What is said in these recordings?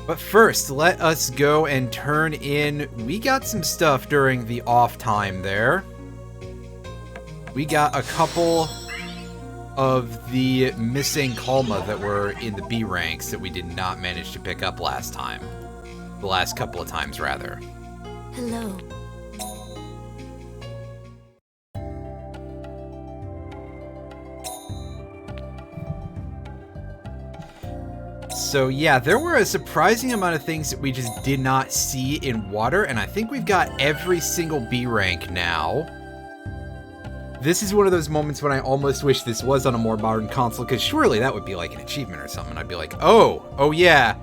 But first, let us go and turn in. We got some stuff during the off time there. We got a couple of the missing Kalma that were in the B ranks that we did not manage to pick up last time. The last couple of times, rather. Hello. So yeah, there were a surprising amount of things that we just did not see in water, and I think we've got every single B rank now. This is one of those moments when I almost wish this was on a more modern console, because surely that would be like an achievement or something. I'd be like, oh yeah,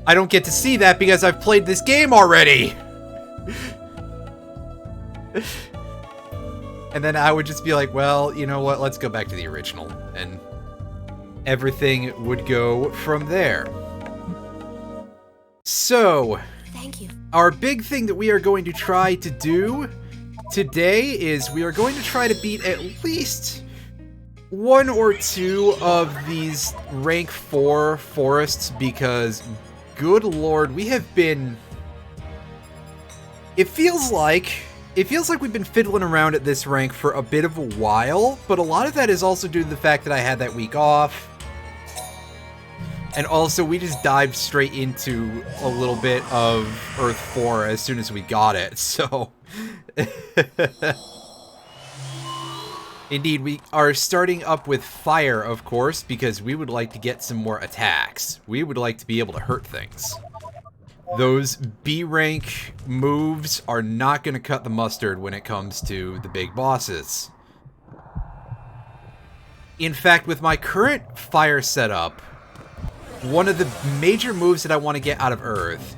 I don't get to see that because I've played this game already! And then I would just be like, well, you know what, let's go back to the original, and everything would go from there. So, thank you. Our big thing that we are going to try to do today is we are going to try to beat at least one or two of these rank 4 forests, because good lord, we have been... It feels like we've been fiddling around at this rank for a bit of a while, but a lot of that is also due to the fact that I had that week off. And also, we just dived straight into a little bit of Earth 4 as soon as we got it, so... Indeed, we are starting up with fire, of course, because we would like to get some more attacks. We would like to be able to hurt things. Those B-rank moves are not going to cut the mustard when it comes to the big bosses. In fact, with my current fire setup, one of the major moves that I want to get out of Earth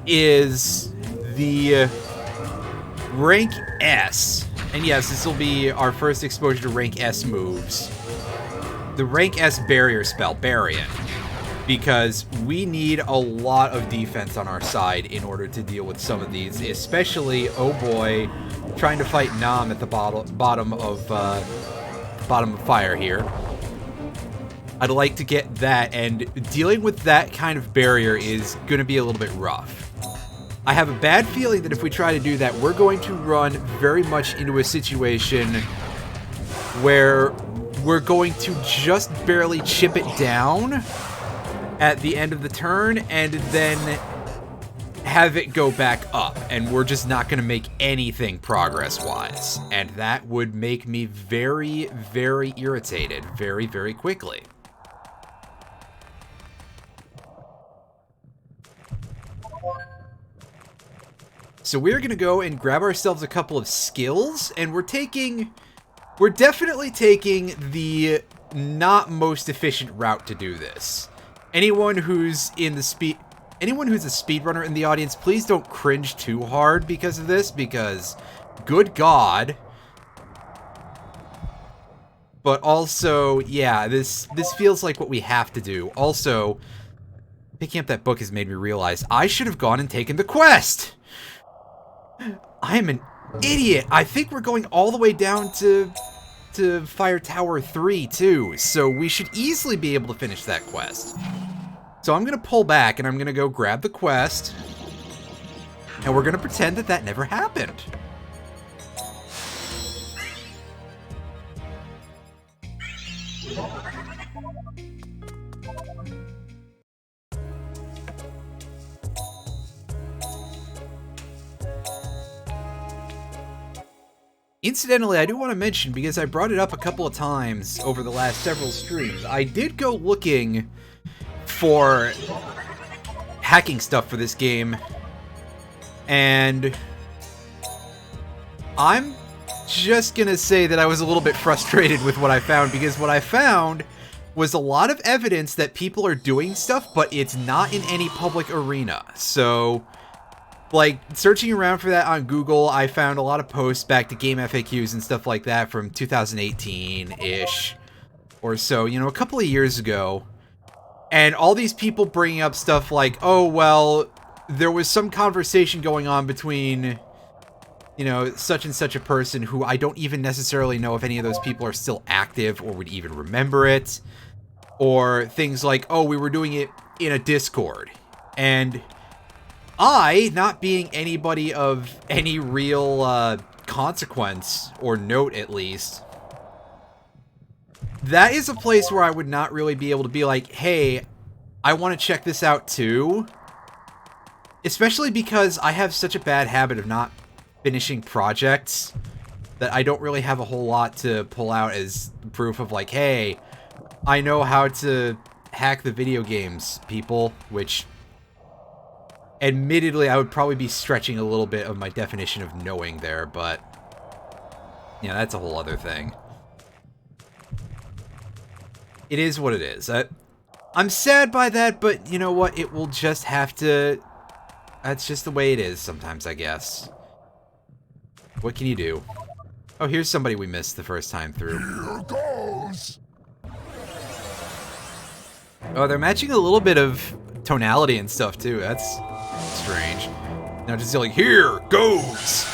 is the rank S. And yes, this will be our first exposure to rank S moves. The rank S barrier spell, Barrion. Because we need a lot of defense on our side in order to deal with some of these, especially, oh boy, trying to fight Nam at the bottom of fire here. I'd like to get that, and dealing with that kind of barrier is going to be a little bit rough. I have a bad feeling that if we try to do that, we're going to run very much into a situation where we're going to just barely chip it down at the end of the turn, and then have it go back up, and we're just not going to make anything progress-wise. And that would make me very, very irritated very, very quickly. So we're going to go and grab ourselves a couple of skills, and we're definitely taking the not most efficient route to do this. Anyone who's a speedrunner in the audience, please don't cringe too hard because of this, because good God. But also, yeah, this feels like what we have to do. Also, picking up that book has made me realize I should have gone and taken the quest. I am an idiot. I think we're going all the way down to Fire Tower 3, too, so we should easily be able to finish that quest. So I'm going to pull back, and I'm going to go grab the quest, and we're going to pretend that that never happened. Incidentally, I do want to mention, because I brought it up a couple of times over the last several streams, I did go looking for hacking stuff for this game, and I'm just gonna say that I was a little bit frustrated with what I found, because what I found was a lot of evidence that people are doing stuff, but it's not in any public arena. So, like, searching around for that on Google, I found a lot of posts back to game FAQs and stuff like that from 2018-ish or so, you know, a couple of years ago. And all these people bringing up stuff like, oh, well, there was some conversation going on between, you know, such and such a person who I don't even necessarily know if any of those people are still active or would even remember it. Or things like, oh, we were doing it in a Discord. And I, not being anybody of any real consequence, or note at least, that is a place where I would not really be able to be like, hey, I want to check this out too. Especially because I have such a bad habit of not finishing projects that I don't really have a whole lot to pull out as proof of like, hey, I know how to hack the video games, people, which admittedly I would probably be stretching a little bit of my definition of knowing there, but yeah, that's a whole other thing. It is what it is. I'm sad by that, but you know what? It will just have to... That's just the way it is sometimes, I guess. What can you do? Oh, here's somebody we missed the first time through. Here goes. Oh, they're matching a little bit of tonality and stuff, too. That's strange. Now just like, here goes!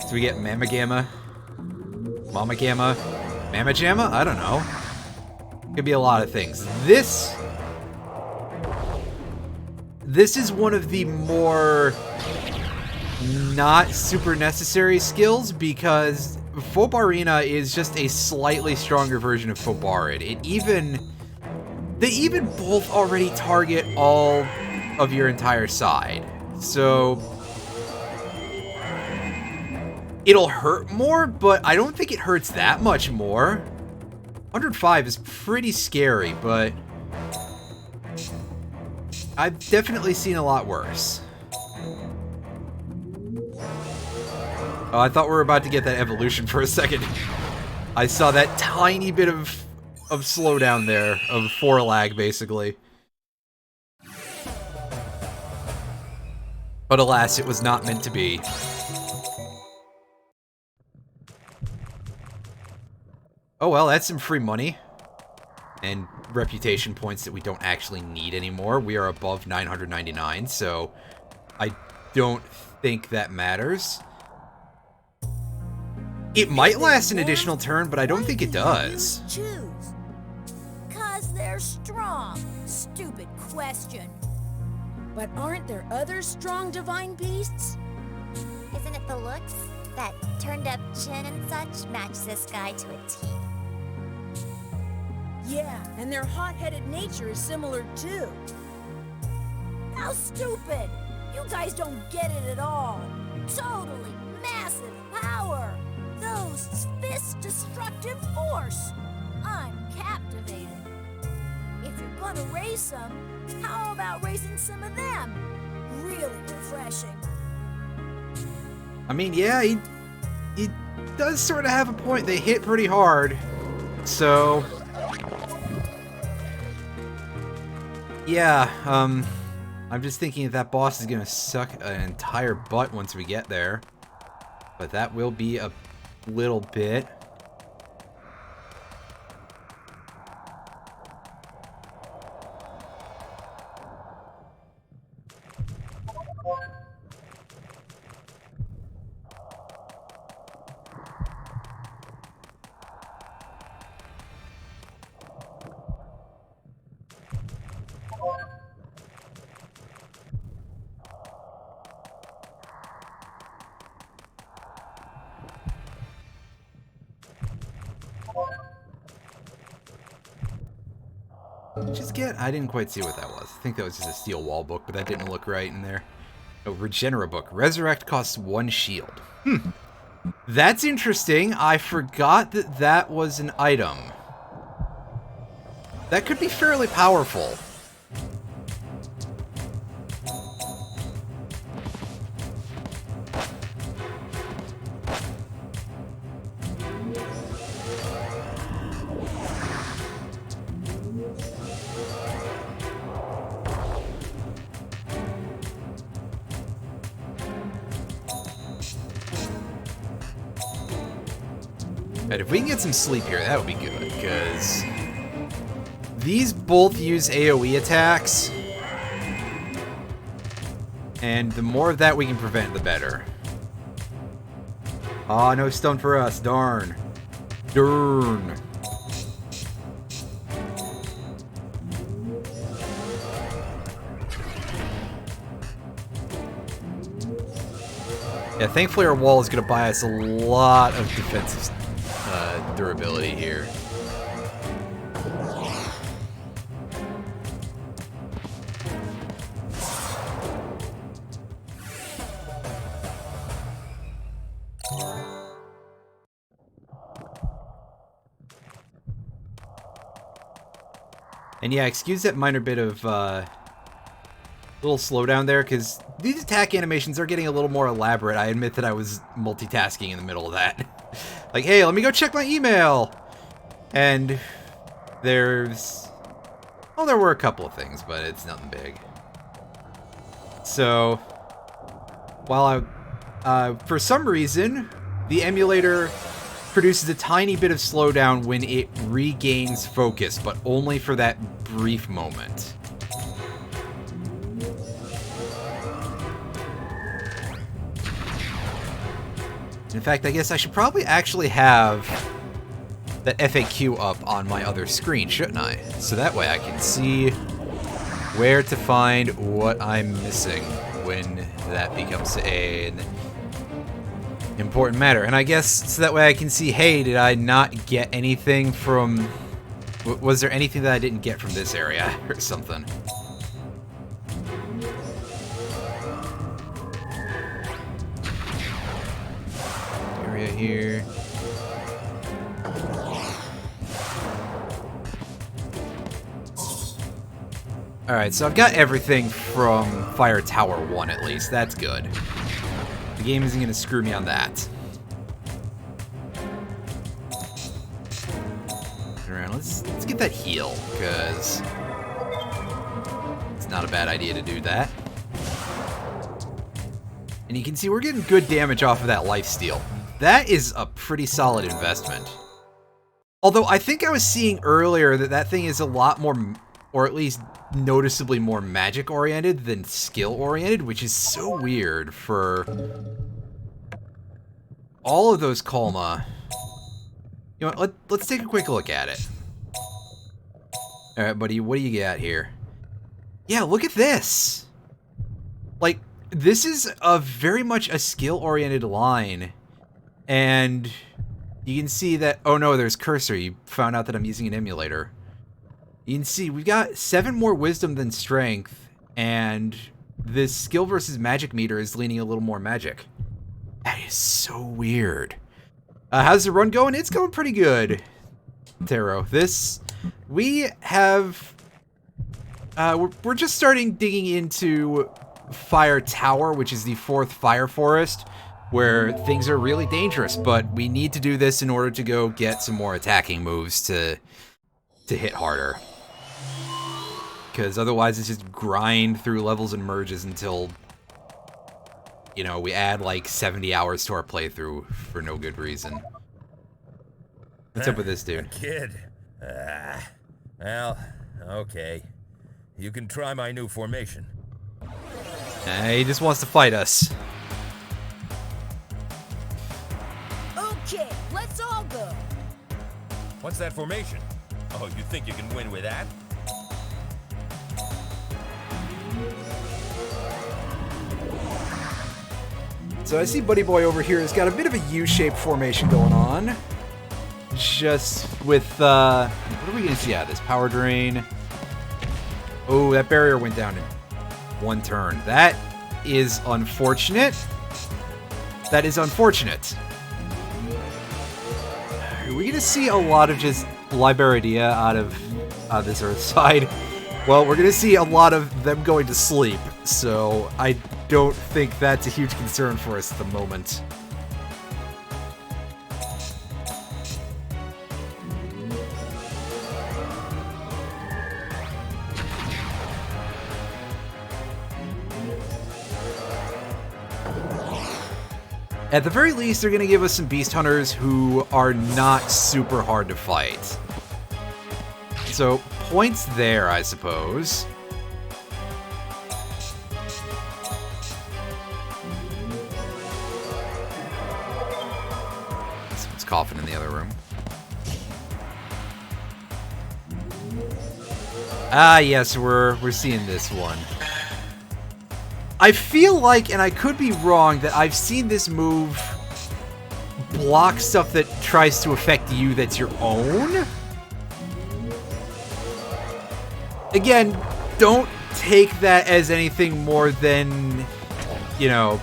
Do we get Mama Gamma? Mama Gamma? Mama Jamma? I don't know. Could be a lot of things. This is one of the more not super necessary skills because Fobarina is just a slightly stronger version of Fobarid. They even both already target all of your entire side. So it'll hurt more, but I don't think it hurts that much more. 105 is pretty scary, but I've definitely seen a lot worse. Oh, I thought we were about to get that evolution for a second. I saw that tiny bit of slowdown there, of 4 lag, basically. But alas, it was not meant to be. Oh well, that's some free money. And reputation points that we don't actually need anymore. We are above 999, so I don't think that matters. It might last an additional turn, but I don't think it does. Choose. 'Cause they're strong. Stupid question. But aren't there other strong divine beasts? Isn't it the looks? That turned up chin and such match this guy to a T. Yeah, and their hot-headed nature is similar too. How stupid! You guys don't get it at all. Totally massive power. Those fists destructive force. I'm captivated. If you're gonna race them, how about racing some of them? Really refreshing. I mean, yeah, he does sort of have a point. They hit pretty hard, so yeah. I'm just thinking that boss is gonna suck an entire butt once we get there, but that will be a little bit. I didn't quite see what that was. I think that was just a steel wall book, but that didn't look right in there. Oh, Regenera book. Resurrect costs 1 shield. That's interesting. I forgot that that was an item. That could be fairly powerful. But if we can get some sleep here, that would be good, because these both use AoE attacks, and the more of that we can prevent, the better. Aw, no stun for us, darn. Darn. Yeah, thankfully our wall is going to buy us a lot of defensive durability here. And yeah, excuse that minor bit of little slowdown there, because these attack animations are getting a little more elaborate. I admit that I was multitasking in the middle of that. Like, hey, let me go check my email! And there's... well, there were a couple of things, but it's nothing big. So, while for some reason, the emulator produces a tiny bit of slowdown when it regains focus, but only for that brief moment. In fact, I guess I should probably actually have that FAQ up on my other screen, shouldn't I? So that way I can see where to find what I'm missing when that becomes an important matter. And I guess so that way I can see, hey, did I not get anything from... was there anything that I didn't get from this area or something? Area here. Alright, so I've got everything from Fire Tower 1 at least. That's good. The game isn't going to screw me on that. Alright, let's get that heal, because it's not a bad idea to do that. And you can see we're getting good damage off of that lifesteal. That is a pretty solid investment. Although I think I was seeing earlier that that thing is a lot more, or at least noticeably more magic-oriented than skill-oriented, which is so weird for all of those Kalma. You know what, let's take a quick look at it. Alright, buddy, what do you got here? Yeah, look at this! Like, this is a very much a skill-oriented line, and you can see that, oh no, there's cursor, you found out that I'm using an emulator. You can see we've got 7 more wisdom than strength, and this skill versus magic meter is leaning a little more magic. That is so weird. How's the run going? It's going pretty good, Taro. We have, we're just starting digging into Fire Tower, which is the 4th Fire Forest, where things are really dangerous, but we need to do this in order to go get some more attacking moves to hit harder. Because otherwise it's just grind through levels and merges until, you know, we add like 70 hours to our playthrough for no good reason. What's up with this dude? A kid? Well, okay. You can try my new formation. He just wants to fight us. Okay, let's all go. What's that formation? Oh, you think you can win with that? So I see Buddy Boy over here has got a bit of a U-shaped formation going on. Just with, what are we going to see out of this? Power Drain. Oh, that barrier went down in 1 turn. That is unfortunate. That is unfortunate. Are we going to see a lot of just Liberadia out of this Earth side? Well, we're going to see a lot of them going to sleep, so I don't think that's a huge concern for us at the moment. At the very least, they're going to give us some Beast Hunters who are not super hard to fight. So, points there, I suppose. Someone's coughing in the other room. Ah, yes, we're seeing this one. I feel like, and I could be wrong, that I've seen this move block stuff that tries to affect you that's your own. Again, don't take that as anything more than, you know,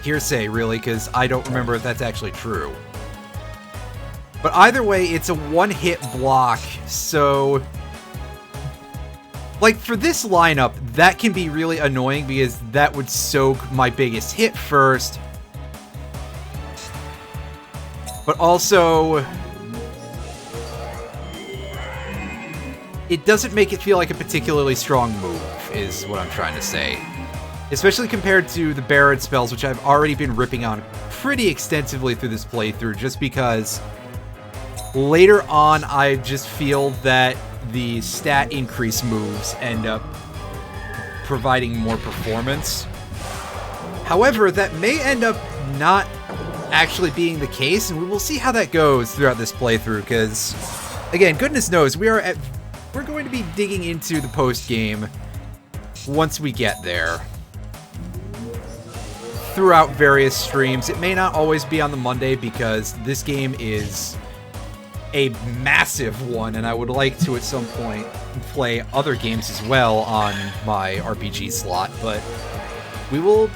hearsay, really, because I don't remember if that's actually true. But either way, it's a one-hit block, so... Like, for this lineup, that can be really annoying because that would soak my biggest hit first. But also... it doesn't make it feel like a particularly strong move, is what I'm trying to say. Especially compared to the Barrett spells, which I've already been ripping on pretty extensively through this playthrough, just because later on I just feel that the stat increase moves end up providing more performance. However, that may end up not actually being the case, and we will see how that goes throughout this playthrough, because, again, goodness knows, we're going to be digging into the post-game once we get there. Throughout various streams. It may not always be on the Monday, because this game is a massive one, and I would like to at some point play other games as well on my RPG slot, but we will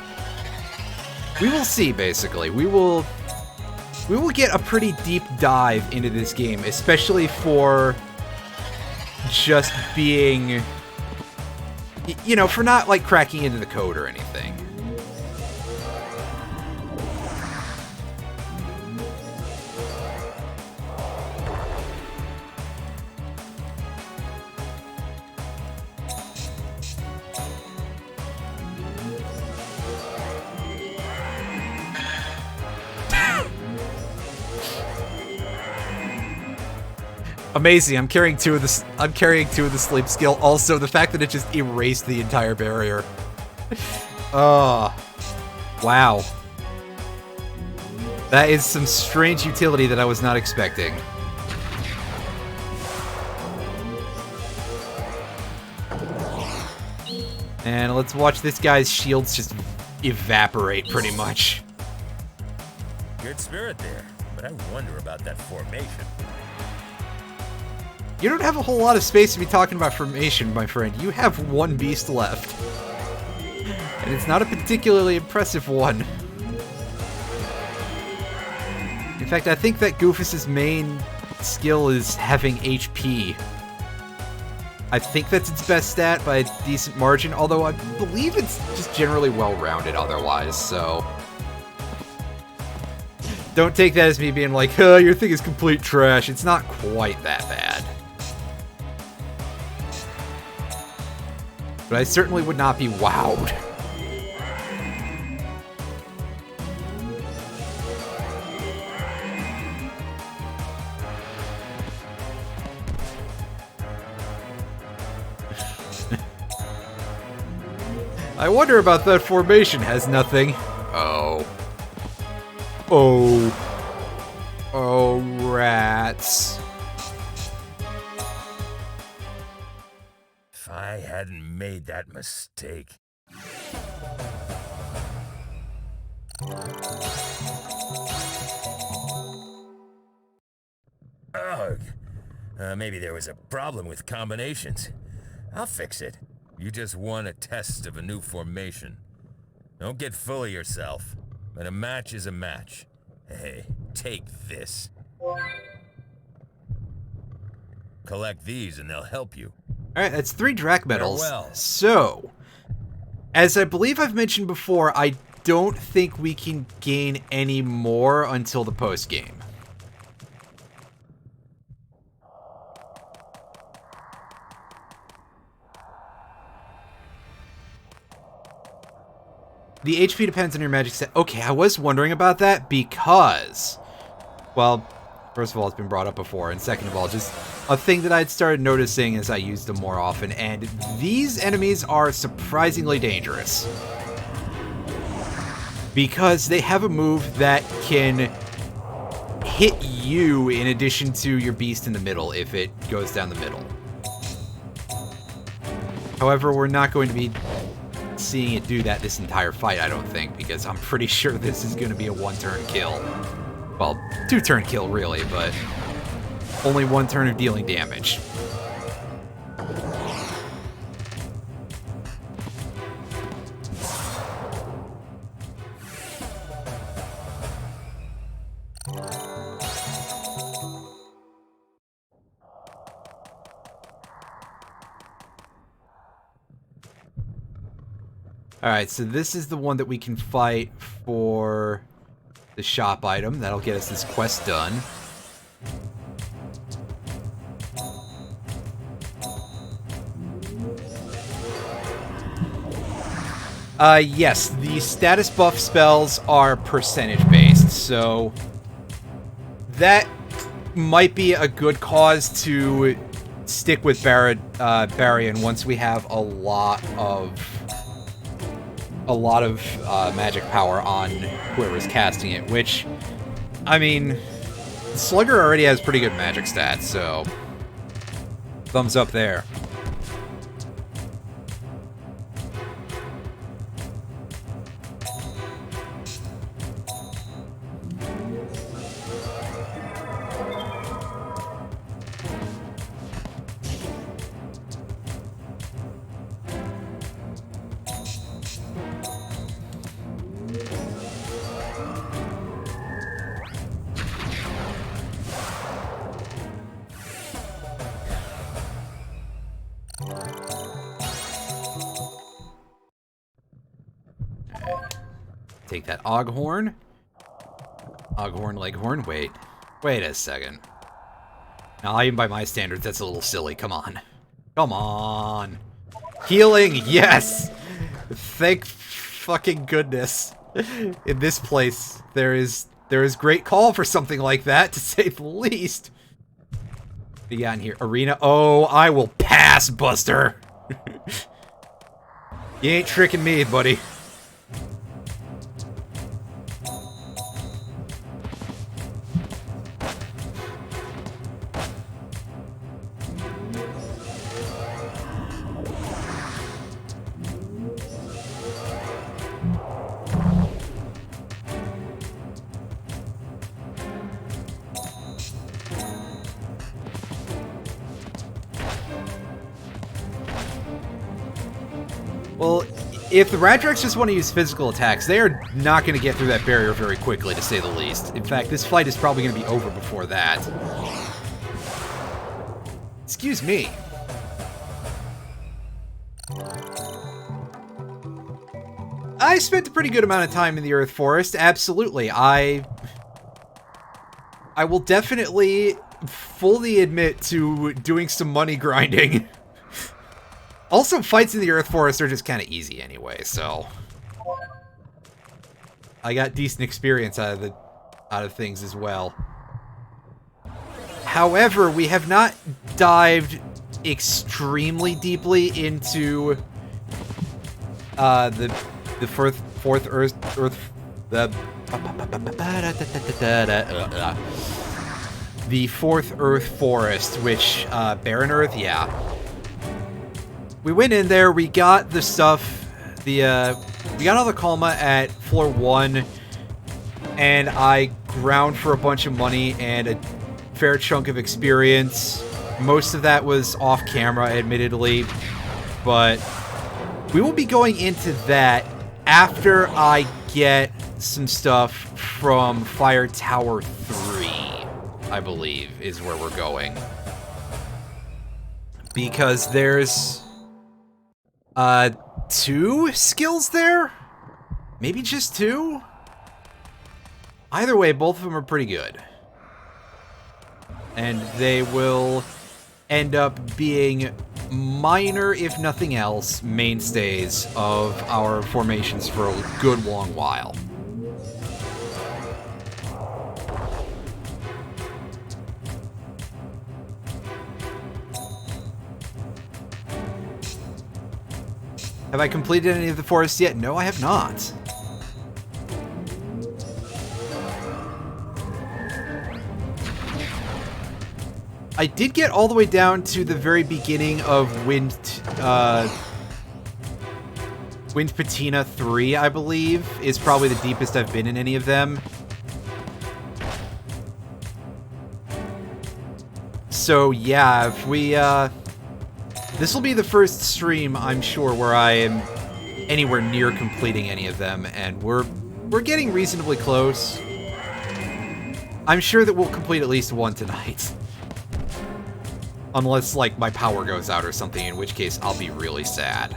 see, basically. We will get a pretty deep dive into this game, especially for just being, you know, for not, like, cracking into the code or anything. Amazing. I'm carrying two of the sleep skill. Also, the fact that it just erased the entire barrier. Oh. Wow. That is some strange utility that I was not expecting. And let's watch this guy's shields just evaporate pretty much. Good spirit there, but I wonder about that formation. You don't have a whole lot of space to be talking about formation, my friend. You have one beast left. And it's not a particularly impressive one. In fact, I think that Goofus's main skill is having HP. I think that's its best stat by a decent margin, although I believe it's just generally well-rounded otherwise, so... Don't take that as me being like, oh, your thing is complete trash. It's not quite that bad. But I certainly would not be wowed. I wonder about that formation. Has nothing. Oh. Oh. Oh, rats. If I hadn't made that mistake. Ugh. Maybe there was a problem with combinations. I'll fix it. You just won a test of a new formation. Don't get full of yourself. But a match is a match. Hey, take this. Collect these and they'll help you. Alright, that's 3 Drac medals. Farewell. So, as I believe I've mentioned before, I don't think we can gain any more until the post-game. The HP depends on your magic set. Okay, I was wondering about that because, well, first of all, it's been brought up before, and second of all, just a thing that I'd started noticing as I used them more often, and these enemies are surprisingly dangerous. Because they have a move that can hit you in addition to your beast in the middle if it goes down the middle. However, we're not going to be seeing it do that this entire fight, I don't think, because I'm pretty sure this is going to be a one-turn kill. Well, two-turn kill, really, but only one turn of dealing damage. Alright, so this is the one that we can fight for the shop item. That'll get us this quest done. Yes, the status buff spells are percentage based, so that might be a good cause to stick with Barian once we have a lot of magic power on whoever's casting it, which, I mean, Slugger already has pretty good magic stats, so thumbs up there. Take that Oghorn. Oghorn, Leghorn. Wait a second. Now, even by my standards, that's a little silly. Come on. Come on. Healing, yes! Thank fucking goodness. In this place, there is great call for something like that, to say the least. What do you got in here? Arena? Oh, I will pass, Buster! You ain't tricking me, buddy. Well, if the Radrex just want to use physical attacks, they are not going to get through that barrier very quickly, to say the least. In fact, this fight is probably going to be over before that. Excuse me. I spent a pretty good amount of time in the Earth Forest, absolutely. I will definitely fully admit to doing some money grinding. Also, fights in the Earth Forest are just kind of easy anyway, so I got decent experience out of things as well. However, we have not dived extremely deeply into the fourth Earth Forest, which Barren Earth, yeah. We went in there, we got the stuff, we got all the Kalma at floor 1, and I ground for a bunch of money and a fair chunk of experience. Most of that was off camera, admittedly, but we will be going into that after I get some stuff from Fire Tower 3, I believe, is where we're going. Because there's 2 skills there? Maybe just 2? Either way, both of them are pretty good. And they will end up being minor, if nothing else, mainstays of our formations for a good long while. Have I completed any of the forests yet? No, I have not. I did get all the way down to the very beginning of Wind Patina 3, I believe, is probably the deepest I've been in any of them. So, yeah, if we, this will be the first stream, I'm sure, where I am anywhere near completing any of them, and we're getting reasonably close. I'm sure that we'll complete at least one tonight. Unless, like, my power goes out or something, in which case I'll be really sad.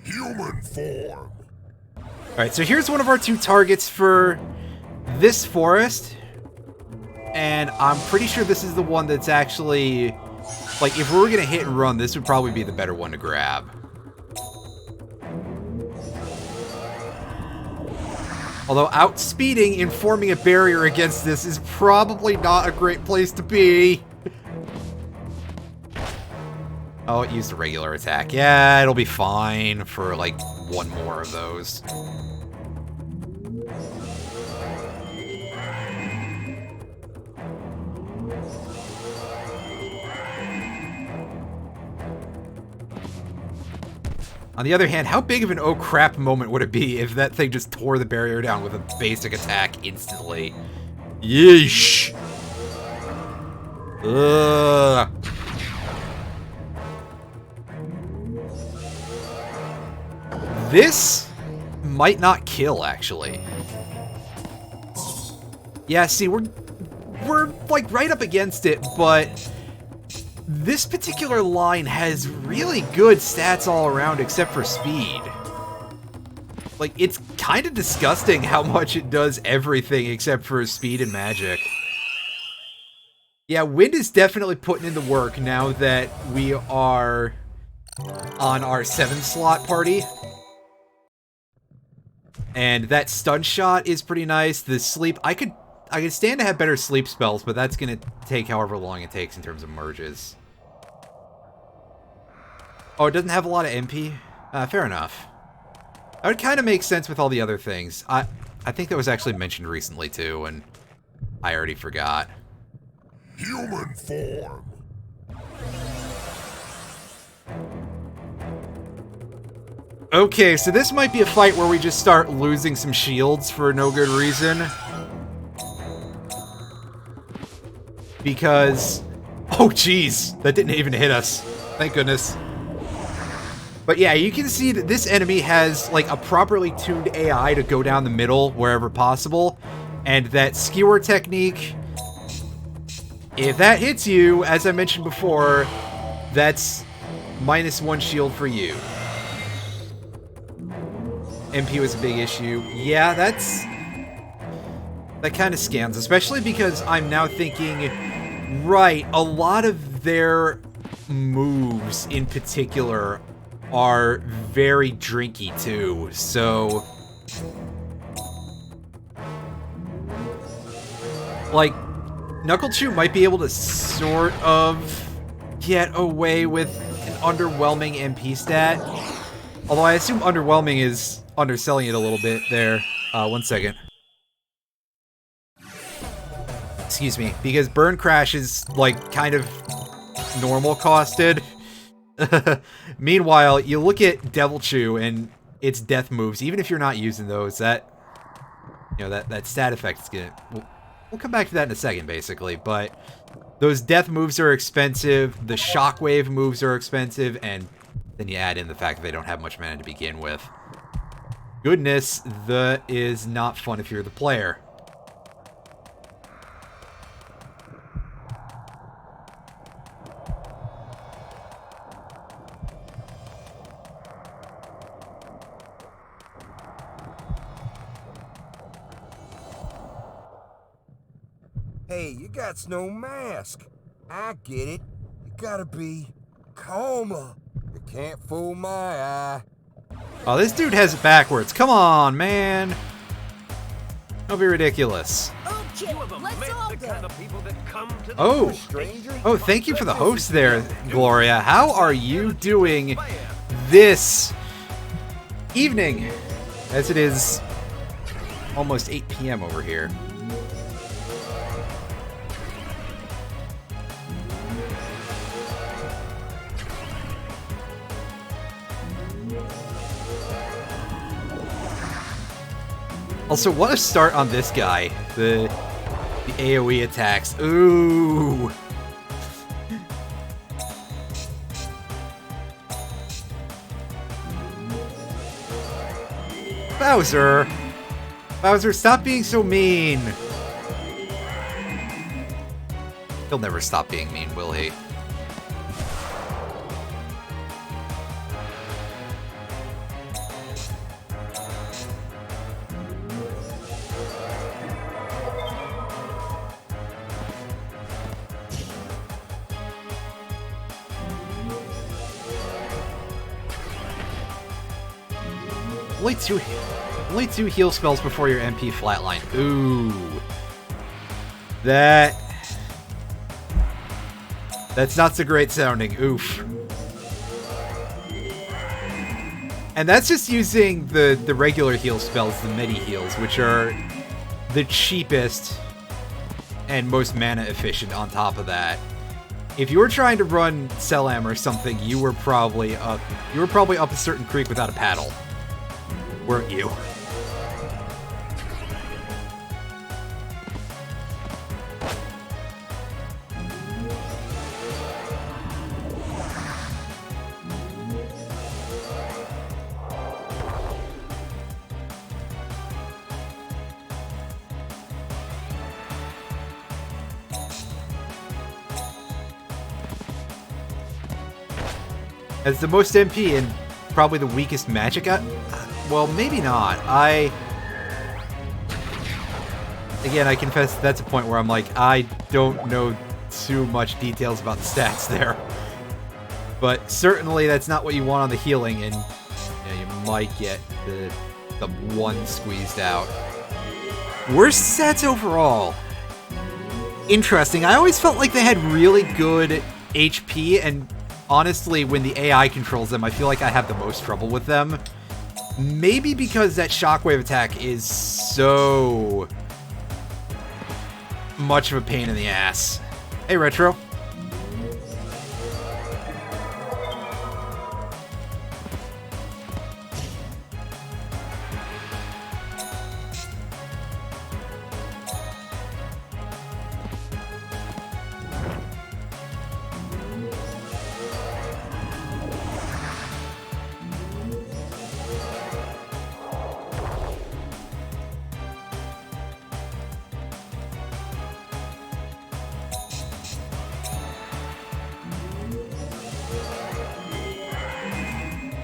Human form. Alright, so here's one of our 2 targets for this forest. And I'm pretty sure this is the one that's actually... Like, if we were gonna hit and run, this would probably be the better one to grab. Although outspeeding and forming a barrier against this is probably not a great place to be. Oh, it used a regular attack. Yeah, it'll be fine for, like, one more of those. On the other hand, how big of an oh crap moment would it be if that thing just tore the barrier down with a basic attack instantly? Yeesh! Ugh. This might not kill, actually. Yeah, see, we're like right up against it, but this particular line has really good stats all around except for speed. Like, it's kind of disgusting how much it does everything except for speed and magic. Yeah, Wind is definitely putting in the work now that we are on our 7-slot party. And that stun shot is pretty nice. The sleep, I could stand to have better sleep spells, but that's gonna take however long it takes in terms of merges. Oh, it doesn't have a lot of MP? Fair enough. That would kind of make sense with all the other things. I think that was actually mentioned recently too, and I already forgot. Human form. Okay, so this might be a fight where we just start losing some shields for no good reason. Because... Oh, jeez. That didn't even hit us. Thank goodness. But yeah, you can see that this enemy has, like, a properly tuned AI to go down the middle wherever possible. And that skewer technique... If that hits you, as I mentioned before, that's -1 shield for you. MP was a big issue. Yeah, that kind of scans, especially because I'm now thinking, right, a lot of their moves in particular are very drinky too, so... Like, Knuckle Chew might be able to sort of get away with an underwhelming MP stat. Although I assume underwhelming is underselling it a little bit there. 1 second. Excuse me, because Burn Crash is, like, kind of normal costed. Meanwhile, you look at Devil Chew and its death moves, even if you're not using those, that, you know, that stat effect is gonna... We'll come back to that in a second, basically, but those death moves are expensive, the shockwave moves are expensive, and then you add in the fact that they don't have much mana to begin with. Goodness, that is not fun if you're the player. Hey, you got no mask. I get it. You gotta be calmer. You can't fool my eye. Oh, this dude has it backwards. Come on, man. Don't be ridiculous. Okay, let's all go. Oh. Stranger? Oh, thank you for the host there, Gloria. How are you doing this evening? As it is almost 8 p.m. over here. Also, what a start on this guy. The AoE attacks. Ooh. Bowser. Bowser, stop being so mean. He'll never stop being mean, will he? Only two heal spells before your MP flatline. Ooh. That's not so great sounding. Oof. And that's just using the regular heal spells, the midi heals, which are the cheapest and most mana efficient on top of that. If you were trying to run Selam or something, you were probably up a certain creek without a paddle. Weren't you? As the most MP and probably the weakest magic, well, maybe not. Again, I confess that's a point where I'm like, I don't know too much details about the stats there. But certainly that's not what you want on the healing, and you might get the one squeezed out. Worst stats overall. Interesting. I always felt like they had really good HP, and honestly, when the AI controls them, I feel like I have the most trouble with them. Maybe because that shockwave attack is so much of a pain in the ass. Hey, Retro.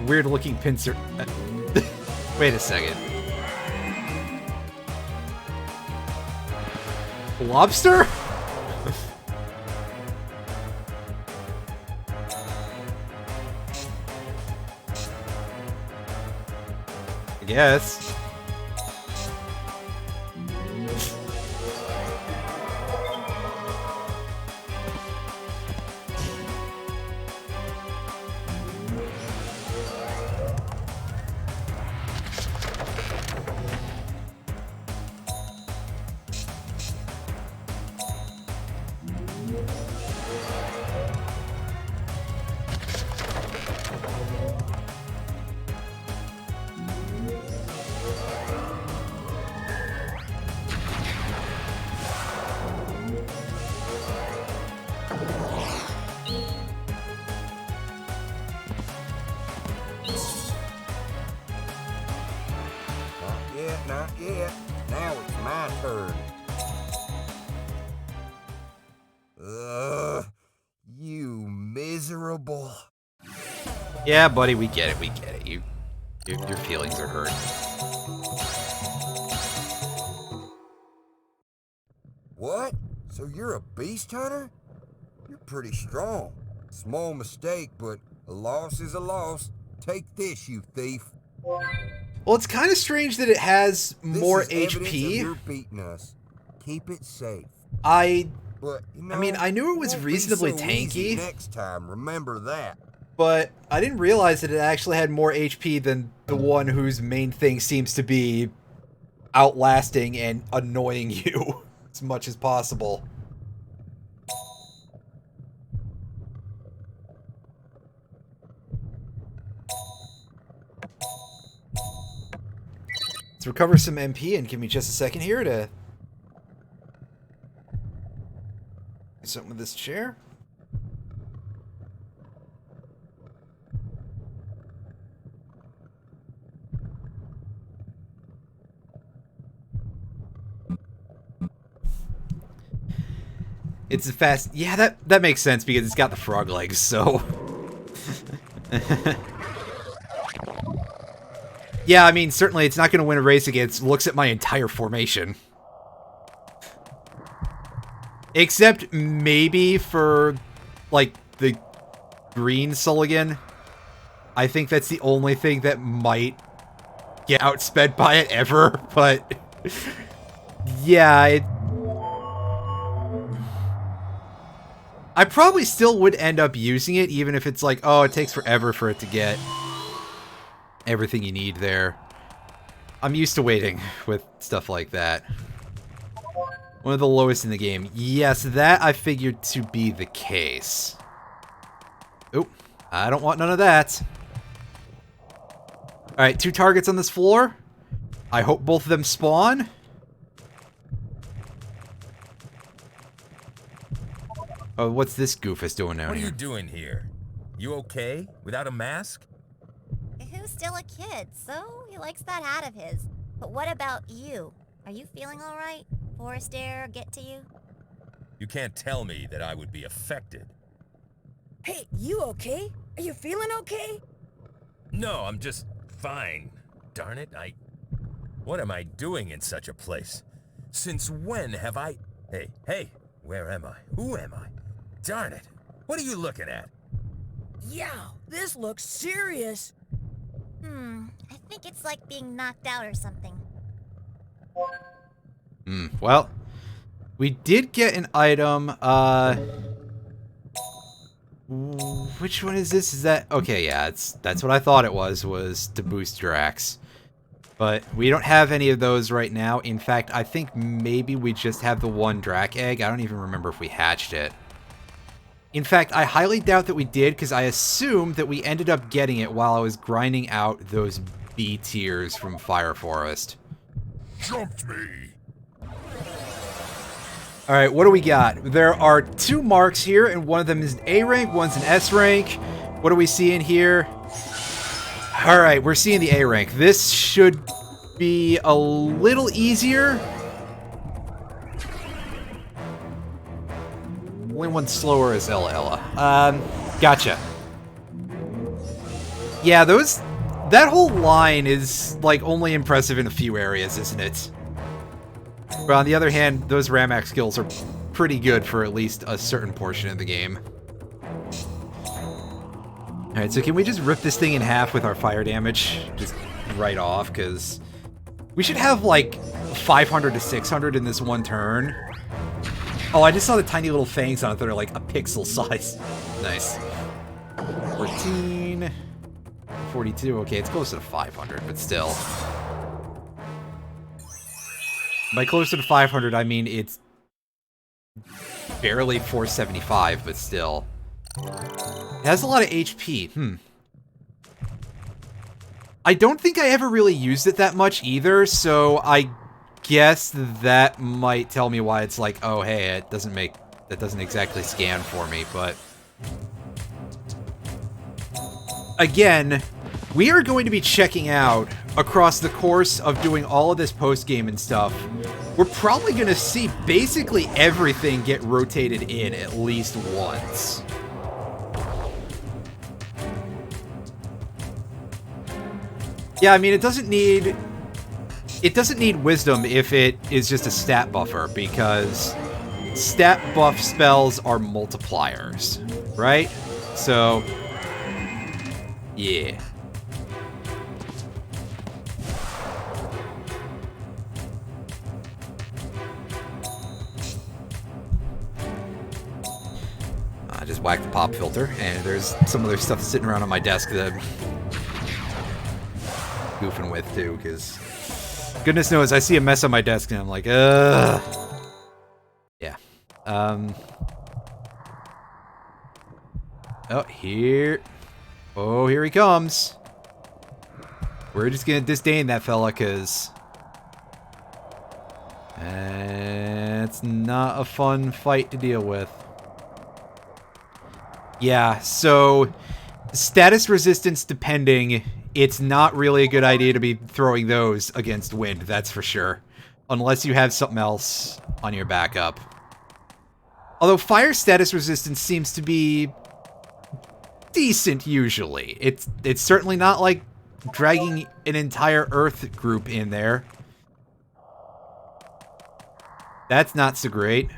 Weird looking pincer. Wait a second. Lobster? I guess. Not yet. Now it's my turn. You miserable. Yeah, buddy, we get it. We get it. Your feelings are hurt. What? So you're a beast hunter? You're pretty strong. Small mistake, but a loss is a loss. Take this, you thief. Well, it's kind of strange that it has more This is evidence of HP. you're beating us. Keep it safe. I But, you know, mean, I knew it was won't be reasonably so easy tanky, next time, remember that. but I didn't realize that it actually had more HP than the one whose main thing seems to be outlasting and annoying you as much as possible. Let's recover some MP and give me just a second here to do something with this chair. It's a fast... Yeah, that makes sense because it's got the frog legs, so... Yeah, I mean, certainly it's not going to win a race against looks at my entire formation. Except maybe for, like, the green Sulligan. I think that's the only thing that might get outsped by it ever, but... Yeah, I probably still would end up using it, even if it's like, oh, it takes forever for it to get everything you need there. I'm used to waiting with stuff like that. One of the lowest in the game. Yes, that I figured to be the case. Oh, I don't want none of that. Alright, 2 targets on this floor. I hope both of them spawn. Oh, what's this goofus doing down What are here? you doing here? You okay? Without a mask? Who's still a kid, so he likes that hat of his. But what about you? Are you feeling alright? Forest air get to you? You can't tell me that I would be affected. Hey, you okay? Are you feeling okay? No, I'm just fine. Darn it, What am I doing in such a place? Since when have I... Hey, where am I? Who am I? Darn it, what are you looking at? Yeah, this looks serious. I think it's like being knocked out or something. Well, we did get an item, which one is this? Is that... Okay, yeah, that's what I thought it was to boost Drax. But we don't have any of those right now. In fact, I think maybe we just have the one Drac egg. I don't even remember if we hatched it. In fact, I highly doubt that we did, because I assume that we ended up getting it while I was grinding out those B tiers from Fire Forest. Jumped me. Alright, what do we got? There are 2 marks here, and one of them is an A rank, one's an S rank. What are we seeing here? Alright, we're seeing the A rank. This should be a little easier. Only one slower is Ella. Gotcha. Yeah, that whole line is, like, only impressive in a few areas, isn't it? But on the other hand, those Ramak skills are pretty good for at least a certain portion of the game. Alright, so can we just rip this thing in half with our fire damage? Just right off, because we should have, like, 500 to 600 in this one turn. Oh, I just saw the tiny little fangs on it that are like a pixel size. Nice. 14... 42, okay, it's closer to 500, but still. By closer to 500, I mean it's barely 475, but still. It has a lot of HP, I don't think I ever really used it that much either, so I guess that might tell me why it's like, oh hey, that doesn't exactly scan for me, but... Again, we are going to be checking out, across the course of doing all of this post-game and stuff, we're probably going to see basically everything get rotated in at least once. Yeah, I mean, it doesn't need wisdom if it is just a stat buffer, because stat buff spells are multipliers, right? So, yeah. whack the pop filter, and there's some other stuff sitting around on my desk that I'm goofing with too, because goodness knows I see a mess on my desk and I'm like, ugh. Yeah. Oh, here. Oh, here he comes. We're just gonna disdain that fella, because it's not a fun fight to deal with. Yeah, so status resistance depending, it's not really a good idea to be throwing those against wind, that's for sure. Unless you have something else on your backup. Although fire status resistance seems to be decent usually. It's certainly not like dragging an entire Earth group in there. That's not so great.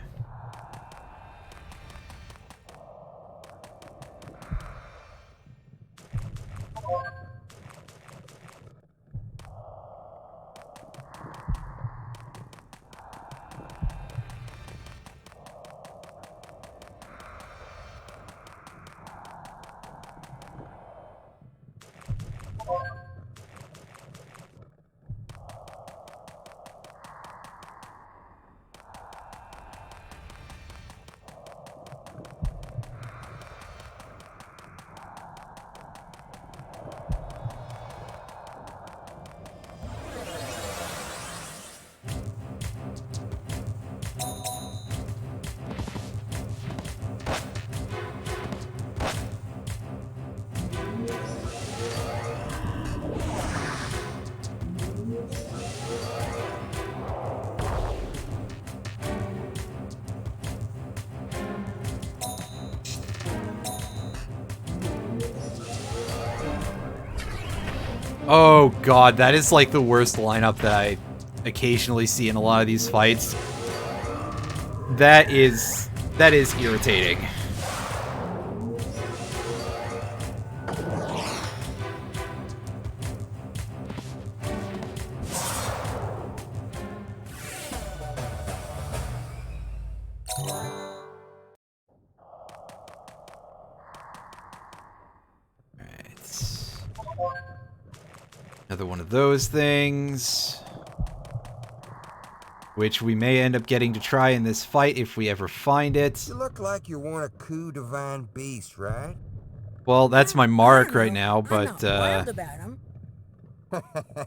Oh god, that is like the worst lineup that I occasionally see in a lot of these fights. That is irritating. Another one of those things, which we may end up getting to try in this fight if we ever find it. You look like you want a coup divine beast, right? Well, that's my mark right now, but I'm not wild about 'em.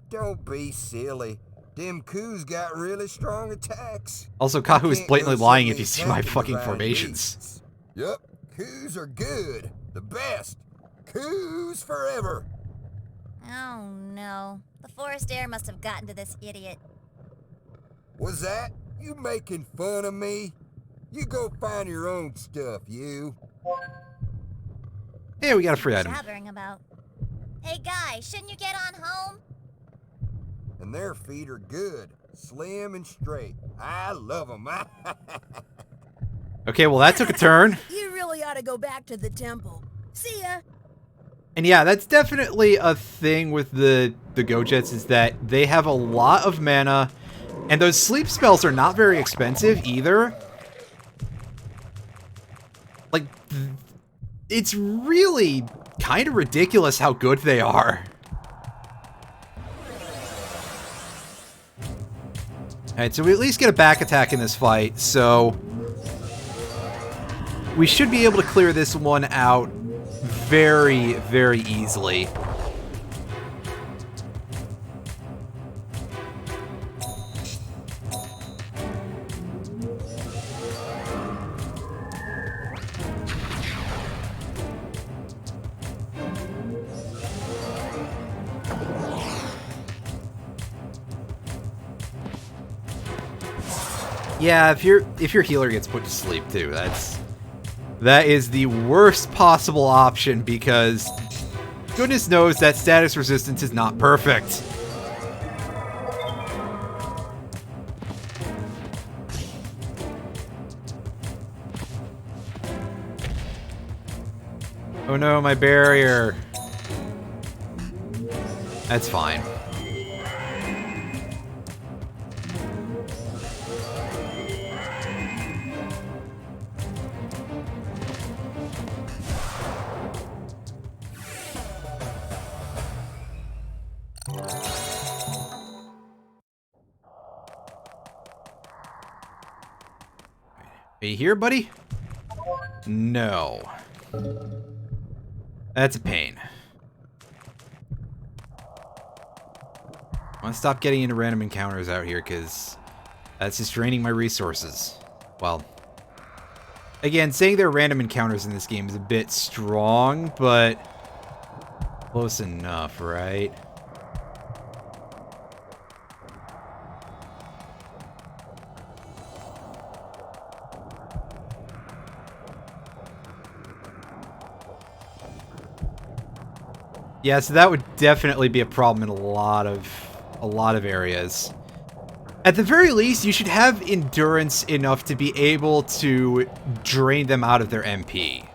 Don't be silly. Them coups got really strong attacks. also Kahu is Can't blatantly go lying suddenly if you see my attacking fucking divine formations. beasts. Yup, coups are good. The best. Coups forever. Oh no. The forest air must have gotten to this idiot. Was that? You making fun of me? You go find your own stuff, you. Hey, we got a free item. Jabbering about. Hey guy, shouldn't you get on home? And their feet are good. Slim and straight. I love them. Okay, well that took a turn. You really ought to go back to the temple. See ya. And yeah, that's definitely a thing with the Go-Jets, is that they have a lot of mana, and those sleep spells are not very expensive either. Like, it's really kind of ridiculous how good they are. Alright, so we at least get a back attack in this fight, so we should be able to clear this one out very, very easily. Yeah, if your healer gets put to sleep too, that is the worst possible option, because goodness knows that status resistance is not perfect. Oh no, my barrier. That's fine. Are you here, buddy? No. That's a pain. I want to stop getting into random encounters out here, because that's just draining my resources. Well, again, saying there are random encounters in this game is a bit strong, but close enough, right? Yeah, so that would definitely be a problem in a lot of areas. At the very least, you should have endurance enough to be able to drain them out of their MP.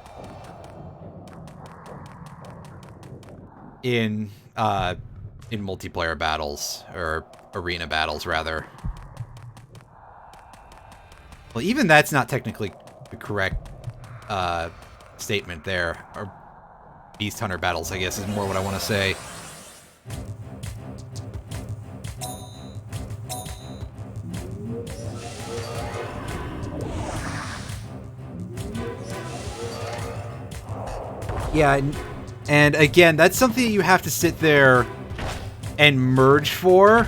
In multiplayer battles, or arena battles, rather. Well, even that's not technically the correct statement there. Or Beast Hunter battles, I guess, is more what I want to say. Yeah, and again, that's something that you have to sit there and merge for,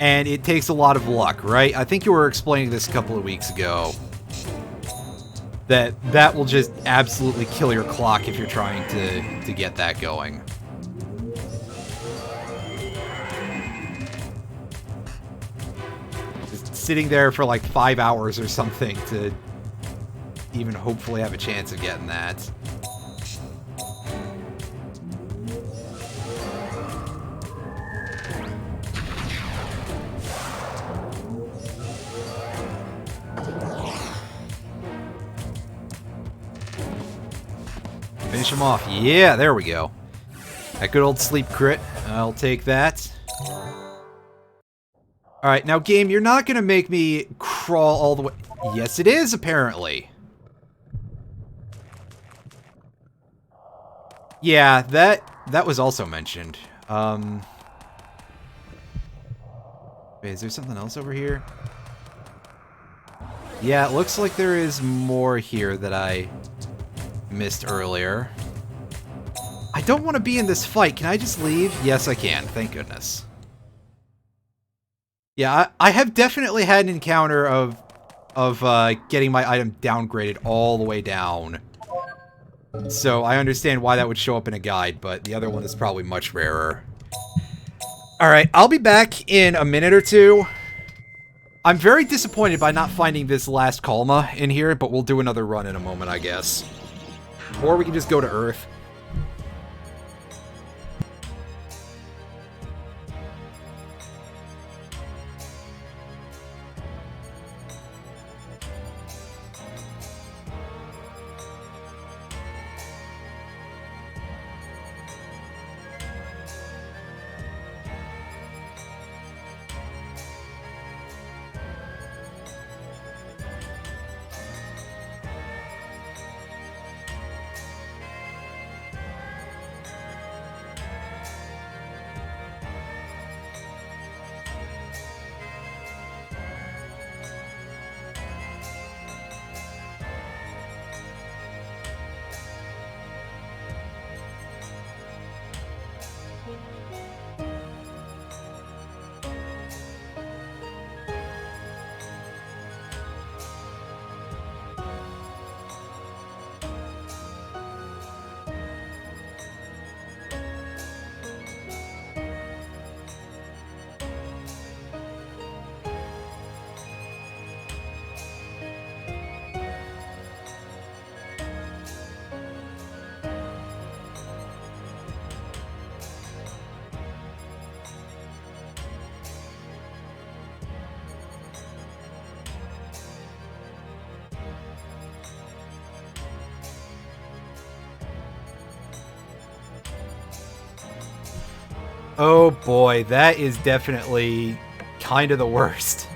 and it takes a lot of luck, right? I think you were explaining this a couple of weeks ago, that will just absolutely kill your clock if you're trying to get that going. Just sitting there for like 5 hours or something to even hopefully have a chance of getting that. Finish him off. Yeah, there we go. That good old sleep crit. I'll take that. Alright, now game, you're not gonna make me crawl all the way... Yes, it is, apparently. Yeah, that was also mentioned. Wait, is there something else over here? Yeah, it looks like there is more here that I missed earlier. I don't want to be in this fight. Can I just leave? Yes, I can. Thank goodness. Yeah, I have definitely had an encounter of getting my item downgraded all the way down. So I understand why that would show up in a guide, but the other one is probably much rarer. Alright, I'll be back in a minute or two. I'm very disappointed by not finding this last Kalma in here, but we'll do another run in a moment, I guess. Or we can just go to Earth. Oh boy, that is definitely kind of the worst.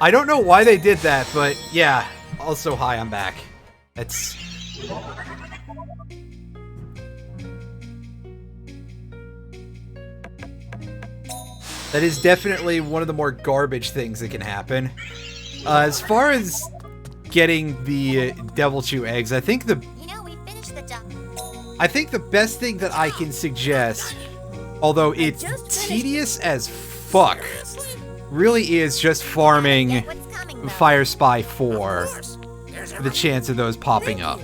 I don't know why they did that, but yeah. Also, hi, I'm back. That's... That is definitely one of the more garbage things that can happen. As far as getting the Devil Chew eggs, I think the We finished the job. I think the best thing that I can suggest, although it's tedious as fuck, really is just farming What's coming, though? Fire Spy 4 for the chance of those popping up.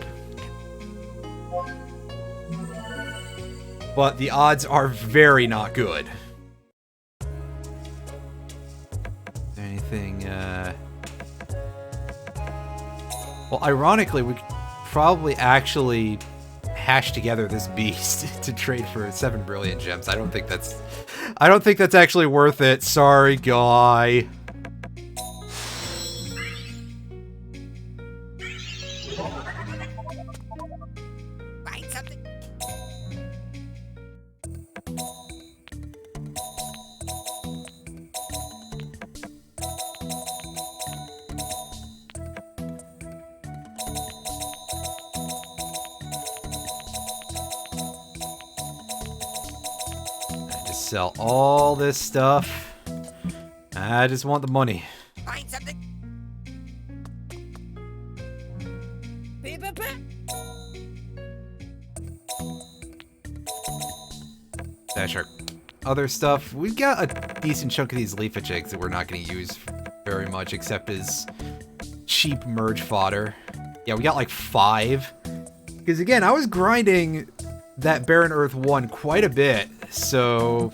But the odds are very not good. Is there anything, Well, ironically, we could probably actually hash together this beast to trade for 7 brilliant gems. I don't think that's actually worth it. Sorry, guy. Find something. Just sell all this stuff. I just want the money. Find something. Beep, beep, beep. Dash our other stuff. We've got a decent chunk of these leafage eggs that we're not going to use very much, except as cheap merge fodder. Yeah, we got like 5. Because again, I was grinding that Barren Earth 1 quite a bit, so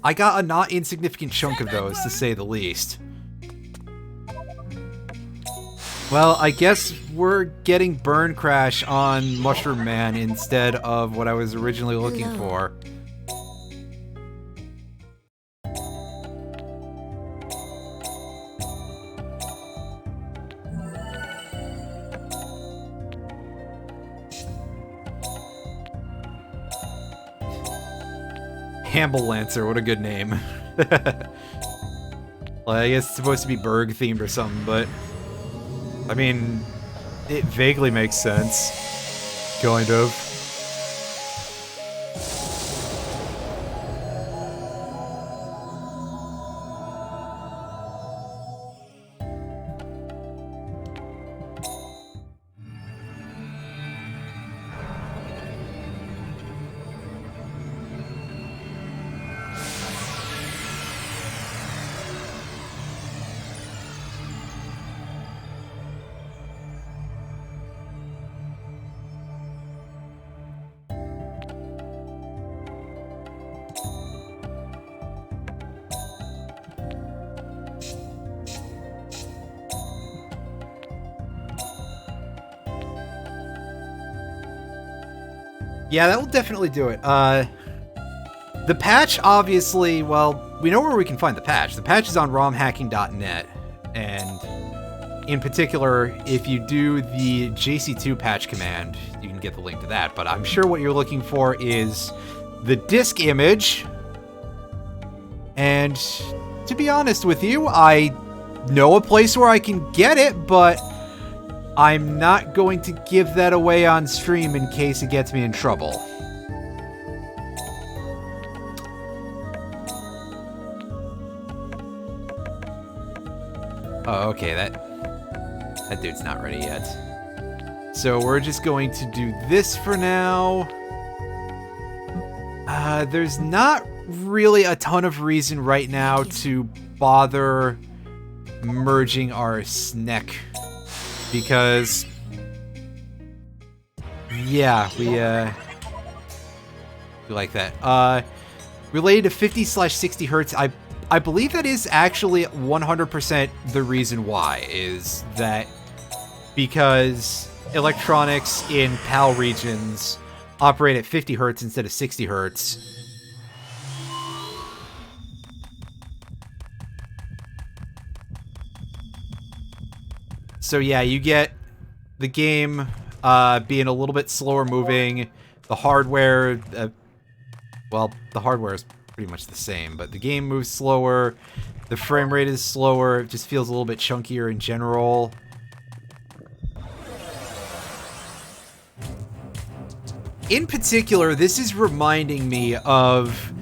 I got a not insignificant chunk of those, to say the least. Well, I guess we're getting Burn Crash on Mushroom Man instead of what I was originally looking for. Hamble Lancer, what a good name. Well, I guess it's supposed to be Berg themed or something, but I mean, it vaguely makes sense. Kind of. Yeah, that will definitely do it. The patch, obviously, well, we know where we can find the patch. The patch is on romhacking.net, and in particular, if you do the JC2 patch command, you can get the link to that. But I'm sure what you're looking for is the disk image, and to be honest with you, I know a place where I can get it, but I'm not going to give that away on stream in case it gets me in trouble. Oh, okay, that dude's not ready yet. So we're just going to do this for now. There's not really a ton of reason right now to bother merging our SNEC. Because, yeah, we like that. Related to 50/60 hertz, I believe that is actually 100% the reason why, is that because electronics in PAL regions operate at 50 hertz instead of 60 hertz. So yeah, you get the game being a little bit slower moving. The hardware, well, the hardware is pretty much the same, but the game moves slower. The frame rate is slower. It just feels a little bit chunkier in general. In particular, this is reminding me of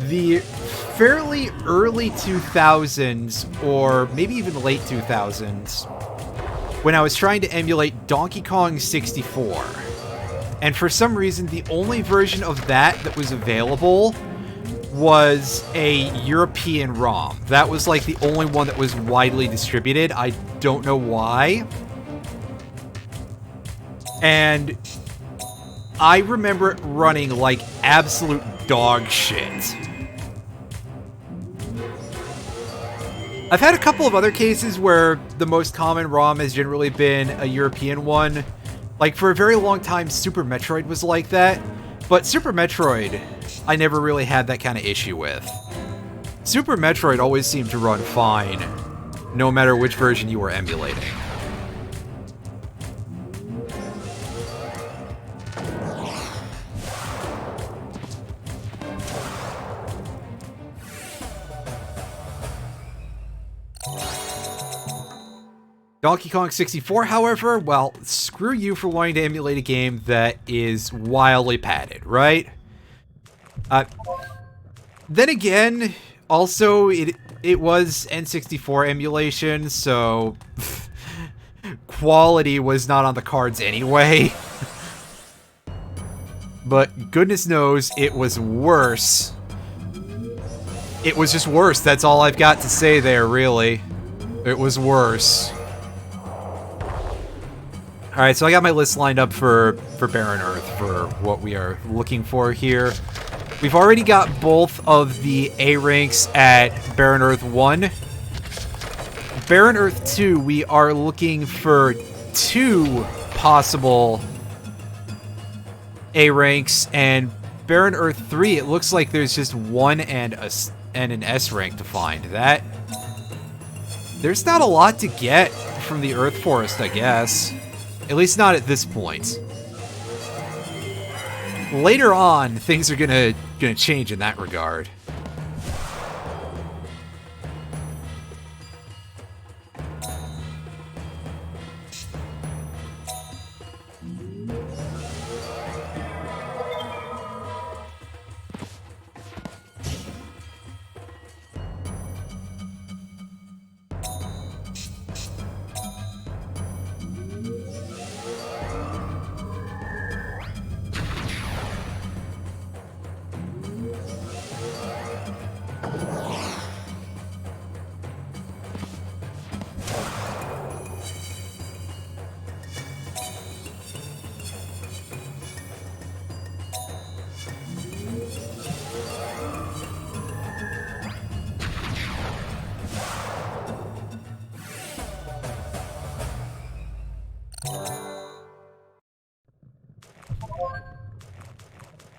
the fairly early 2000s, or maybe even late 2000s, when I was trying to emulate Donkey Kong 64. And for some reason, the only version of that was available was a European ROM. That was like the only one that was widely distributed. I don't know why. And I remember it running like absolute dog shit. I've had a couple of other cases where the most common ROM has generally been a European one. Like, for a very long time, Super Metroid was like that. But Super Metroid, I never really had that kind of issue with. Super Metroid always seemed to run fine, no matter which version you were emulating. Donkey Kong 64, however, well, screw you for wanting to emulate a game that is wildly padded, right? Then again, also, it was N64 emulation, so quality was not on the cards anyway. But goodness knows, it was worse. It was just worse, that's all I've got to say there, really. It was worse. Alright, so I got my list lined up for Barren Earth, for what we are looking for here. We've already got both of the A ranks at Barren Earth 1. Barren Earth 2, we are looking for 2 possible A ranks, and Barren Earth 3, it looks like there's just 1 and an S rank to find. There's not a lot to get from the Earth Forest, I guess. At least not at this point. Later on, things are gonna change in that regard.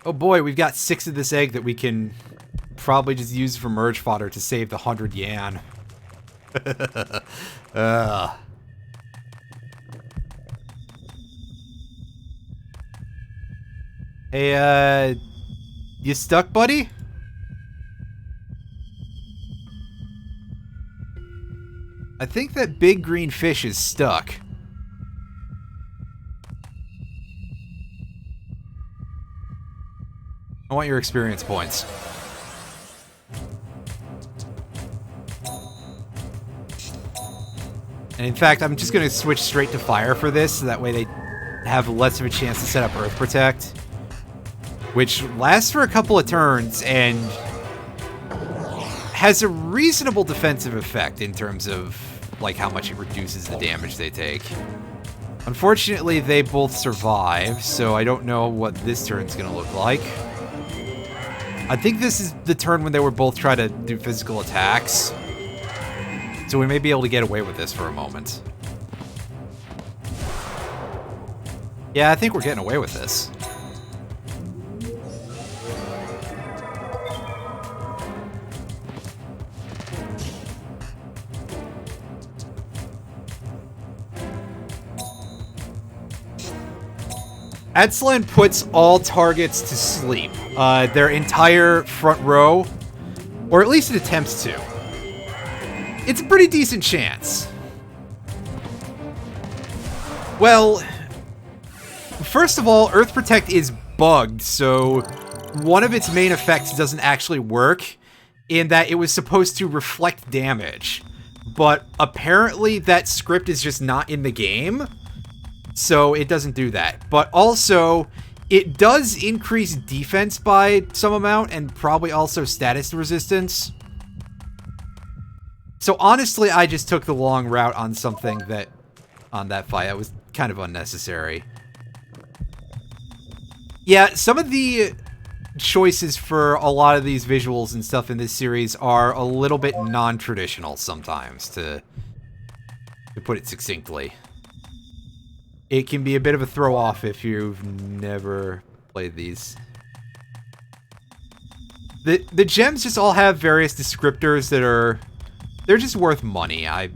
Oh boy, we've got 6 of this egg that we can probably just use for merge fodder to save the 100 yan. Hey, you stuck, buddy? I think that big green fish is stuck. I want your experience points. And in fact, I'm just going to switch straight to fire for this, so that way they have less of a chance to set up Earth Protect. Which lasts for a couple of turns and has a reasonable defensive effect in terms of like how much it reduces the damage they take. Unfortunately, they both survive, so I don't know what this turn's going to look like. I think this is the turn when they were both trying to do physical attacks. So we may be able to get away with this for a moment. Yeah, I think we're getting away with this. Edsland puts all targets to sleep. Their entire front row, or at least it attempts to. It's a pretty decent chance. Well, first of all, Earth Protect is bugged, so one of its main effects doesn't actually work, in that it was supposed to reflect damage. But apparently that script is just not in the game, so it doesn't do that. But also, it does increase defense by some amount, and probably also status resistance. So honestly, I just took the long route on something that, on that fight, it was kind of unnecessary. Yeah, some of the choices for a lot of these visuals and stuff in this series are a little bit non-traditional sometimes, to put it succinctly. It can be a bit of a throw-off if you've never played these. The gems just all have various descriptors that are... they're just worth money. I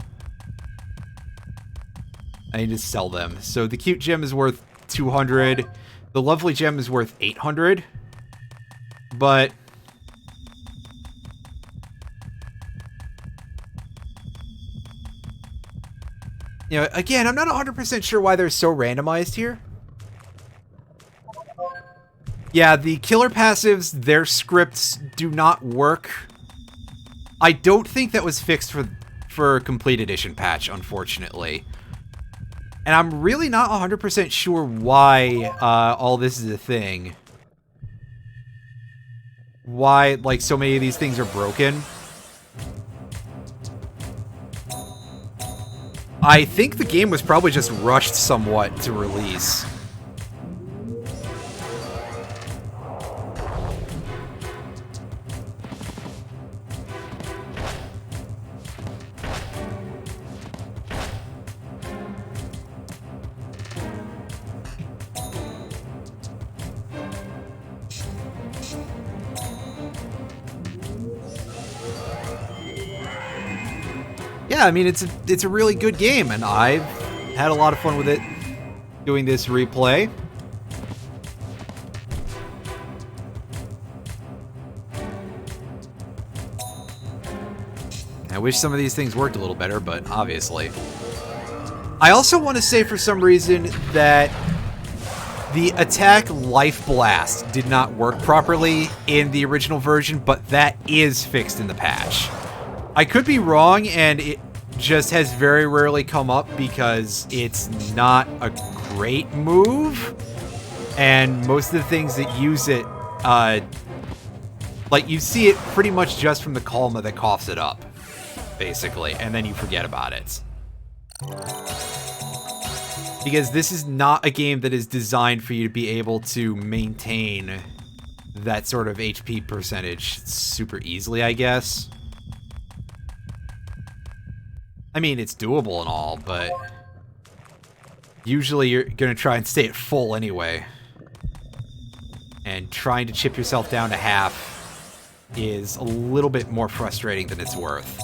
need to sell them. So the cute gem is worth 200. The lovely gem is worth 800. But... you know, again, I'm not 100% sure why they're so randomized here. Yeah, the killer passives, their scripts do not work. I don't think that was fixed for Complete Edition patch, unfortunately. And I'm really not 100% sure why all this is a thing. Why, like, so many of these things are broken. I think the game was probably just rushed somewhat to release. Yeah, I mean, it's a really good game, and I've had a lot of fun with it doing this replay. I wish some of these things worked a little better, but obviously. I also want to say for some reason that the attack Life Blast did not work properly in the original version, but that is fixed in the patch. I could be wrong, and it just has very rarely come up because it's not a great move, and most of the things that use it, like, you see it pretty much just from the Kalma that coughs it up, basically, and then you forget about it. Because this is not a game that is designed for you to be able to maintain that sort of HP percentage super easily, I guess. I mean, it's doable and all, but usually you're going to try and stay at full anyway. And trying to chip yourself down to half is a little bit more frustrating than it's worth.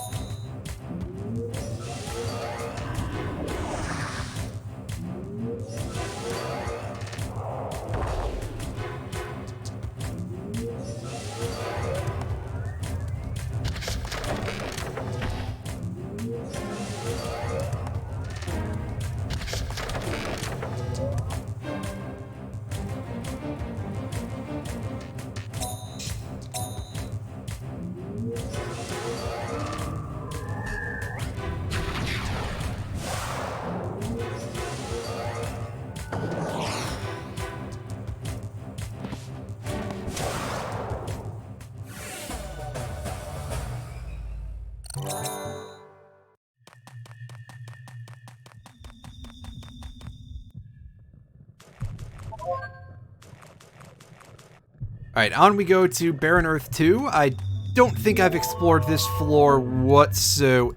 Alright, on we go to Barren Earth 2. I don't think I've explored this floor whatsoever.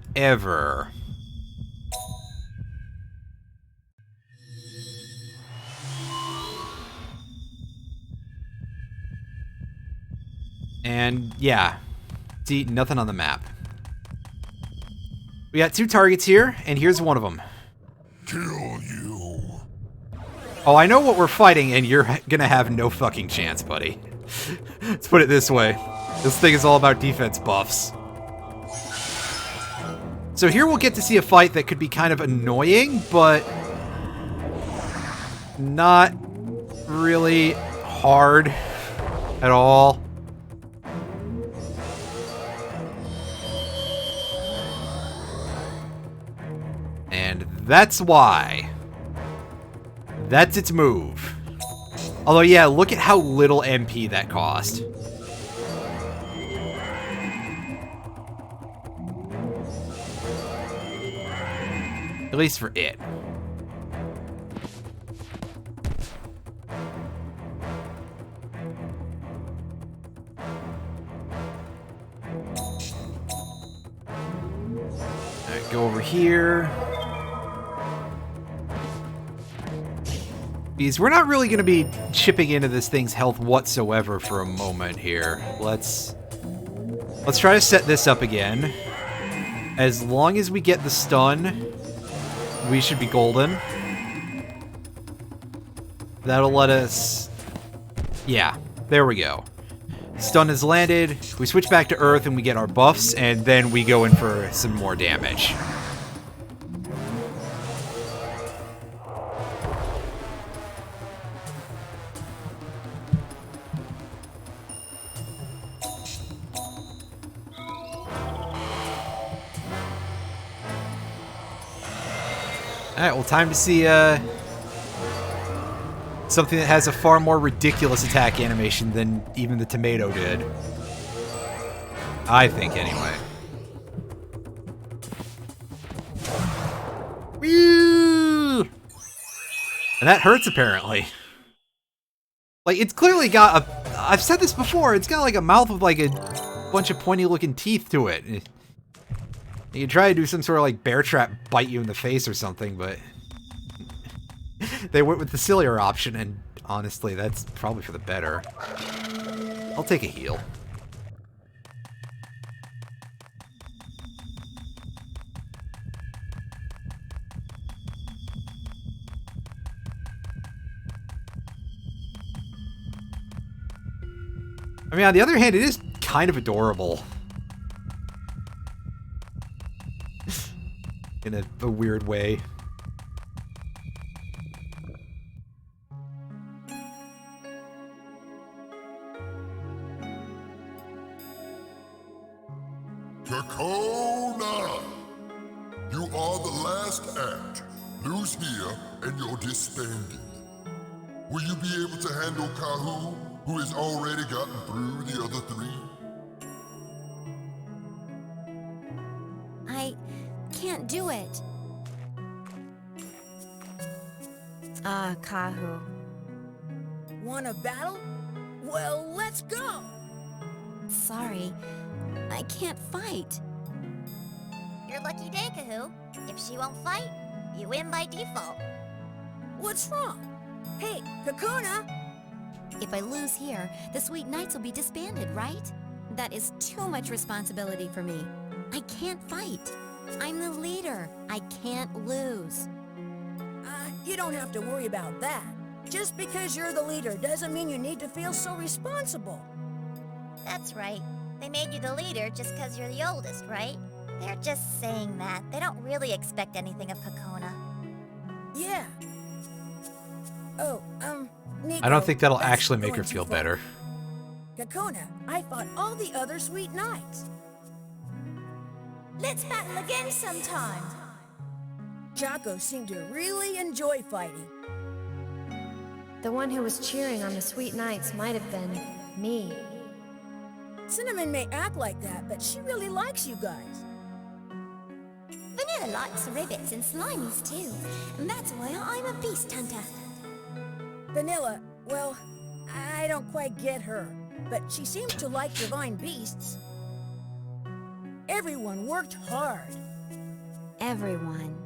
And, yeah. See, nothing on the map. We got 2 targets here, and here's one of them. Kill you. Oh, I know what we're fighting, and you're gonna have no fucking chance, buddy. Let's put it this way. This thing is all about defense buffs. So here we'll get to see a fight that could be kind of annoying, but not really hard at all. That's why. That's its move. Although, yeah, look at how little MP that cost. At least for it. Alright, go over here. Because we're not really going to be chipping into this thing's health whatsoever for a moment here. Let's try to set this up again. As long as we get the stun, we should be golden. That'll let us... Yeah, there we go. Stun is landed, we switch back to Earth and we get our buffs, and then we go in for some more damage. Alright, well, time to see something that has a far more ridiculous attack animation than even the tomato did. I think, anyway. Whee! And that hurts, apparently. Like, it's clearly got a... I've said this before, it's got like a mouth with like a bunch of pointy-looking teeth to it. You can try to do some sort of like bear trap, bite you in the face or something, but they went with the sillier option, and honestly, that's probably for the better. I'll take a heal. I mean, on the other hand, it is kind of adorable. In a weird way. Cocona! You are the last act. Lose here and you're disbanded. Will you be able to handle Kahu, who has already gotten through the other three? I can't do it. Kahu. Want a battle? Well, let's go! Sorry, I can't fight. Your lucky day, Kahu. If she won't fight, you win by default. What's wrong? Hey, Cocona! If I lose here, the Sweet Knights will be disbanded, right? That is too much responsibility for me. I can't fight. I'm the leader. I can't lose. You don't have to worry about that. Just because you're the leader doesn't mean you need to feel so responsible. That's right. They made you the leader just because you're the oldest, right? They're just saying that. They don't really expect anything of Cocona. Yeah. Oh, Nico, I don't think that'll that's actually make going her feel too far. better. Cocona, I fought all the other Sweet Knights. Let's battle again sometime. Chaco seemed to really enjoy fighting. The one who was cheering on the Sweet Knights might have been me. Cinnamon may act like that, but she really likes you guys. Vanilla likes rabbits and slimies too, and that's why I'm a beast hunter. Vanilla, well, I don't quite get her, but she seems to like divine beasts. Everyone worked hard. Everyone.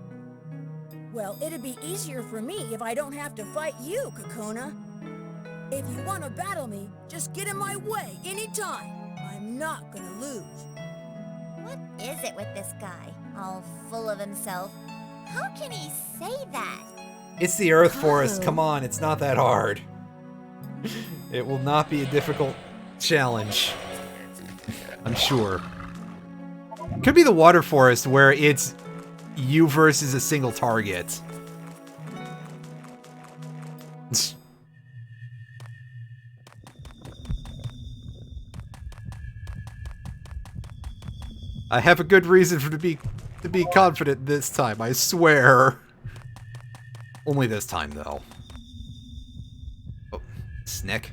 Well, it'd be easier for me if I don't have to fight you, Cocona. If you want to battle me, just get in my way anytime. I'm not gonna lose. What is it with this guy? All full of himself. How can he say that? It's the Earth Forest, come on, it's not that hard. It will not be a difficult challenge. I'm sure. Could be the Water Forest where it's you versus a single target. I have a good reason to be confident this time, I swear. Only this time, though. Oh, Snick.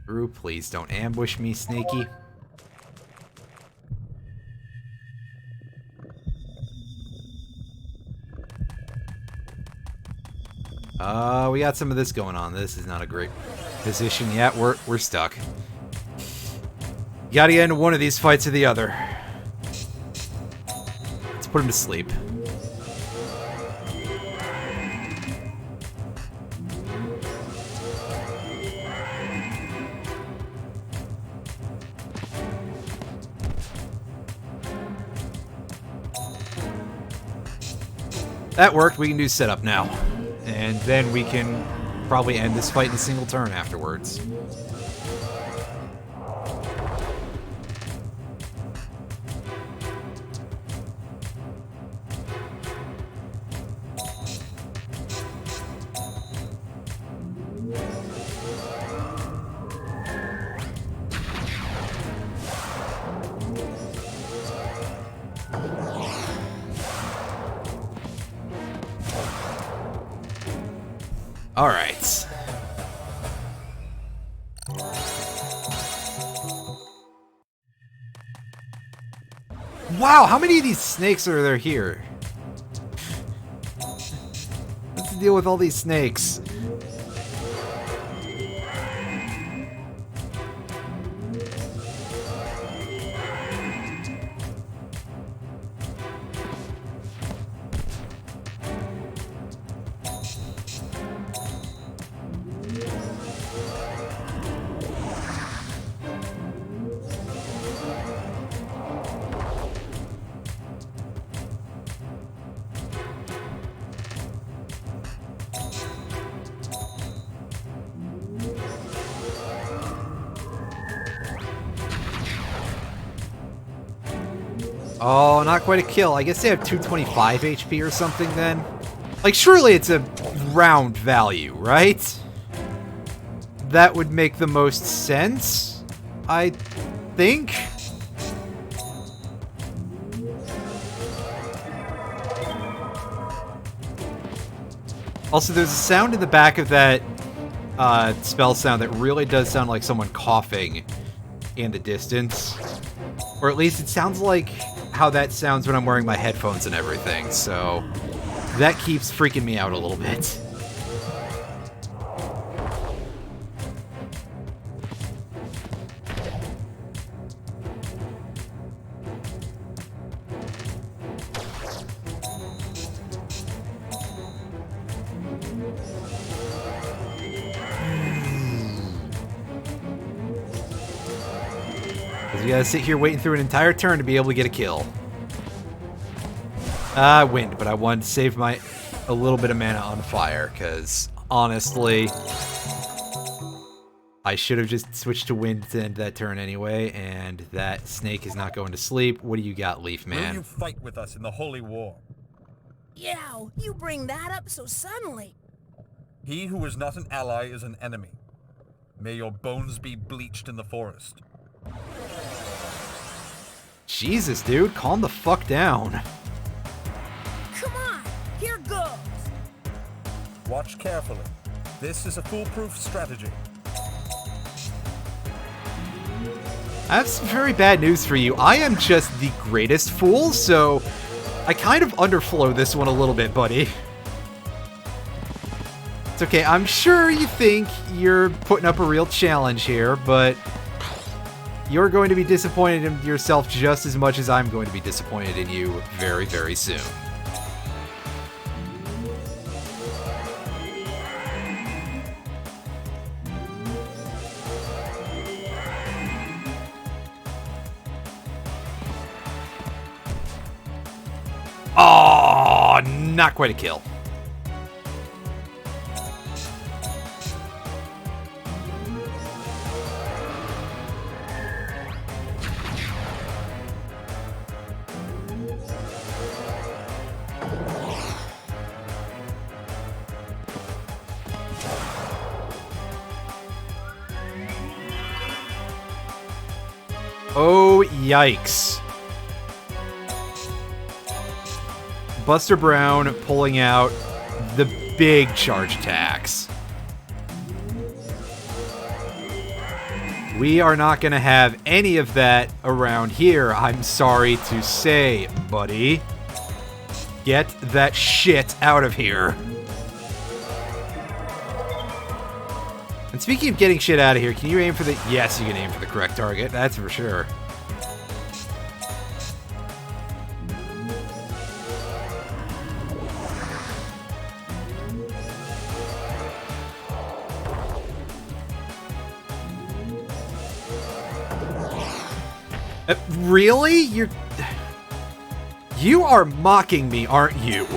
Drew, please don't ambush me, Snaky. We got some of this going on. This is not a great position yet. We're stuck. You gotta get into one of these fights or the other. Let's put him to sleep. That worked. We can do setup now. And then we can probably end this fight in a single turn afterwards. All right. Wow, how many of these snakes are there here? What's the deal with all these snakes? Oh, not quite a kill. I guess they have 225 HP or something then. Like, surely it's a round value, right? That would make the most sense, I think. Also, there's a sound in the back of that spell sound that really does sound like someone coughing in the distance. Or at least it sounds like how that sounds when I'm wearing my headphones and everything, so that keeps freaking me out a little bit. You gotta sit here waiting through an entire turn to be able to get a kill. I wind, but I wanted to save a little bit of mana on fire, because honestly, I should have just switched to wind to end that turn anyway, and that snake is not going to sleep. What do you got, Leaf Man? Will you fight with us in the Holy War? Yeah, you bring that up so suddenly. He who is not an ally is an enemy. May your bones be bleached in the forest. Jesus, dude, calm the fuck down. Come on, here goes. Watch carefully. This is a foolproof strategy. I have some very bad news for you. I am just the greatest fool, so I kind of underflow this one a little bit, buddy. It's okay, I'm sure you think you're putting up a real challenge here, but you're going to be disappointed in yourself just as much as I'm going to be disappointed in you very, very soon. Oh, not quite a kill. Oh, yikes. Buster Brown pulling out the big charge attacks. We are not going to have any of that around here, I'm sorry to say, buddy. Get that shit out of here. And speaking of getting shit out of here, can you aim for the... Yes, you can aim for the correct target, that's for sure. Really? You are mocking me, aren't you?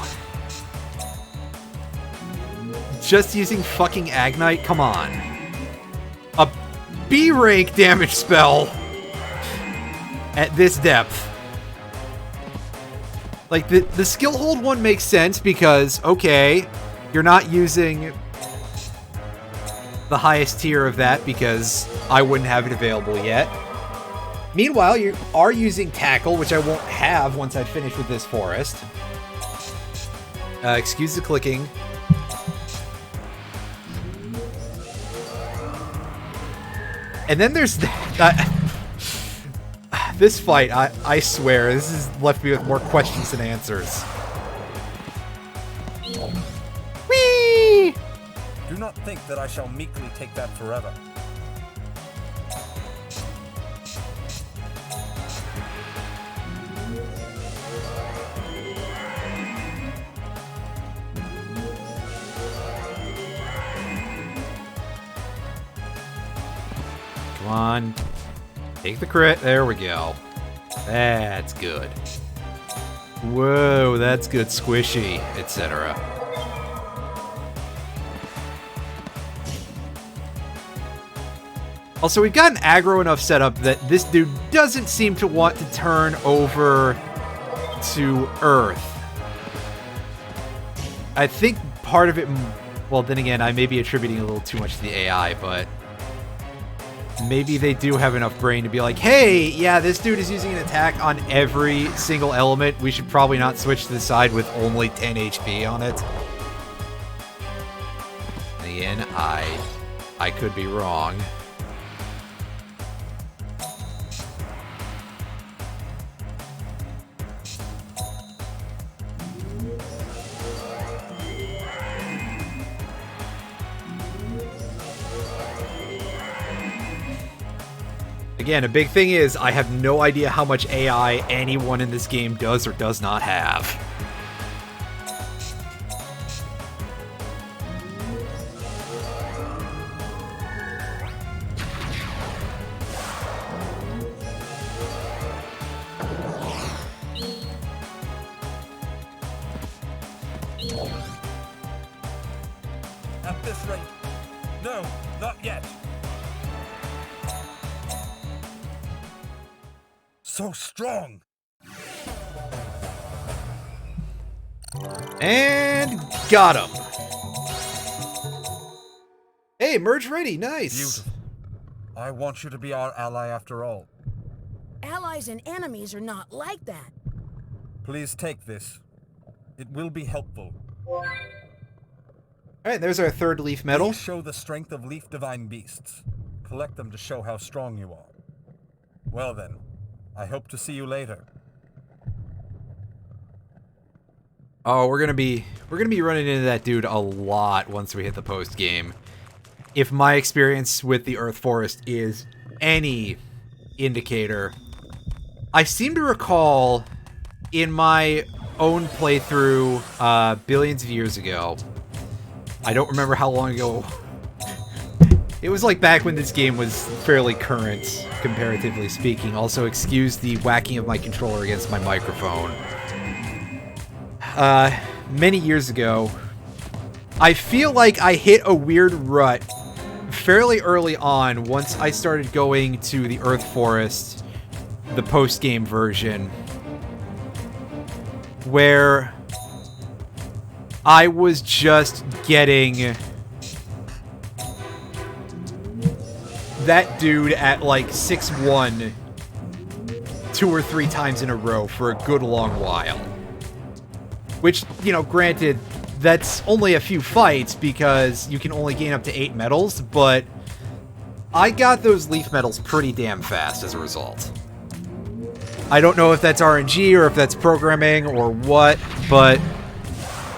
Just using fucking Agnite? Come on. A B rank damage spell at this depth. Like, the skill hold one makes sense because, okay, you're not using the highest tier of that because I wouldn't have it available yet. Meanwhile, you are using Tackle, which I won't have once I finish with this forest. Excuse the clicking. And then there's this fight. I swear, this has left me with more questions than answers. Whee! Do not think that I shall meekly take that forever. Come on. Take the crit. There we go. That's good. Whoa, that's good. Squishy, etc. Also, we've got an aggro enough setup that this dude doesn't seem to want to turn over to Earth. I think part of it... Well, then again, I may be attributing a little too much to the AI, but... maybe they do have enough brain to be like, hey, yeah, this dude is using an attack on every single element. We should probably not switch to the side with only 10 HP on it. Again, I could be wrong. Again, a big thing is I have no idea how much AI anyone in this game does or does not have. At this rate. No, not yet. So strong. And got him. Hey, merge ready. Nice. Beautiful. I want you to be our ally after all. Allies and enemies are not like that. Please take this. It will be helpful. All right, there's our third leaf medal. Please show the strength of leaf divine beasts. Collect them to show how strong you are. Well then, I hope to see you later. Oh, we're gonna be running into that dude a lot once we hit the post game. If my experience with the Earth Forest is any indicator, I seem to recall in my own playthrough billions of years ago. I don't remember how long ago. It was like back when this game was fairly current, comparatively speaking. Also, excuse the whacking of my controller against my microphone. Many years ago, I feel like I hit a weird rut fairly early on once I started going to the Earth Forest, the post-game version, where I was just getting that dude at like 6-1 2 or 3 times in a row for a good long while. Which, you know, granted, that's only a few fights because you can only gain up to 8 medals, but I got those leaf medals pretty damn fast as a result. I don't know if that's RNG or if that's programming or what, but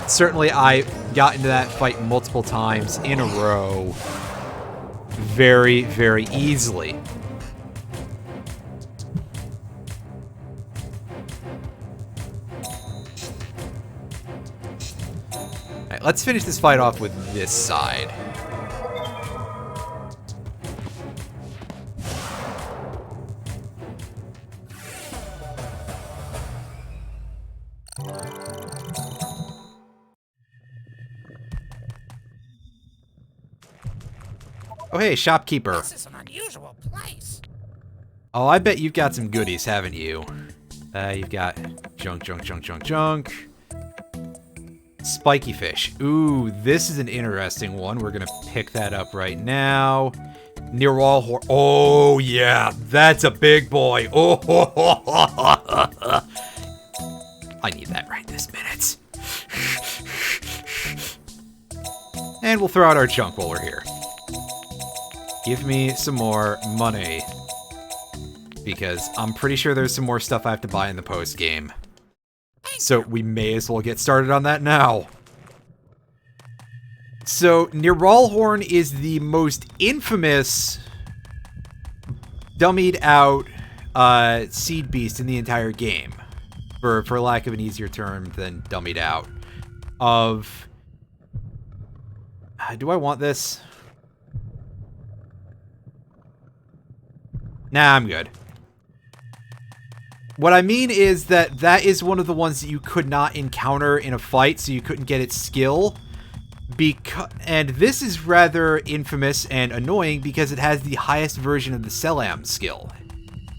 certainly I got into that fight multiple times in a row very, very easily. Alright, let's finish this fight off with this side. Oh, hey, shopkeeper. This is an unusual place. Oh, I bet you've got some goodies, haven't you? You've got junk, junk, junk, junk, junk. Spiky fish. Ooh, this is an interesting one. We're gonna pick that up right now. Near wall horn. Oh, yeah, that's a big boy. Oh, I need that right this minute. And we'll throw out our junk while we're here. Give me some more money. Because I'm pretty sure there's some more stuff I have to buy in the post-game. So we may as well get started on that now. So, Niralhorn is the most infamous dummied out seed beast in the entire game. For lack of an easier term than dummied out. Do I want this? Nah, I'm good. What I mean is that is one of the ones that you could not encounter in a fight, so you couldn't get its skill. And this is rather infamous and annoying because it has the highest version of the Selam skill,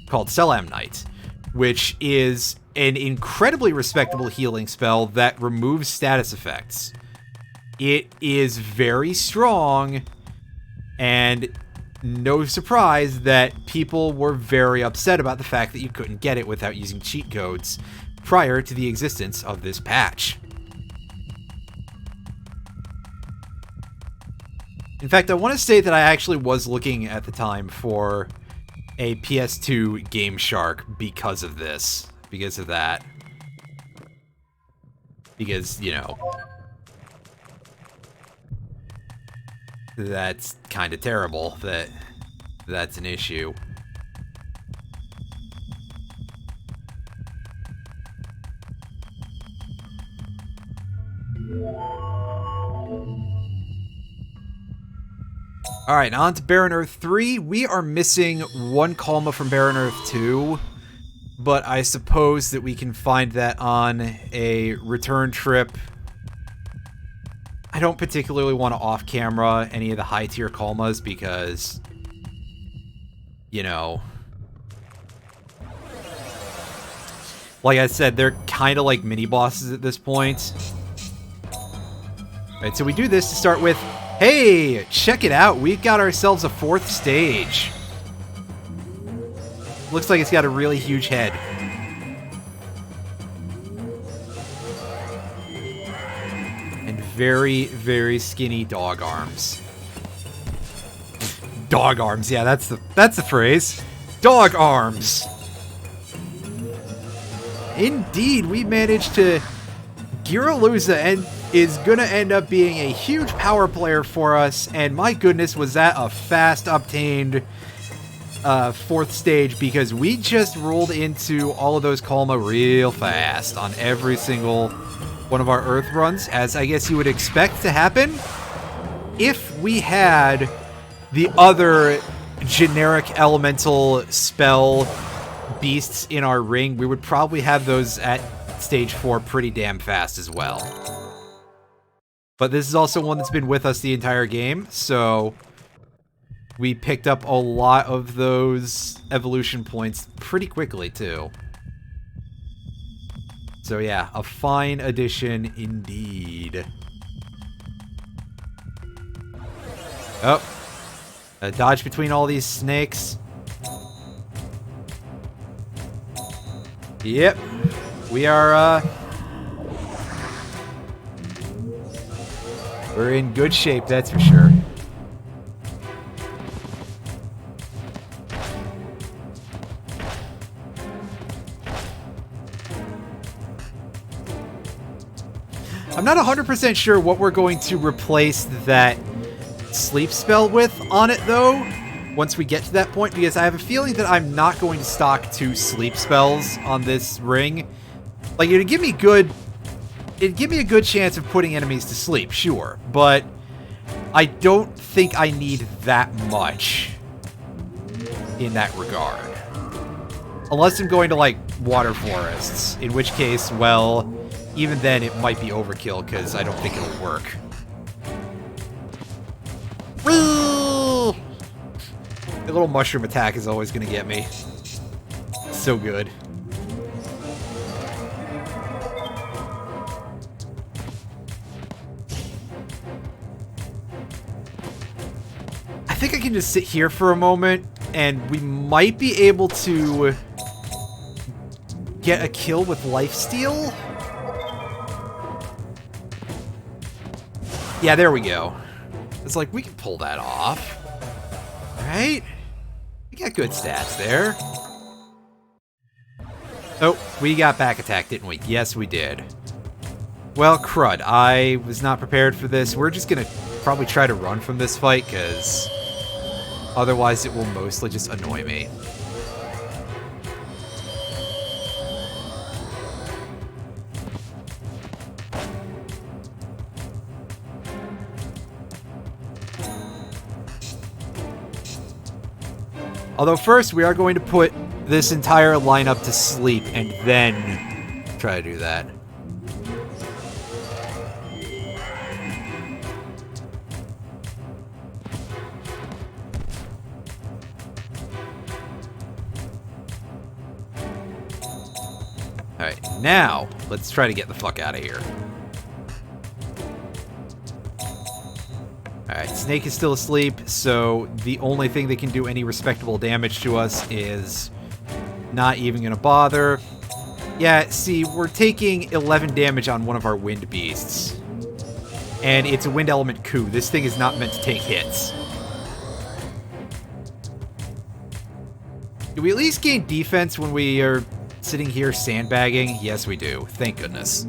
called Selam Knight, which is an incredibly respectable healing spell that removes status effects. It is very strong, and no surprise that people were very upset about the fact that you couldn't get it without using cheat codes prior to the existence of this patch. In fact, I want to say that I actually was looking at the time for a PS2 Game Shark because of this. Because of that. Because, you know, that's kind of terrible that that's an issue. Alright, on to Barren Earth 3. We are missing one Kalma from Barren Earth 2, but I suppose that we can find that on a return trip. I don't particularly want to off-camera any of the high-tier Kalmas because, you know, like I said, they're kind of like mini-bosses at this point. Alright, so we do this to start with. Hey, check it out. We've got ourselves a 4th stage. Looks like it's got a really huge head. And very, very skinny dog arms. Dog arms, yeah, that's the phrase. Dog arms. Indeed, we managed to Giraluza and is gonna end up being a huge power player for us, and my goodness, was that a fast obtained 4th stage, because we just rolled into all of those Kalma real fast on every single one of our Earth runs, as I guess you would expect to happen if we had the other generic elemental spell beasts in our ring. We would probably have those at stage 4 pretty damn fast as well. But this is also one that's been with us the entire game, so we picked up a lot of those evolution points pretty quickly, too. So yeah, a fine addition indeed. Oh. A dodge between all these snakes. Yep. We are, We're in good shape, that's for sure. I'm not 100% sure what we're going to replace that sleep spell with on it, though, once we get to that point, because I have a feeling that I'm not going to stock 2 sleep spells on this ring. Like, it'd give me a good chance of putting enemies to sleep, sure, but I don't think I need that much in that regard. Unless I'm going to, like, water forests, in which case, well, even then it might be overkill, because I don't think it'll work. Woo! The little mushroom attack is always going to get me. So good. I think I can just sit here for a moment, and we might be able to get a kill with lifesteal. Yeah, there we go. It's like, we can pull that off. Right? We got good stats there. Oh, we got back attack, didn't we? Yes, we did. Well, crud. I was not prepared for this. We're just gonna probably try to run from this fight, because otherwise it will mostly just annoy me. Although first, we are going to put this entire lineup to sleep and then try to do that. Alright, now, let's try to get the fuck out of here. Alright, Snake is still asleep, so the only thing that can do any respectable damage to us is not even gonna bother. Yeah, see, we're taking 11 damage on one of our wind beasts. And it's a wind element coup. This thing is not meant to take hits. Do we at least gain defense when we are sitting here sandbagging? Yes, we do. Thank goodness.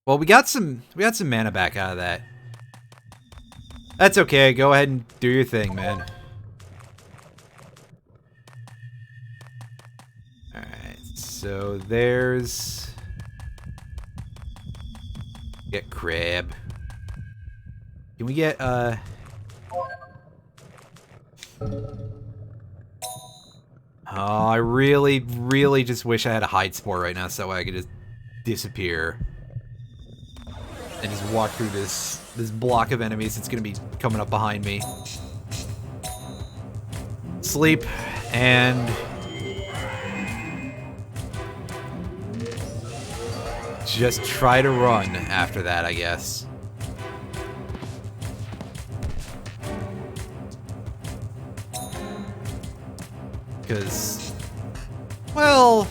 Well, we got some mana back out of that. That's okay. Go ahead and do your thing, man. Alright, so there's... Get crab. Can we get, Oh, I really, really just wish I had a hide spore right now so that way I could just disappear. And just walk through this block of enemies that's gonna be coming up behind me. Sleep, and... just try to run after that, I guess. Because... well...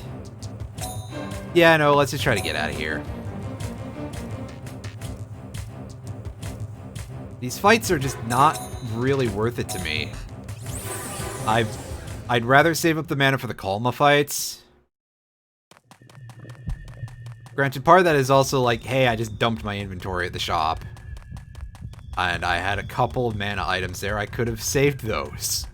yeah, no, let's just try to get out of here. These fights are just not really worth it to me. I'd rather save up the mana for the Kalma fights. Granted, part of that is also like, hey, I just dumped my inventory at the shop. And I had a couple of mana items there. I could have saved those.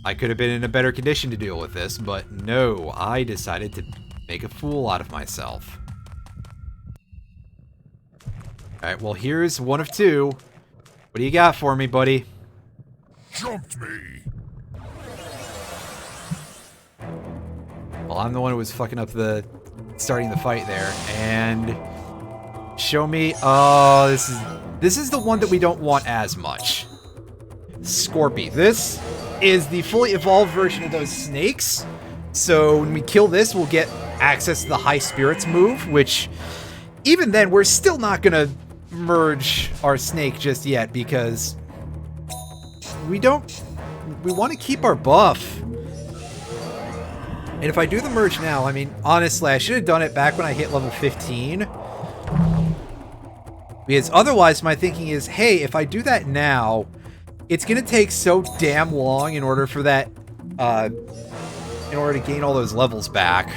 I could have been in a better condition to deal with this, but no, I decided to make a fool out of myself. Alright, well, here's one of two. What do you got for me, buddy? Jumped me. Well, I'm the one who was fucking up starting the fight there. And show me... oh, this is the one that we don't want as much. Scorpy. This is the fully evolved version of those snakes. So when we kill this, we'll get access to the High Spirits move, which even then, we're still not going to merge our snake just yet because we want to keep our buff. And if I do the merge now, I mean, honestly, I should have done it back when I hit level 15. Because otherwise, my thinking is, hey, if I do that now, it's going to take so damn long in order for that, in order to gain all those levels back,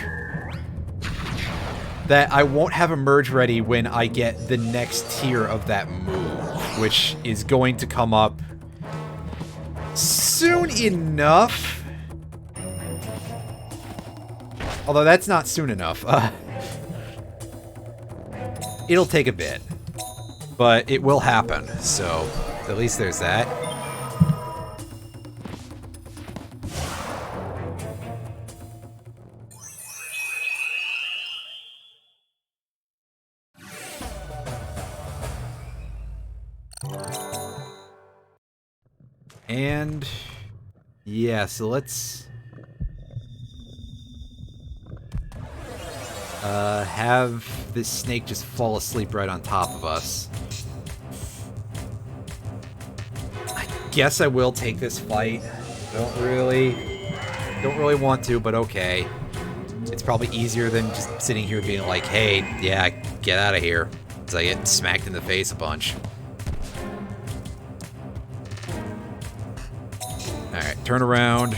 that I won't have a merge ready when I get the next tier of that move, which is going to come up soon enough. Although that's not soon enough. It'll take a bit, but it will happen, so at least there's that. And yeah, so let's have this snake just fall asleep right on top of us. I guess I will take this fight. Don't really want to, but okay. It's probably easier than just sitting here being like, hey, yeah, get out of here, as I get smacked in the face a bunch. Alright, turn around.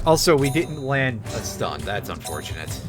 Also, we didn't land a stun. That's unfortunate.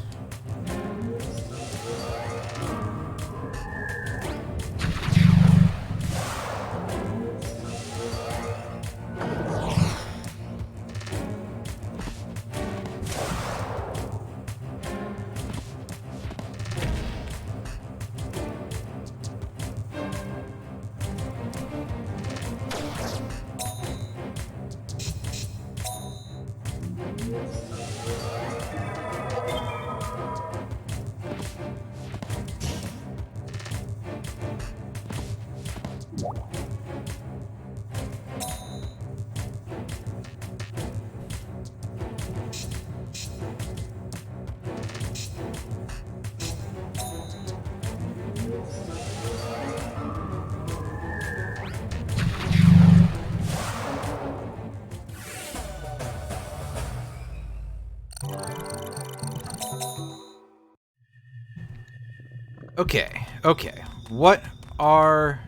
Okay. What are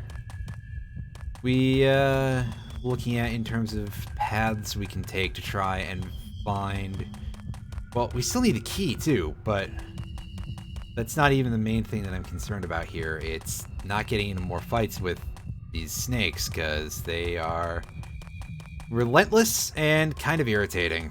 we looking at in terms of paths we can take to try and find... Well, we still need a key too, but that's not even the main thing that I'm concerned about here. It's not getting into more fights with these snakes, because they are relentless and kind of irritating.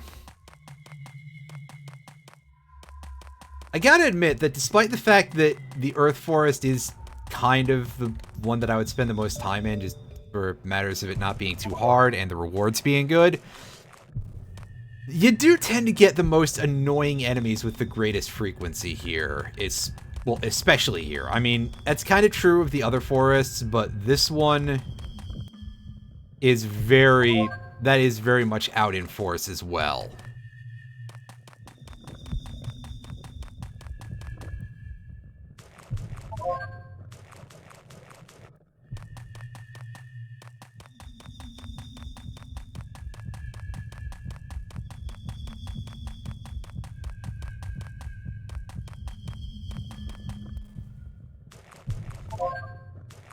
I gotta admit that despite the fact that the Earth Forest is kind of the one that I would spend the most time in, just for matters of it not being too hard and the rewards being good, you do tend to get the most annoying enemies with the greatest frequency here. Well, especially here. I mean, that's kind of true of the other forests, but this one is very much out in force as well.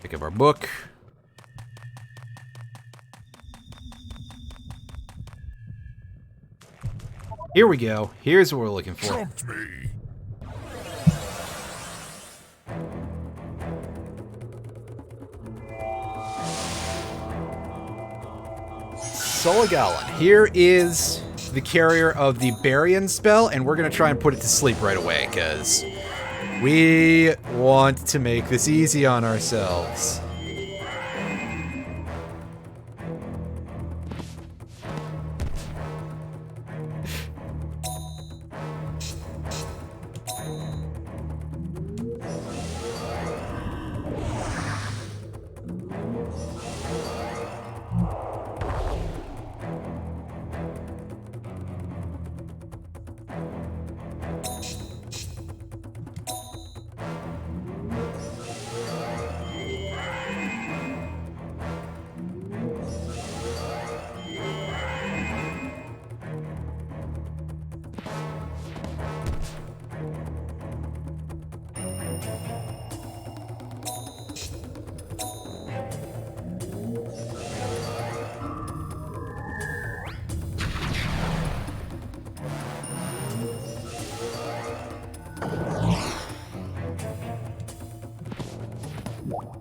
Pick up our book. Here we go. Here's what we're looking for. Trumped me. Soligalan. Here is the carrier of the Barian spell, and we're going to try and put it to sleep right away, because we want to make this easy on ourselves.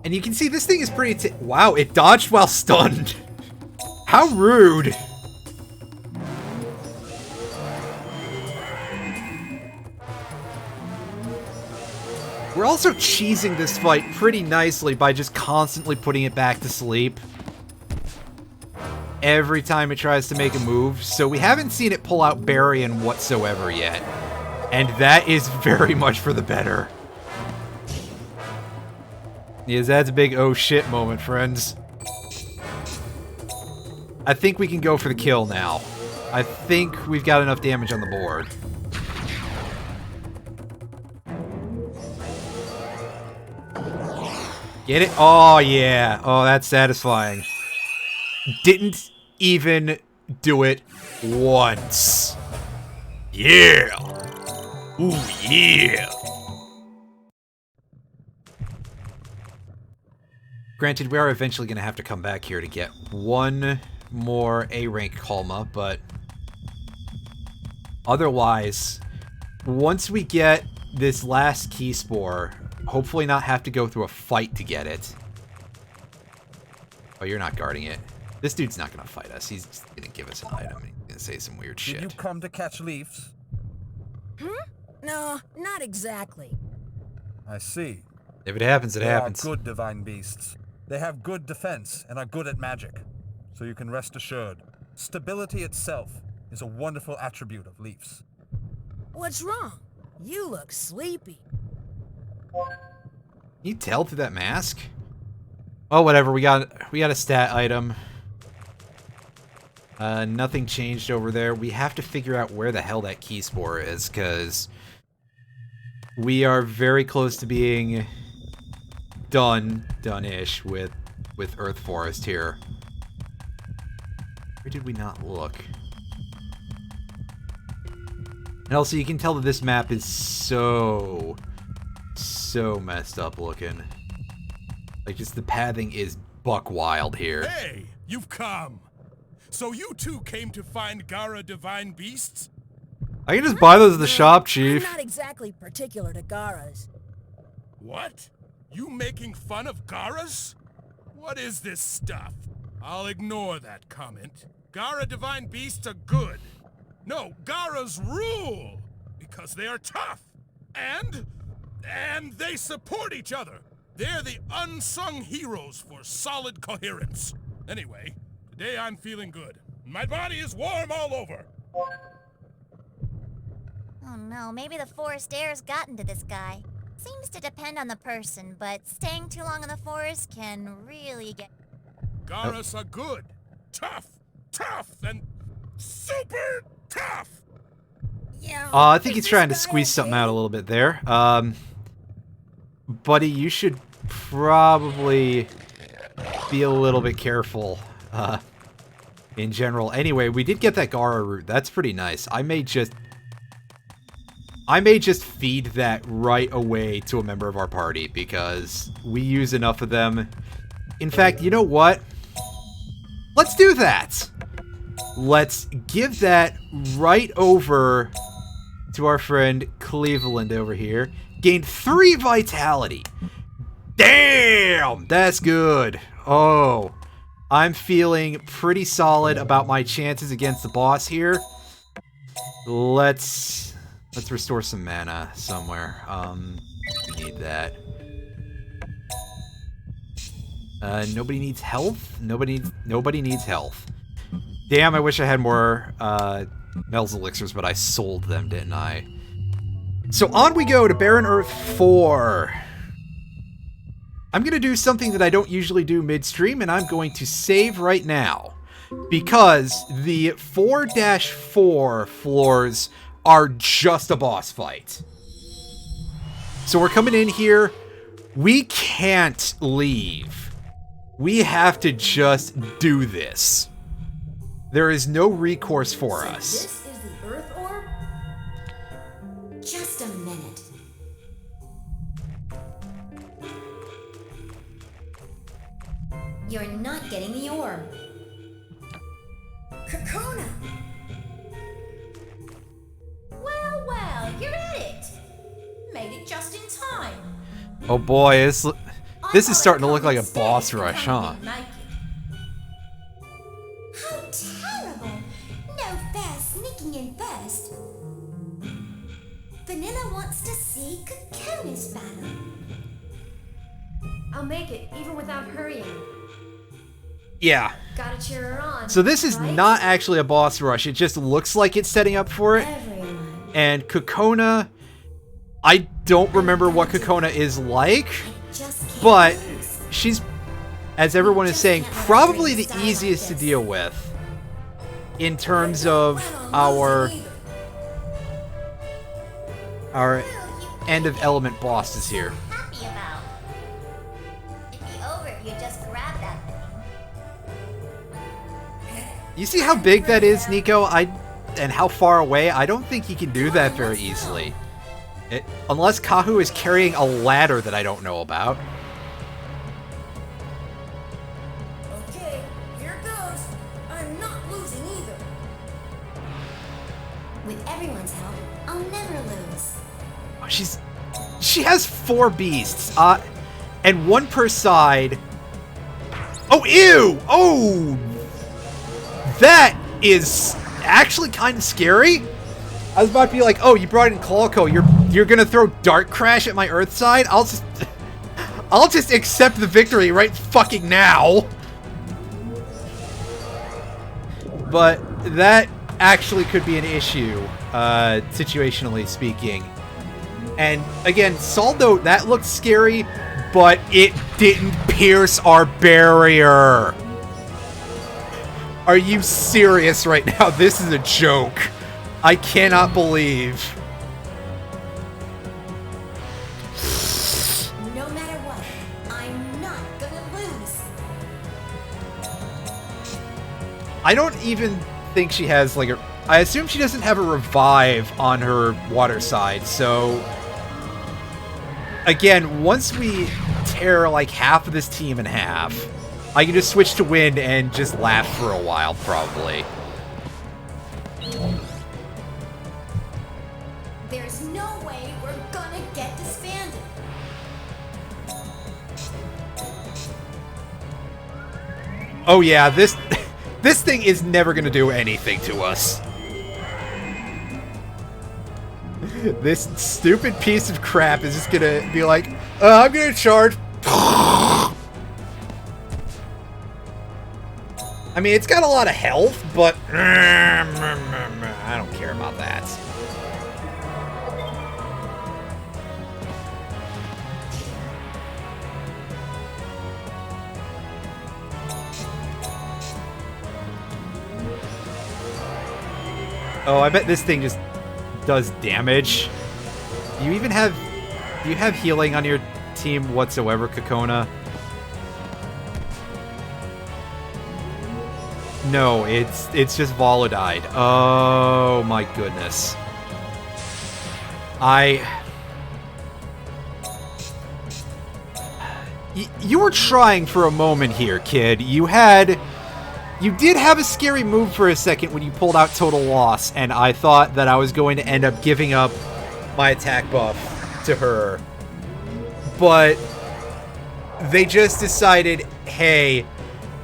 And you can see this thing is pretty... Wow, it dodged while stunned. How rude. We're also cheesing this fight pretty nicely by just constantly putting it back to sleep every time it tries to make a move, so we haven't seen it pull out Baryon whatsoever yet. And that is very much for the better. Yes, that's a big oh shit moment, friends. I think we can go for the kill now. I think we've got enough damage on the board. Get it? Oh, yeah. Oh, that's satisfying. Didn't even do it once. Yeah. Ooh, yeah. Granted, we are eventually going to have to come back here to get one more A-rank Kalma, but otherwise, once we get this last key spore, hopefully not have to go through a fight to get it. Oh, you're not guarding it. This dude's not gonna fight us. He's just gonna give us an item. He's gonna say some weird shit. Did you come to catch leaves? No, not exactly. I see. If it happens, it happens. They are good divine beasts. They have good defense and are good at magic. So you can rest assured, stability itself is a wonderful attribute of leaves. What's wrong? You look sleepy. Can you tell through that mask? Oh, whatever. We got a stat item. Nothing changed over there. We have to figure out where the hell that key spore is, because we are very close to being done-ish with Earth Forest here. Where did we not look? And also, you can tell that this map is so messed up looking. Like, just the pathing is buck wild here. Hey, you've come. So you two came to find Gara divine beasts? I can just buy those at the shop, Chief. I'm not exactly particular to Garas. What? You making fun of Garas? What is this stuff? I'll ignore that comment. Gara divine beasts are good. No, Garas rule! Because they are tough. And they support each other. They're the unsung heroes for solid coherence. Anyway, today I'm feeling good. My body is warm all over. Oh no, maybe the forest air's gotten to this guy. Seems to depend on the person, but staying too long in the forest can really get... Garas are good, tough, and super tough! Yeah. I think he's trying to squeeze something out a little bit there. Buddy, you should probably be a little bit careful, in general. Anyway, we did get that Gara root. That's pretty nice. I may just feed that right away to a member of our party, because we use enough of them. In fact, you know what? Let's do that! Let's give that right over to our friend Cleveland over here. Gained 3 vitality. Damn! That's good. Oh. I'm feeling pretty solid about my chances against the boss here. Let's restore some mana somewhere. We need that. Nobody needs health? Nobody needs health. Damn, I wish I had more Mel's elixirs, but I sold them, didn't I? So on we go to Barren Earth 4. I'm going to do something that I don't usually do midstream, and I'm going to save right now. Because the 4-4 floors are just a boss fight. So we're coming in here. We can't leave. We have to just do this. There is no recourse for us. This is the Earth Orb? Just a minute. You're not getting the orb. Cocoon! Well, you're at it. Made it just in time. Oh boy, it's... I This is starting to look like a boss rush, huh? How terrible! No fair sneaking in first. Vanilla wants to see Cocoon's battle. I'll make it, even without hurrying. Yeah. Gotta cheer her on. So this is right? not actually a boss rush. It just looks like it's setting up for it. Everyone. And Kokona, I don't remember what Kokona is like, but she's, as everyone is saying, probably the easiest to deal with in terms of our end of element bosses here. Happy about. It'd be over if you just grabbed that thing. You see how big that is, Nico? And how far away? I don't think he can do that very easily. Unless Kahu is carrying a ladder that I don't know about. Okay, here goes. I'm not losing either. With everyone's help, I'll never lose. She has 4 beasts, and 1 per side. Oh, ew! Oh! That is actually kind of scary. I was about to be like, oh, you brought in Clolco, you're gonna throw Dark Crash at my Earth side? I'll just accept the victory right fucking now. But that actually could be an issue, situationally speaking. And again, Saldo, that looked scary, but it didn't pierce our barrier. Are you serious right now? This is a joke. I cannot believe. No matter what, I'm not gonna lose. I don't even think she has like a... I assume she doesn't have a revive on her water side, so... Again, once we tear like half of this team in half, I can just switch to wind and just laugh for a while, probably. There's no way we're gonna get disbanded. Oh yeah, this thing is never gonna do anything to us. This stupid piece of crap is just gonna be like, I'm gonna charge. I mean, it's got a lot of health, but I don't care about that. Oh, I bet this thing just does damage. Do you have healing on your team whatsoever, Kokona? No, it's just Volodide. Oh my goodness. You were trying for a moment here, kid. You did have a scary move for a second when you pulled out Total Loss, and I thought that I was going to end up giving up my attack buff to her. But they just decided, hey,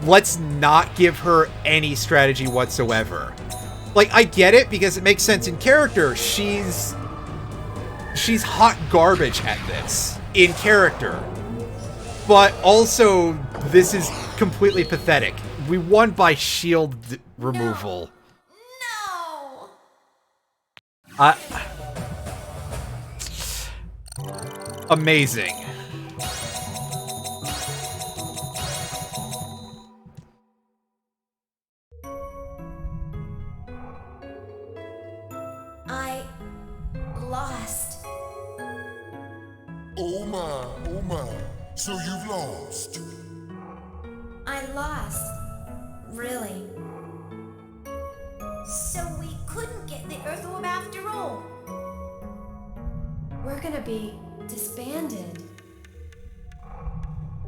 let's not give her any strategy whatsoever. Like, I get it because it makes sense in character. She's hot garbage at this in character. But also, this is completely pathetic. We won by shield removal. No! Amazing. I lost. Oh my. So you've lost. I lost. Really. So we couldn't get the Earth Orb after all. We're gonna be disbanded.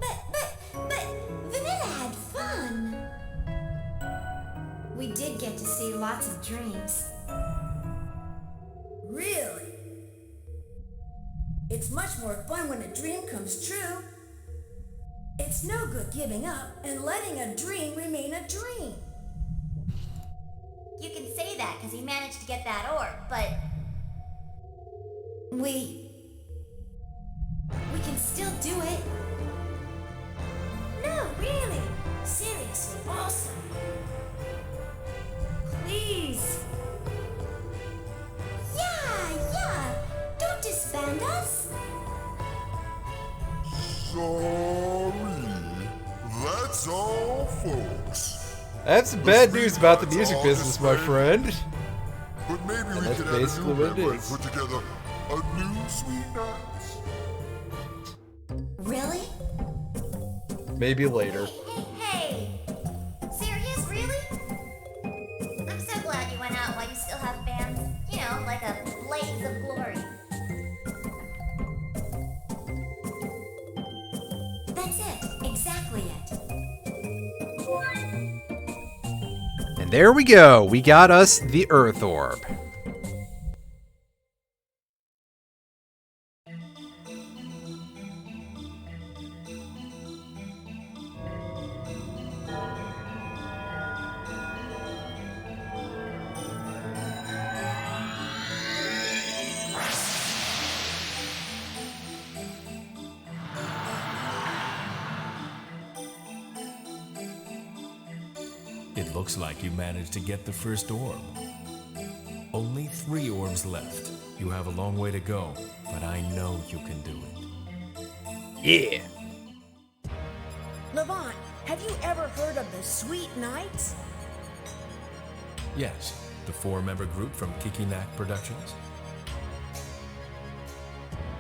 But Vanilla had fun. We did get to see lots of dreams. Really? It's much more fun when a dream comes true. It's no good giving up and letting a dream remain a dream. You can say that because he managed to get that orb, but We can still do it. No, really. Seriously, awesome. Please. Yeah. Don't disband us. Sorry. That's all, folks. I have some The bad Sweet news about the Nights music are business, my disbanded. friend. But maybe we That's could add a basically new what it member and is. put together a new Sweet Nights. Really? Maybe later. hey! Serious, really? I'm so glad you went out while you still have fans. You know, like a blaze of glory. That's it. Exactly it. And there we go. We got us the Earth Orb. It looks like you managed to get the first orb. Only 3 orbs left. You have a long way to go, but I know you can do it. Yeah. Levant, have you ever heard of the Sweet Nights? Yes, the 4-member group from Kikinak Productions.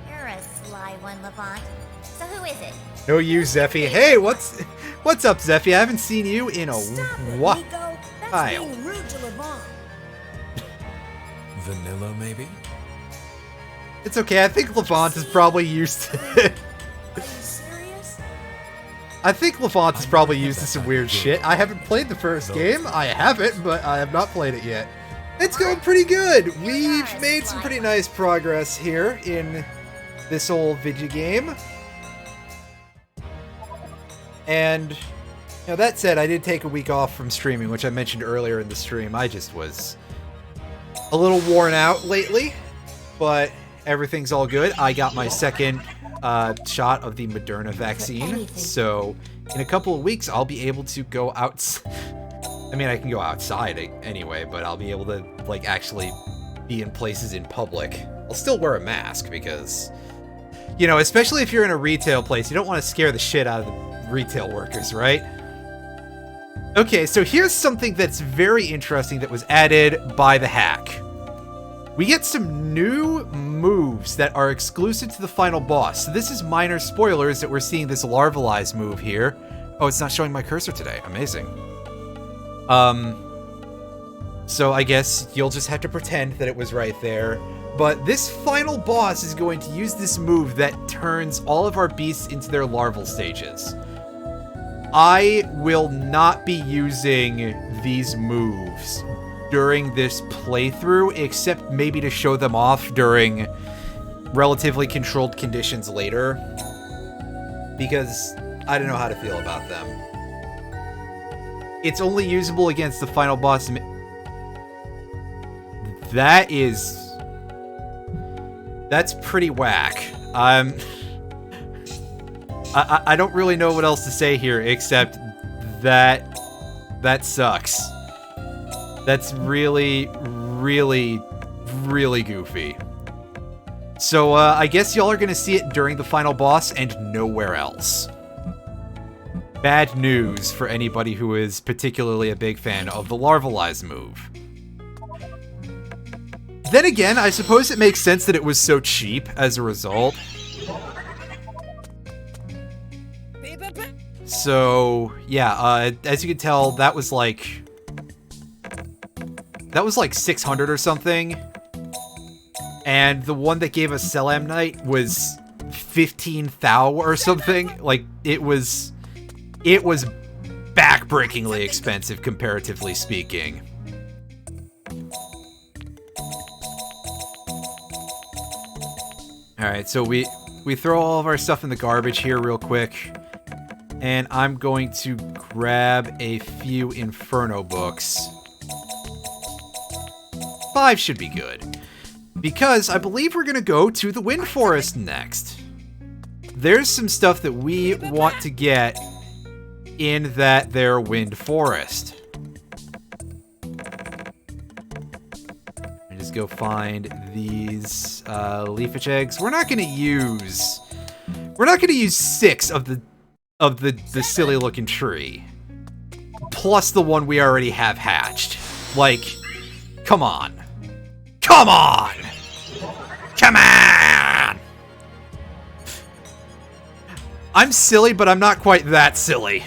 You're a sly one, Levant. So who is it? No, you, Zeffy. Hey, what's up, Zeffy? I haven't seen you in a Stop it, while. Nico. That's Kyle. being rude to Levant. Vanilla, maybe? It's okay. I think Levant is probably used to it. Are you serious? I think Levant is probably used to some weird shit. I haven't played the first game. I haven't, but I have not played it yet. It's going pretty good. We've made some pretty nice progress here in this old video game. And, that said, I did take a week off from streaming, which I mentioned earlier in the stream. I just was a little worn out lately, but everything's all good. I got my second shot of the Moderna vaccine, so in a couple of weeks, I'll be able to go out. I mean, I can go outside anyway, but I'll be able to, actually be in places in public. I'll still wear a mask because, especially if you're in a retail place, you don't want to scare the shit out of the retail workers, right? Okay, so here's something that's very interesting that was added by the hack. We get some new moves that are exclusive to the final boss. So this is minor spoilers that we're seeing this Larvalize move here. Oh, it's not showing my cursor today. Amazing. So I guess you'll just have to pretend that it was right there. But this final boss is going to use this move that turns all of our beasts into their larval stages. I will not be using these moves during this playthrough, except maybe to show them off during relatively controlled conditions later, because I don't know how to feel about them. It's only usable against the final boss. That's pretty whack. I don't really know what else to say here, except that sucks. That's really, really, really goofy. So, I guess y'all are gonna see it during the final boss and nowhere else. Bad news for anybody who is particularly a big fan of the Larvalize move. Then again, I suppose it makes sense that it was so cheap as a result. So, yeah, as you can tell, that was like 600 or something. And the one that gave us Selam Knight was 15,000 or something. Like, it was backbreakingly expensive, comparatively speaking. Alright, so we throw all of our stuff in the garbage here real quick. And I'm going to grab a few Inferno books. 5 should be good. Because I believe we're going to go to the Wind Forest next. There's some stuff that we want to get in that there Wind Forest. And just go find these leafage eggs. We're not going to use 6 of the silly looking tree. Plus the one we already have hatched. Like, come on. Come on! Come on! I'm silly, but I'm not quite that silly.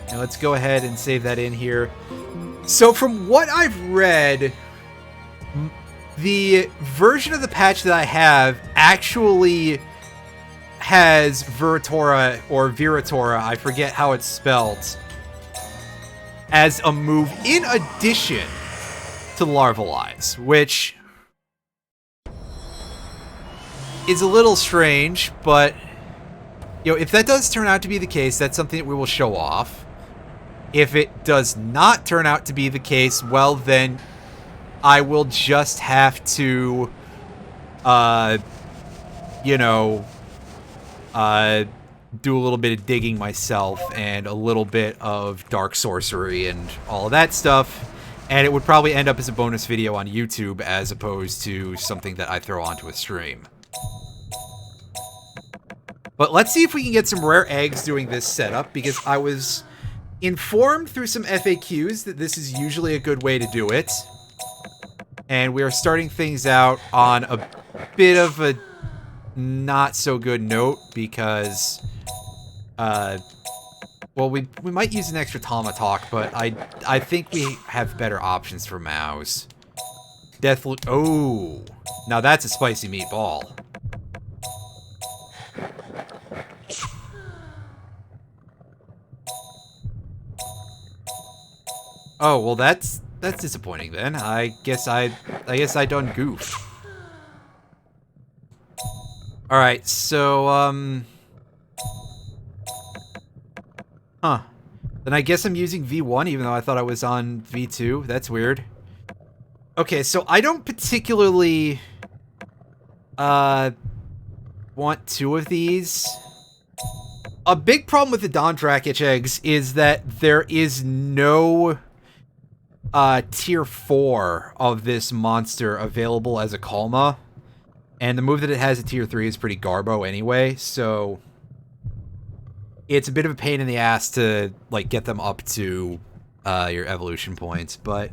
Now let's go ahead and save that in here. So from what I've read, the version of the patch that I have actually has Viratora, or Viratora, I forget how it's spelled, as a move in addition to Larvalize, which is a little strange, but if that does turn out to be the case, that's something that we will show off. If it does not turn out to be the case, well then I will just have to do a little bit of digging myself and a little bit of dark sorcery and all of that stuff, and it would probably end up as a bonus video on YouTube as opposed to something that I throw onto a stream. But let's see if we can get some rare eggs doing this setup, because I was informed through some FAQs that this is usually a good way to do it. And we are starting things out on a bit of a not so good note, because well, we might use an extra Tomatalk, but I think we have better options for Mouse. Deathloop. Oh, now that's a spicy meatball. Oh, well that's disappointing then. I guess I done goofed. All right, so then I guess I'm using V1 even though I thought I was on V2. That's weird. Okay, so I don't particularly want 2 of these. A big problem with the Dondrakich eggs is that there is no tier 4 of this monster available as a Kalma. And the move that it has at tier 3 is pretty garbo anyway, so it's a bit of a pain in the ass to like get them up to your evolution points. But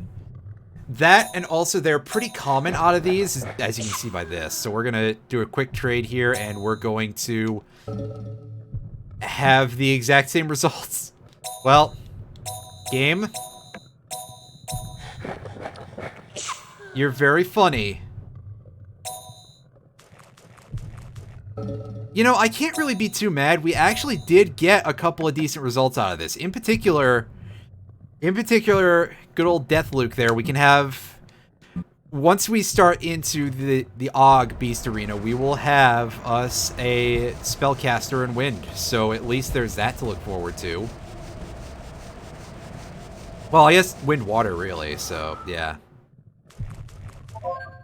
that, and also they're pretty common out of these, as you can see by this. So we're gonna do a quick trade here, and we're going to have the exact same results. Well, game, you're very funny. You know, I can't really be too mad. We actually did get a couple of decent results out of this. In particular, good old Deathluke there. We can have, once we start into the Og Beast Arena, we will have us a Spellcaster and Wind. So at least there's that to look forward to. Well, I guess Wind Water, really, so yeah.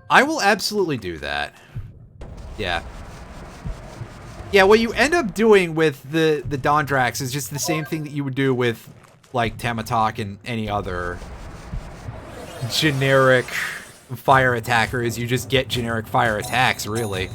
I will absolutely do that. Yeah. Yeah, what you end up doing with the Dondrax is just the same thing that you would do with, like, Tamatalk and any other generic fire attacker, is you just get generic fire attacks, really.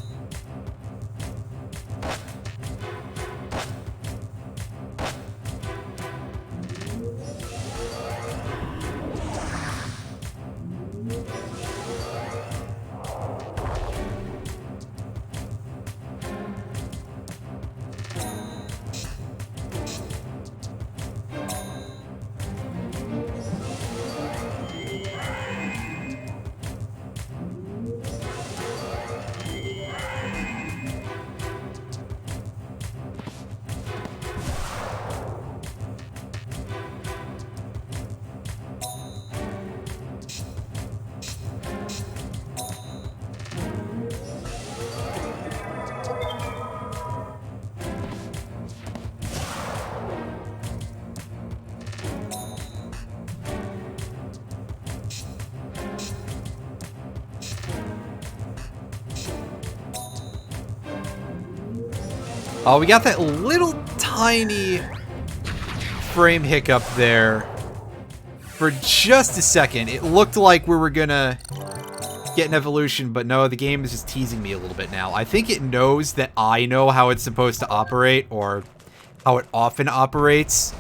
Oh, we got that little tiny frame hiccup there. For just a second, it looked like we were gonna get an evolution, but no, the game is just teasing me a little bit now. I think it knows that I know how it's supposed to operate, or how it often operates.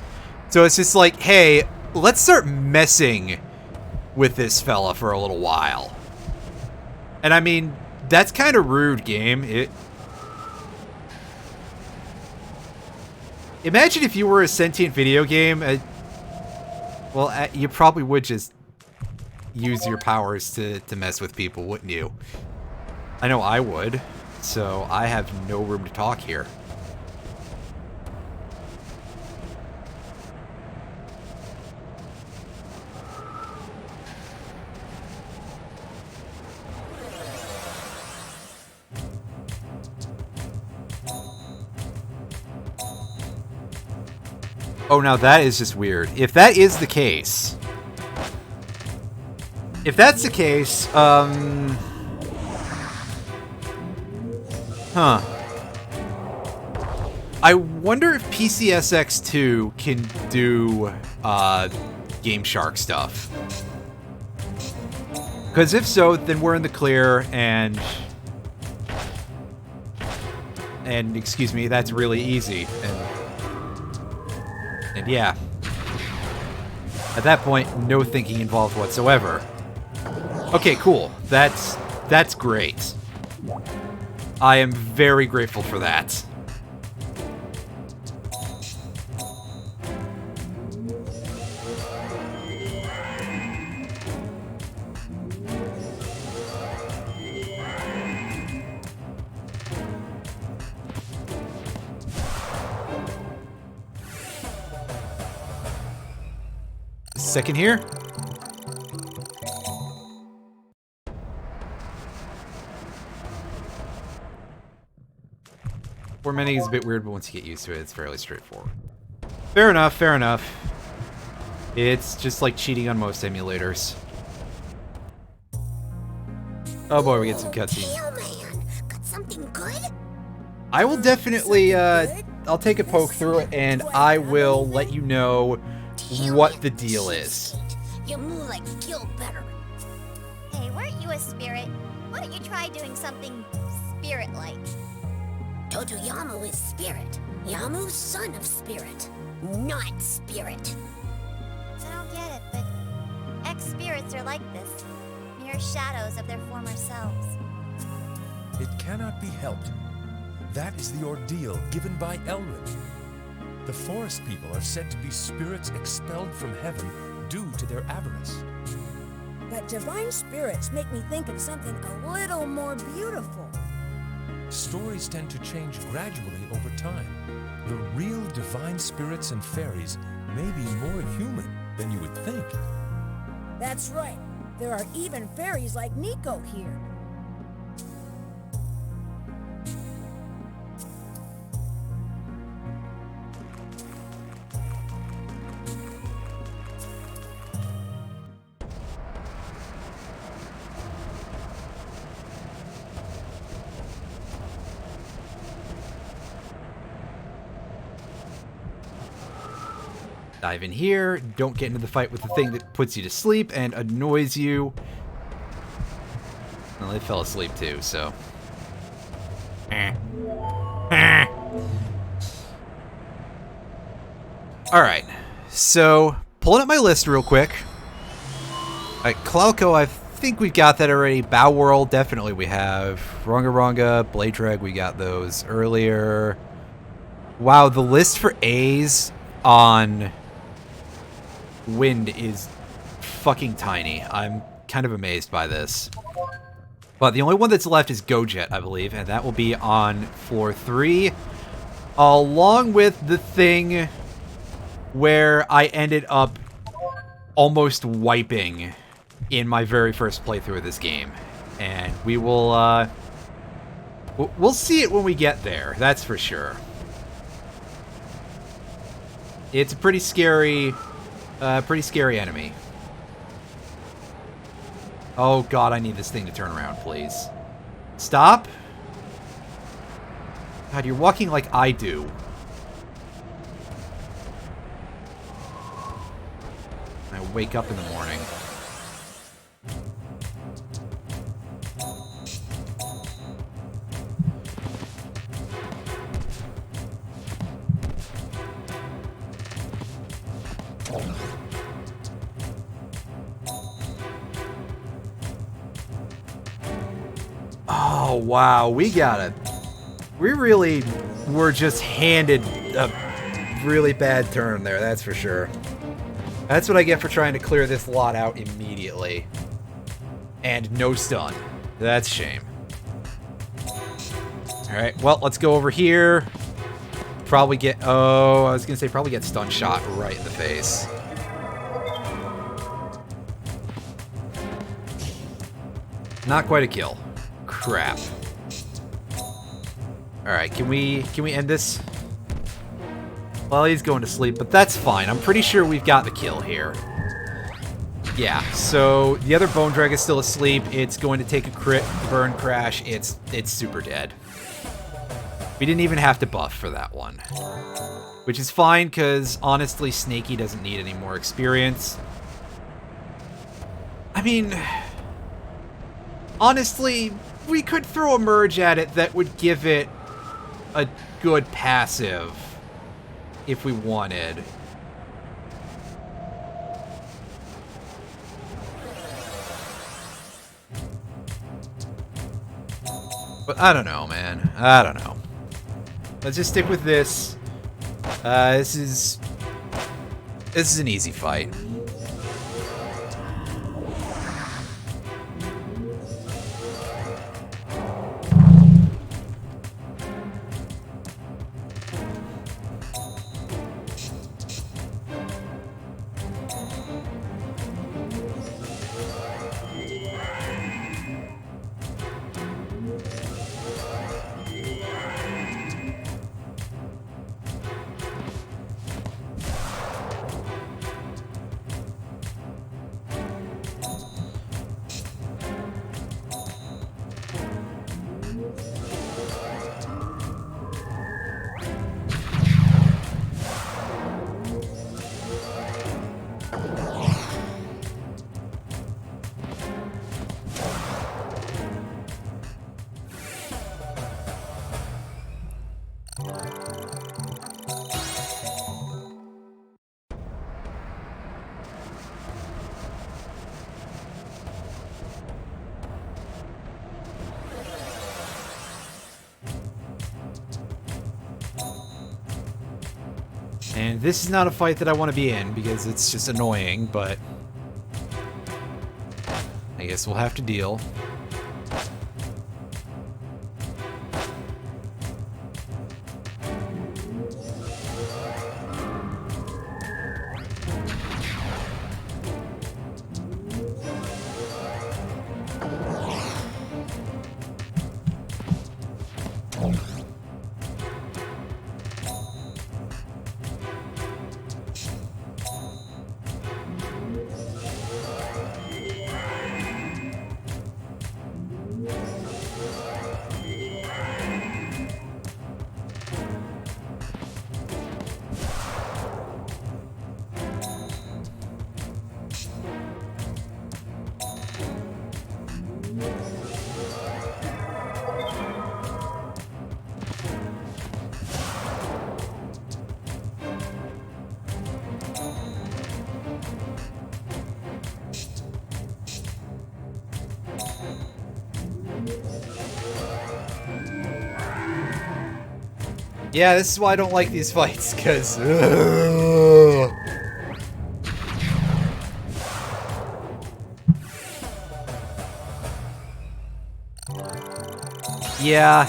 So it's just like, hey, let's start messing with this fella for a little while. And I mean, that's kind of rude, game. Imagine if you were a sentient video game. Well, you probably would just use your powers to mess with people, wouldn't you? I know I would, so I have no room to talk here. Oh, now that is just weird. If that is the case... If that's the case, Huh. I wonder if PCSX2 can do, Game Shark stuff. Because if so, then we're in the clear, and, excuse me, that's really easy. And yeah. At that point, no thinking involved whatsoever. Okay, cool. That's great. I am very grateful for that. Second here. Tormenting is a bit weird, but once you get used to it, it's fairly straightforward. Fair enough, fair enough. It's just like cheating on most emulators. Oh boy, we get some cutscenes. Man, got something good? I will definitely, I'll take a poke through it, and I will let you know what the deal is. You move like Gil better. Hey, weren't you a spirit? Why don't you try doing something spirit-like? Totoyamu is spirit. Yamu's son of spirit, not spirit. I don't get it, but ex-spirits are like this. Mere shadows of their former selves. It cannot be helped. That is the ordeal given by Elrin. The forest people are said to be spirits expelled from heaven due to their avarice. But divine spirits make me think of something a little more beautiful. Stories tend to change gradually over time. The real divine spirits and fairies may be more human than you would think. That's right. There are even fairies like Nico here. Dive in here, don't get into the fight with the thing that puts you to sleep and annoys you. Well, they fell asleep too, so. Alright, so pulling up my list real quick. Alright, Klauko, I think we've got that already. Bow Whirl, definitely we have. Runga Runga, Blade Drag, we got those earlier. Wow, the list for A's on Wind is fucking tiny. I'm kind of amazed by this. But the only one that's left is GoJet, I believe, and that will be on floor 3, along with the thing where I ended up almost wiping in my very first playthrough of this game. And we will, we'll see it when we get there, that's for sure. It's a pretty scary enemy. Oh god, I need this thing to turn around, please. Stop. God, you're walking like I do. I wake up in the morning. Oh, wow. We really were just handed a really bad turn there, that's for sure. That's what I get for trying to clear this lot out immediately. And no stun. That's a shame. Alright, well, let's go over here. Probably get... Oh, I was going to say probably get stun shot right in the face. Not quite a kill. Crap. Alright, can we end this? Well, he's going to sleep, but that's fine. I'm pretty sure we've got the kill here. Yeah, so the other Bone Drag is still asleep. It's going to take a crit, burn crash. It's super dead. We didn't even have to buff for that one. Which is fine, because honestly, Snaky doesn't need any more experience. I mean... Honestly, we could throw a merge at it that would give it a good passive if we wanted. But I don't know, man. I don't know. Let's just stick with this. This is an easy fight. And this is not a fight that I want to be in, because it's just annoying, but... I guess we'll have to deal. Yeah, this is why I don't like these fights, because... Yeah.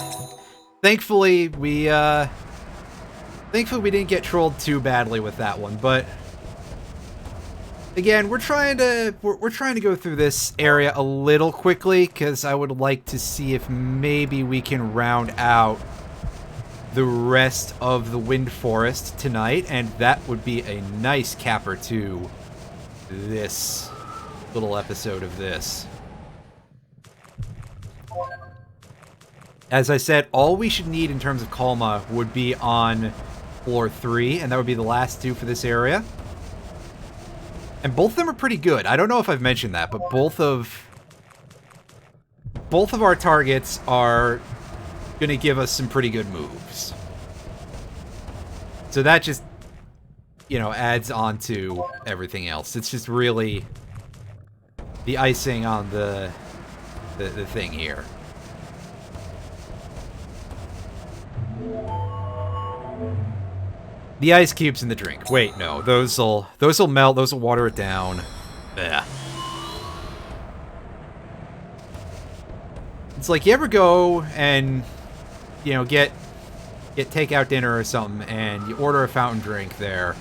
Thankfully, we didn't get trolled too badly with that one, but... Again, we're trying to go through this area a little quickly, because I would like to see if maybe we can round out the rest of the Wind Forest tonight, and that would be a nice capper to this little episode of this. As I said, all we should need in terms of Calma would be on floor 3, and that would be the last 2 for this area. And both of them are pretty good. I don't know if I've mentioned that, but both of our targets are going to give us some pretty good moves. So that just, you know, adds on to everything else. It's just really the icing on the thing here. The ice cubes in the drink. Wait, no. Those'll melt, those will water it down. Yeah. It's like you ever go and, you know, get takeout dinner or something, and you order a fountain drink there.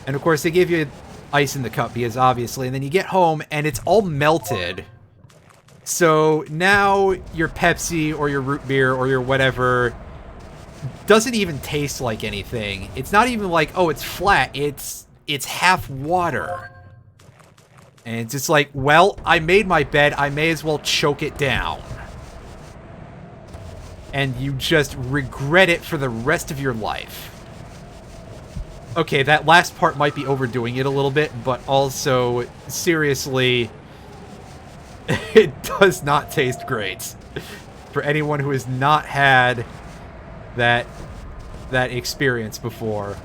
And of course they give you ice in the cup because obviously, and then you get home and it's all melted. So now your Pepsi or your root beer or your whatever doesn't even taste like anything. It's not even like, oh, it's flat. It's half water. And it's just like, well, I made my bed. I may as well choke it down. And you just regret it for the rest of your life. Okay, that last part might be overdoing it a little bit, but also, seriously, it does not taste great. For anyone who has not had that experience before,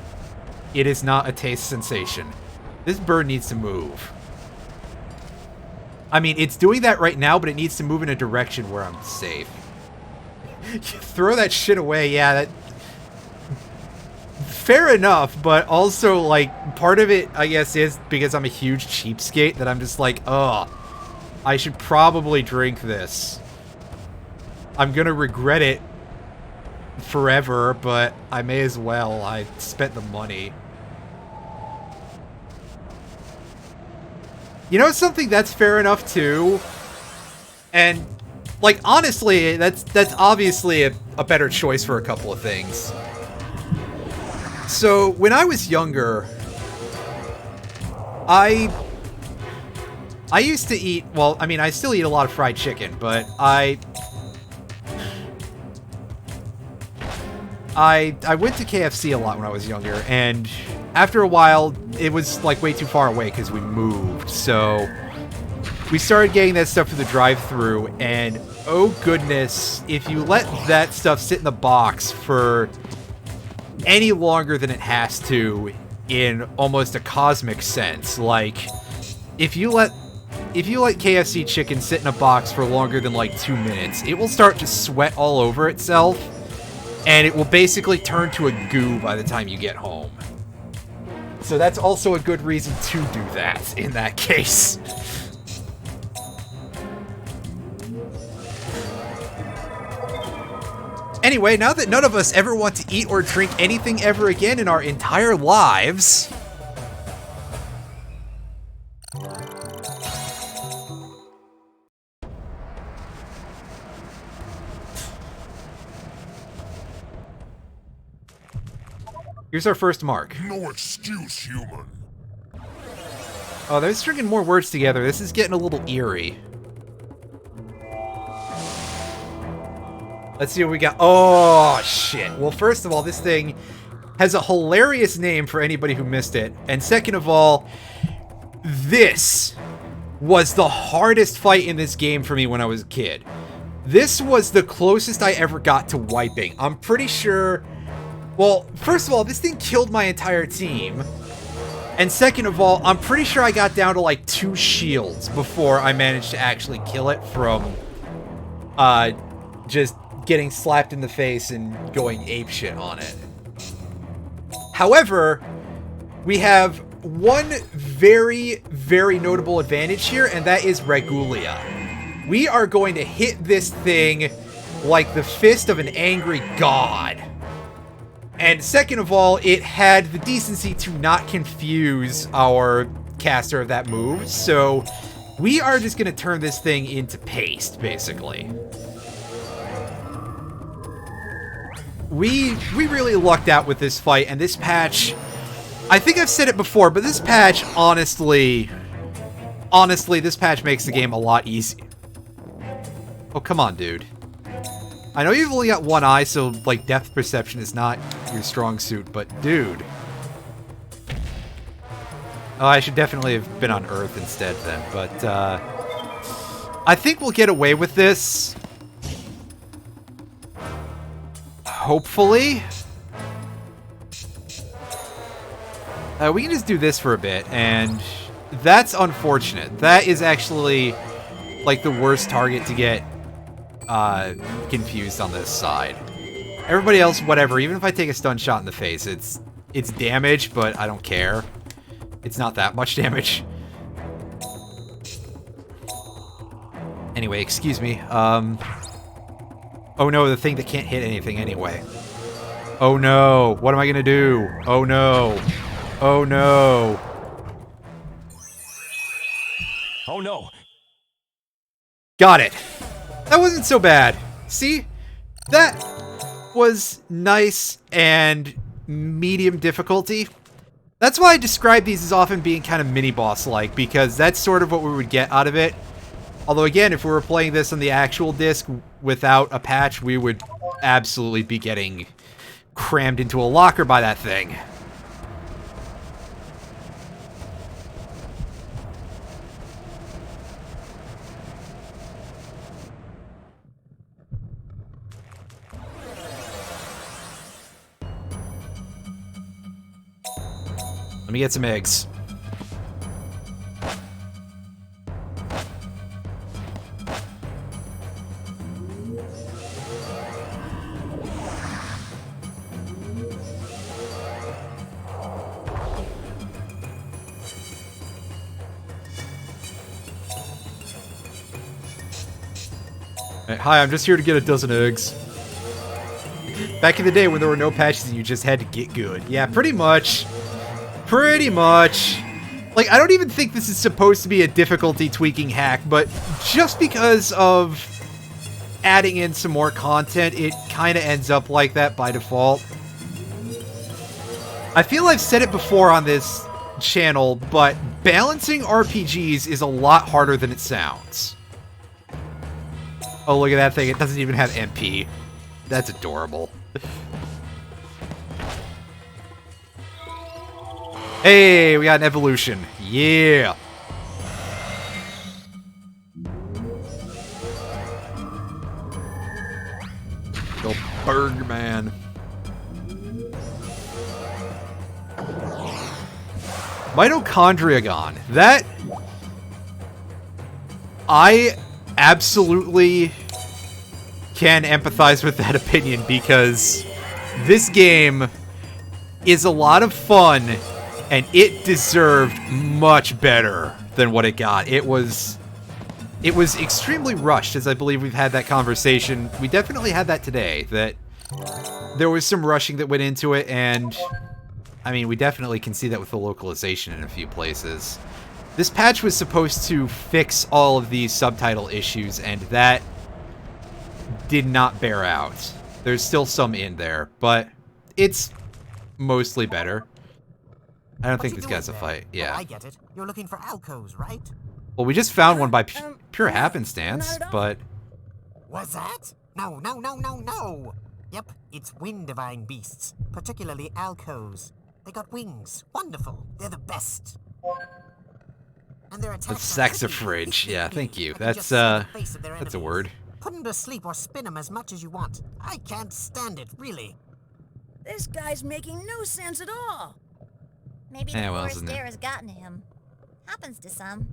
it is not a taste sensation. This bird needs to move. I mean, it's doing that right now, but it needs to move in a direction where I'm safe. Throw that shit away, yeah, that... Fair enough, but also, like, part of it, I guess, is because I'm a huge cheapskate that I'm just like, ugh, I should probably drink this. I'm gonna regret it forever, but I may as well. I spent the money. You know something that's fair enough, too? And, like, honestly, that's obviously a better choice for a couple of things. So, when I was younger, I used to eat, well, I mean, I still eat a lot of fried chicken, but I went to KFC a lot when I was younger, and after a while, it was, like, way too far away because we moved, so we started getting that stuff through the drive-thru, and oh goodness, if you let that stuff sit in the box for any longer than it has to, in almost a cosmic sense, like, if you let KFC chicken sit in a box for longer than like 2 minutes, it will start to sweat all over itself, and it will basically turn to a goo by the time you get home. So that's also a good reason to do that in that case. Anyway, now that none of us ever want to eat or drink anything ever again in our entire lives... Here's our first mark. No excuse, human. Oh, they're stringing more words together. This is getting a little eerie. Let's see what we got. Oh, shit. Well, first of all, this thing has a hilarious name for anybody who missed it. And second of all, this was the hardest fight in this game for me when I was a kid. This was the closest I ever got to wiping. I'm pretty sure... Well, first of all, this thing killed my entire team. And second of all, I'm pretty sure I got down to like 2 shields before I managed to actually kill it from just getting slapped in the face and going apeshit on it. However, we have one very, very notable advantage here, and that is Regulia. We are going to hit this thing like the fist of an angry god. And second of all, it had the decency to not confuse our caster of that move, so we are just going to turn this thing into paste, basically. We really lucked out with this fight, and this patch, I think I've said it before, but this patch, honestly, this patch makes the game a lot easier. Oh, come on, dude. I know you've only got one eye, so, like, depth perception is not your strong suit, but dude. Oh, I should definitely have been on Earth instead then, but, I think we'll get away with this. Hopefully. We can just do this for a bit, and that's unfortunate. That is actually, like, the worst target to get confused on this side. Everybody else, whatever. Even if I take a stun shot in the face, it's damage, but I don't care. It's not that much damage. Anyway, excuse me. Oh no, the thing that can't hit anything anyway. Oh no, what am I gonna do? Oh no. Oh no. Oh no. Got it. That wasn't so bad. See? That was nice and medium difficulty. That's why I describe these as often being kind of mini-boss-like, because that's sort of what we would get out of it. Although, again, if we were playing this on the actual disc without a patch, we would absolutely be getting crammed into a locker by that thing. Let me get some eggs. Hi, I'm just here to get a dozen eggs. Back in the day when there were no patches and you just had to get good. Yeah, pretty much. Pretty much. Like, I don't even think this is supposed to be a difficulty tweaking hack, but just because of adding in some more content, it kind of ends up like that by default. I feel I've said it before on this channel, but balancing RPGs is a lot harder than it sounds. Oh, look at that thing. It doesn't even have MP. That's adorable. Hey, we got an evolution. Yeah. Go Bergman. Mitochondriagon. That... I absolutely can empathize with that opinion, because this game is a lot of fun, and it deserved much better than what it got. It was extremely rushed, as I believe we've had that conversation. We definitely had that today, that there was some rushing that went into it, and I mean, we definitely can see that with the localization in a few places. This patch was supposed to fix all of these subtitle issues, and that did not bear out. There's still some in there, but it's mostly better. I don't think this guy's a fight. Yeah. Oh, I get it. You're looking for alcoves, right? Well, we just found one by pure happenstance, but... What's that? No, no, no, no, no! Yep, it's wind divine beasts, particularly alcoves. They got wings. Wonderful. They're the best. And their attacks saxifrage. Yeah, thank you. That's a word. Put them to sleep or spin them as much as you want. I can't stand it, really. This guy's making no sense at all. Maybe the forest air has gotten to him. Happens to some.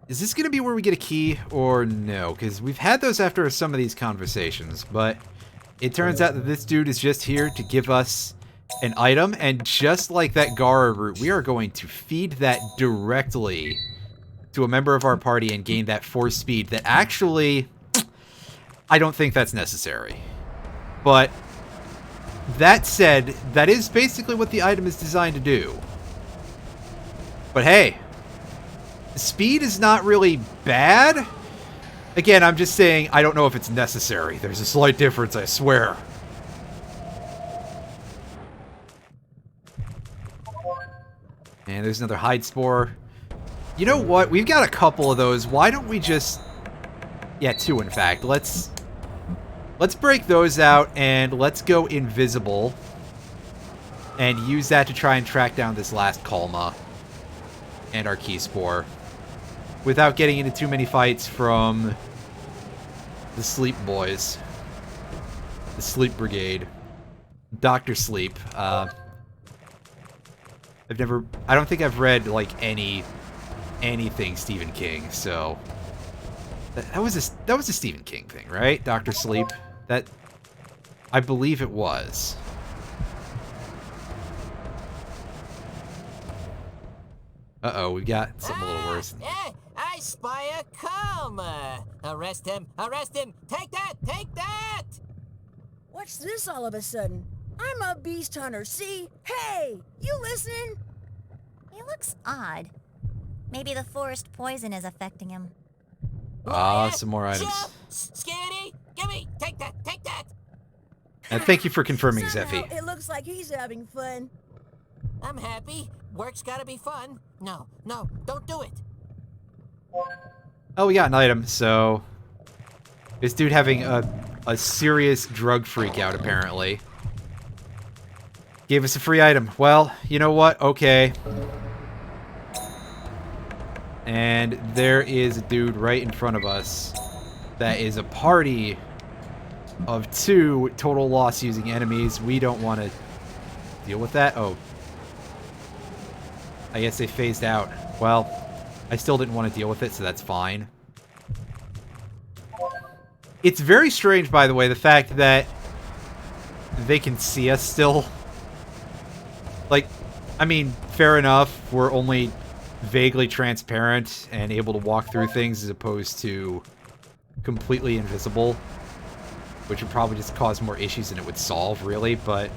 Is this going to be where we get a key or no? Because we've had those after some of these conversations, but it turns out that this dude is just here to give us an item, and just like that Gara root, we are going to feed that directly to a member of our party and gain that force speed that actually, I don't think that's necessary. But that said, that is basically what the item is designed to do. But hey, speed is not really bad. Again, I'm just saying I don't know if it's necessary. There's a slight difference, I swear. And there's another hide spore. You know what? We've got a couple of those. Why don't we just... Yeah, two, in fact. Let's Let's break those out, and let's go invisible. And use that to try and track down this last Kalma. And our Key Spore. Without getting into too many fights from the Sleep Boys. The Sleep Brigade. Dr. Sleep. I don't think I've read, like, anything Stephen King, so... That was a Stephen King thing, right? Dr. Sleep? I believe it was. Uh-oh, we got something a little worse. I spy a Kalma. Arrest him! Arrest him! Take that! Take that! What's this all of a sudden? I'm a beast hunter, see? Hey, you listening? He looks odd. Maybe the forest poison is affecting him. Ah, some more items. Scaredy! Gimme! Take that! Take that! And thank you for confirming, Somehow, Zeffy. it looks like he's having fun. I'm happy. Work's gotta be fun. No, don't do it. Oh, we got an item, so... This dude having a serious drug freak out, apparently. Gave us a free item. Well, you know what? Okay. And there is a dude right in front of us that is a party of 2 total loss using enemies. We don't want to deal with that. Oh. I guess they phased out. Well, I still didn't want to deal with it, so that's fine. It's very strange, by the way, the fact that they can see us still. Like, I mean, fair enough. We're only vaguely transparent and able to walk through things as opposed to completely invisible, which would probably just cause more issues than it would solve, really, but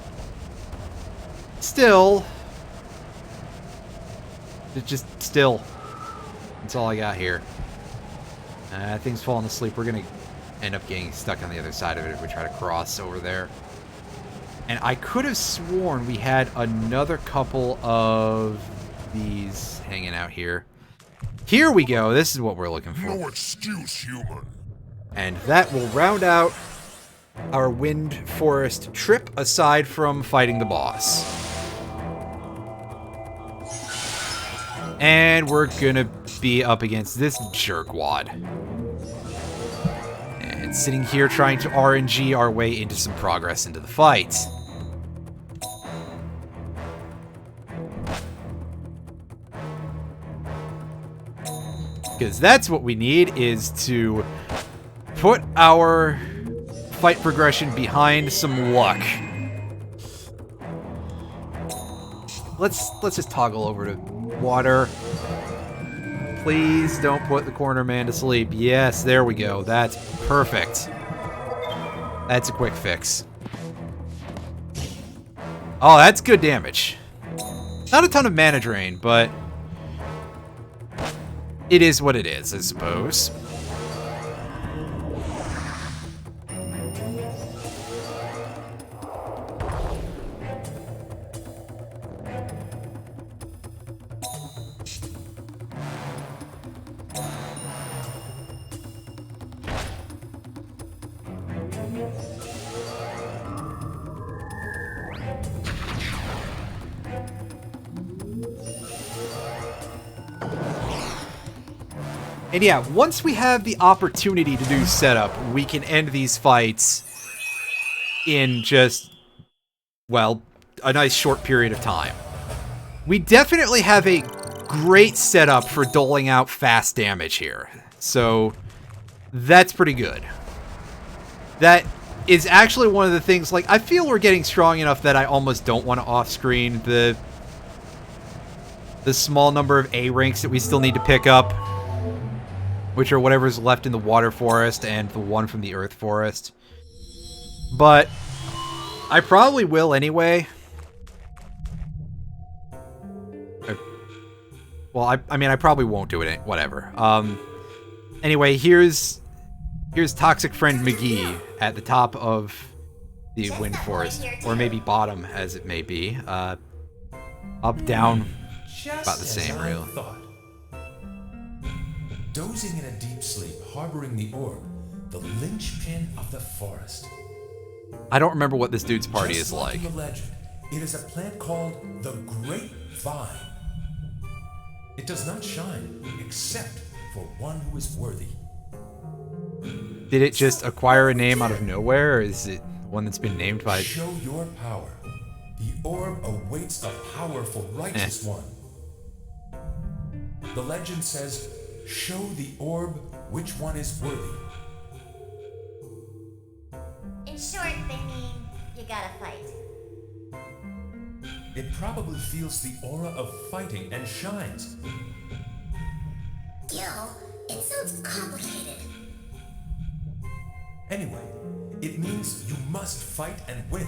still, it's just still, that's all I got here. Things falling asleep. We're gonna end up getting stuck on the other side of it if we try to cross over there. And I could have sworn we had another couple of these hanging out here. Here we go. This is what we're looking for. No excuse, human. And that will round out our Wind Forest trip, aside from fighting the boss. And we're gonna be up against this jerkwad. And sitting here trying to RNG our way into some progress into the fight. Because that's what we need, is to put our fight progression behind some luck. Let's just toggle over to water. Please don't put the corner man to sleep. Yes, there we go. That's perfect. That's a quick fix. Oh, that's good damage. Not a ton of mana drain, but it is what it is, I suppose. And yeah, once we have the opportunity to do setup, we can end these fights in just, well, a nice short period of time. We definitely have a great setup for doling out fast damage here. So, that's pretty good. That is actually one of the things, like, I feel we're getting strong enough that I almost don't want to off-screen the small number of A ranks that we still need to pick up, which are whatever's left in the water forest and the one from the earth forest. But I probably will anyway. Well, I mean, I probably won't do it. Whatever. Anyway, here's Toxic Friend McGee at the top of the Wind Forest, or maybe bottom, as it may be. Up, down, about the same, really. Dozing in a deep sleep, harboring the orb, the linchpin of the forest. I don't remember what this dude's party Just is like. in the legend, it is a plant called the Great Vine. It does not shine except for one who is worthy. Did it just acquire a name out of nowhere, or is it one that's been named by... Show your power. The orb awaits a powerful righteous one. The legend says, show the orb which one is worthy. In short, they mean you gotta fight. It probably feels the aura of fighting and shines. Gil, it sounds complicated. Anyway, it means you must fight and win.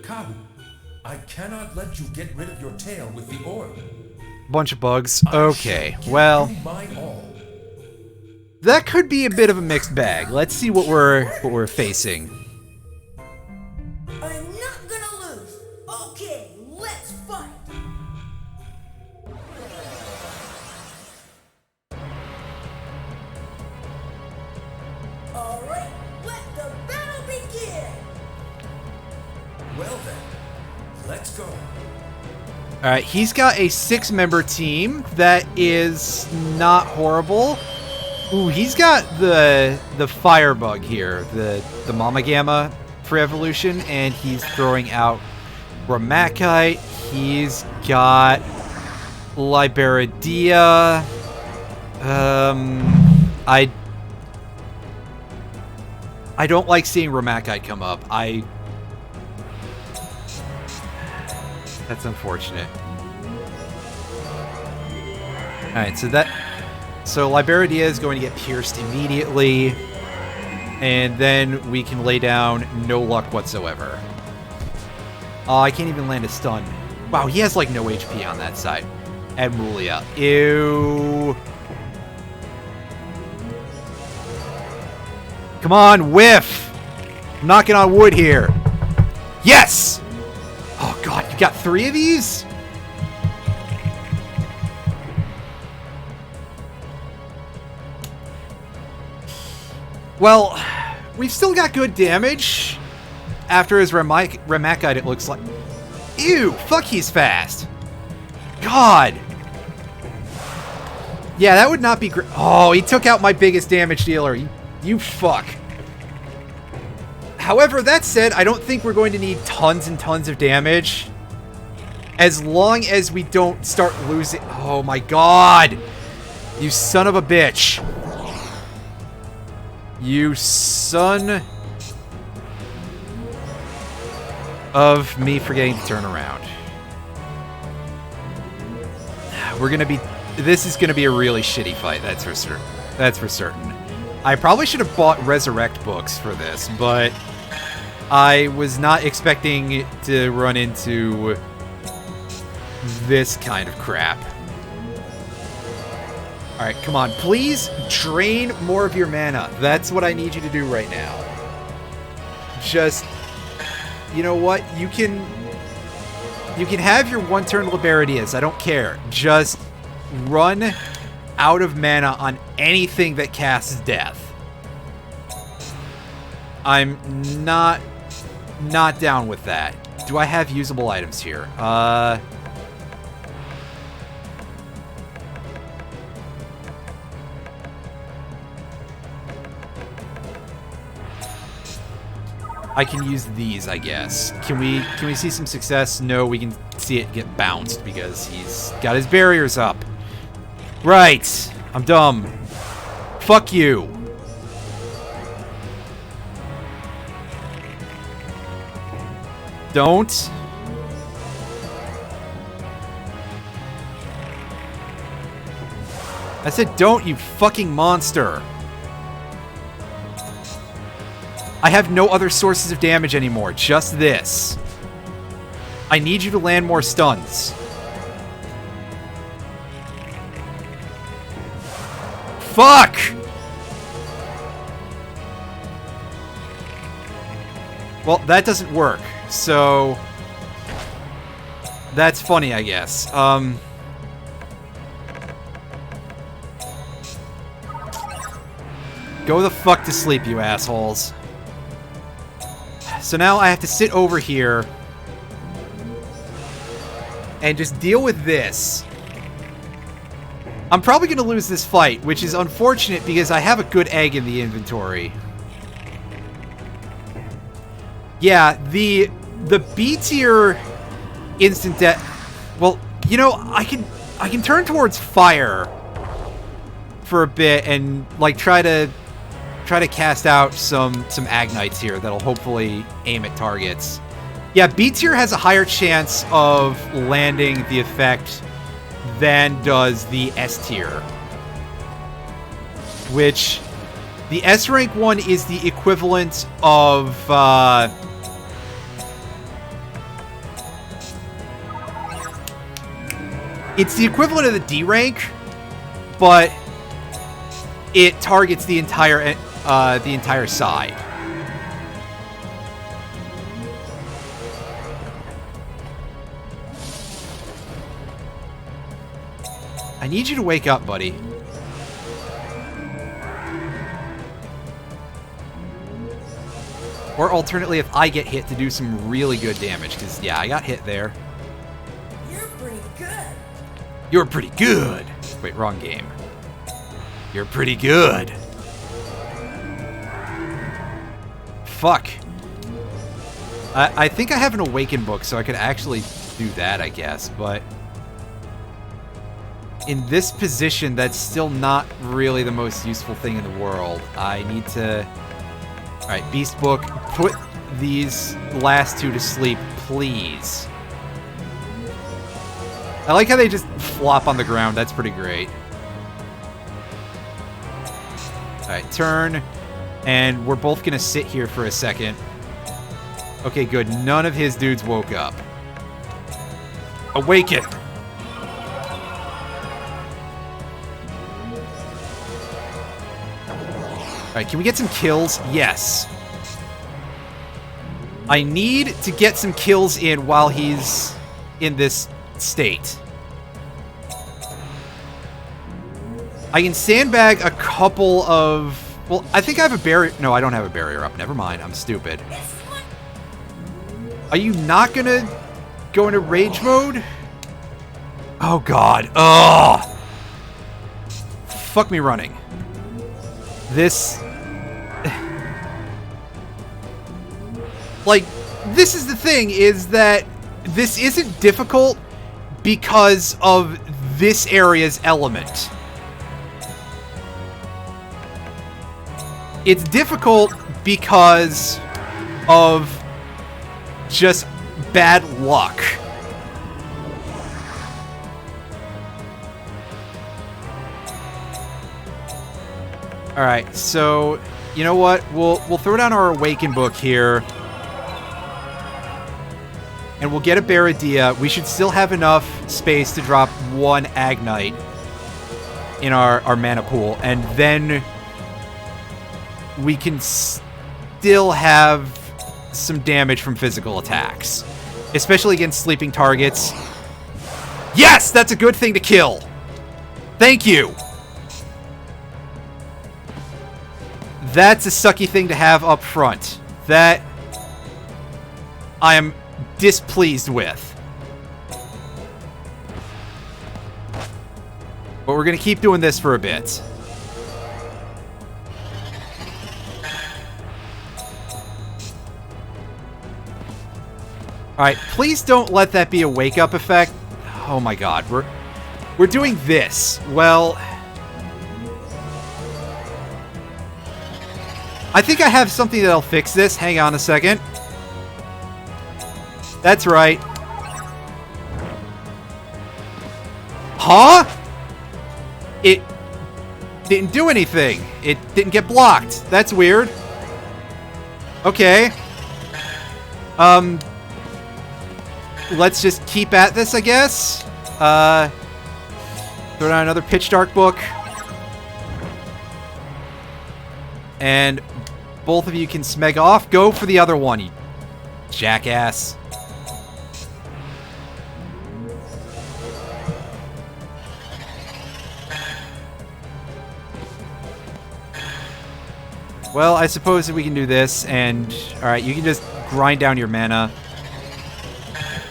Kahu, I cannot let you get rid of your tail with the orb. Bunch of bugs. Okay, well... My all. That could be a bit of a mixed bag. Let's see what we're facing. I'm not gonna lose. Okay, let's fight. All right, let the battle begin. Well then, let's go. Alright, he's got a 6-member team that is not horrible. Ooh, he's got the firebug here, the Mama Gamma for evolution, and he's throwing out Ramakite. He's got Liberadia. I don't like seeing Ramakite come up. That's unfortunate. Alright, so Liberadia is going to get pierced immediately, and then we can lay down no luck whatsoever. Oh, I can't even land a stun. Wow, he has like no HP on that side. Admulia. Ew. Come on, whiff! I'm knocking on wood here. Yes! Oh god, you got 3 of these? Well, we've still got good damage. After his Ramakite, it looks like... Ew, fuck, he's fast. God. Yeah, that would not be great. Oh, he took out my biggest damage dealer. You fuck. However, that said, I don't think we're going to need tons and tons of damage. As long as we don't start losing... Oh my god. You son of a bitch. You son of me forgetting to turn around. We're gonna be... This is gonna be a really shitty fight, that's for certain. That's for certain. I probably should have bought Resurrect books for this, but I was not expecting to run into this kind of crap. Alright, come on. Please drain more of your mana. That's what I need you to do right now. Just... You know what? You can have your one-turn Liberadias. I don't care. Just run out of mana on anything that casts death. I'm not down with that. Do I have usable items here? I can use these, I guess. Can we see some success? No, we can see it get bounced because he's got his barriers up. Right. I'm dumb. Fuck you. Don't. I said don't, you fucking monster. I have no other sources of damage anymore, just this. I need you to land more stuns. Fuck! Well, that doesn't work, so... That's funny, I guess. Go the fuck to sleep, you assholes. So now I have to sit over here and just deal with this. I'm probably going to lose this fight, which is unfortunate because I have a good egg in the inventory. Yeah, the B tier instant death. Well, you know, I can turn towards fire for a bit and like try to cast out some Agnites here that'll hopefully aim at targets. Yeah, B tier has a higher chance of landing the effect than does the S tier. Which, the S rank one is the equivalent of, it's the equivalent of the D rank, but it targets the entire side. I need you to wake up, buddy. Or alternately, if I get hit, to do some really good damage, because, yeah, I got hit there. You're pretty good. You're pretty good. Wait, wrong game. You're pretty good. Fuck. I think I have an Awaken book, so I could actually do that, I guess, but in this position, that's still not really the most useful thing in the world. I need to... Alright, Beast Book, put these last two to sleep, please. I like how they just flop on the ground. That's pretty great. Alright, turn. And we're both going to sit here for a second. Okay, good. None of his dudes woke up. Awaken! Alright, can we get some kills? Yes. I need to get some kills in while he's in this state. I can sandbag a couple of... Well, I think I have a barrier... No, I don't have a barrier up. Never mind. I'm stupid. Are you not gonna go into rage mode? Oh, God. Ugh! Fuck me running. This... Like, this is the thing, is that this isn't difficult because of this area's element. It's difficult because of just bad luck. Alright, so, you know what? We'll throw down our Awaken book here. And we'll get a Baradia. We should still have enough space to drop one Agnite in our mana pool. And then we can still have some damage from physical attacks. Especially against sleeping targets. Yes! That's a good thing to kill! Thank you! That's a sucky thing to have up front. That I am displeased with. But we're going to keep doing this for a bit. Alright, please don't let that be a wake-up effect. Oh my god, we're doing this. Well, I think I have something that'll fix this. Hang on a second. That's right. Huh? It didn't do anything. It didn't get blocked. That's weird. Okay. Let's just keep at this, I guess. Throw down another Pitch Dark book. And both of you can smeg off. Go for the other one, you jackass. Well, I suppose that we can do this, and... Alright, you can just grind down your mana.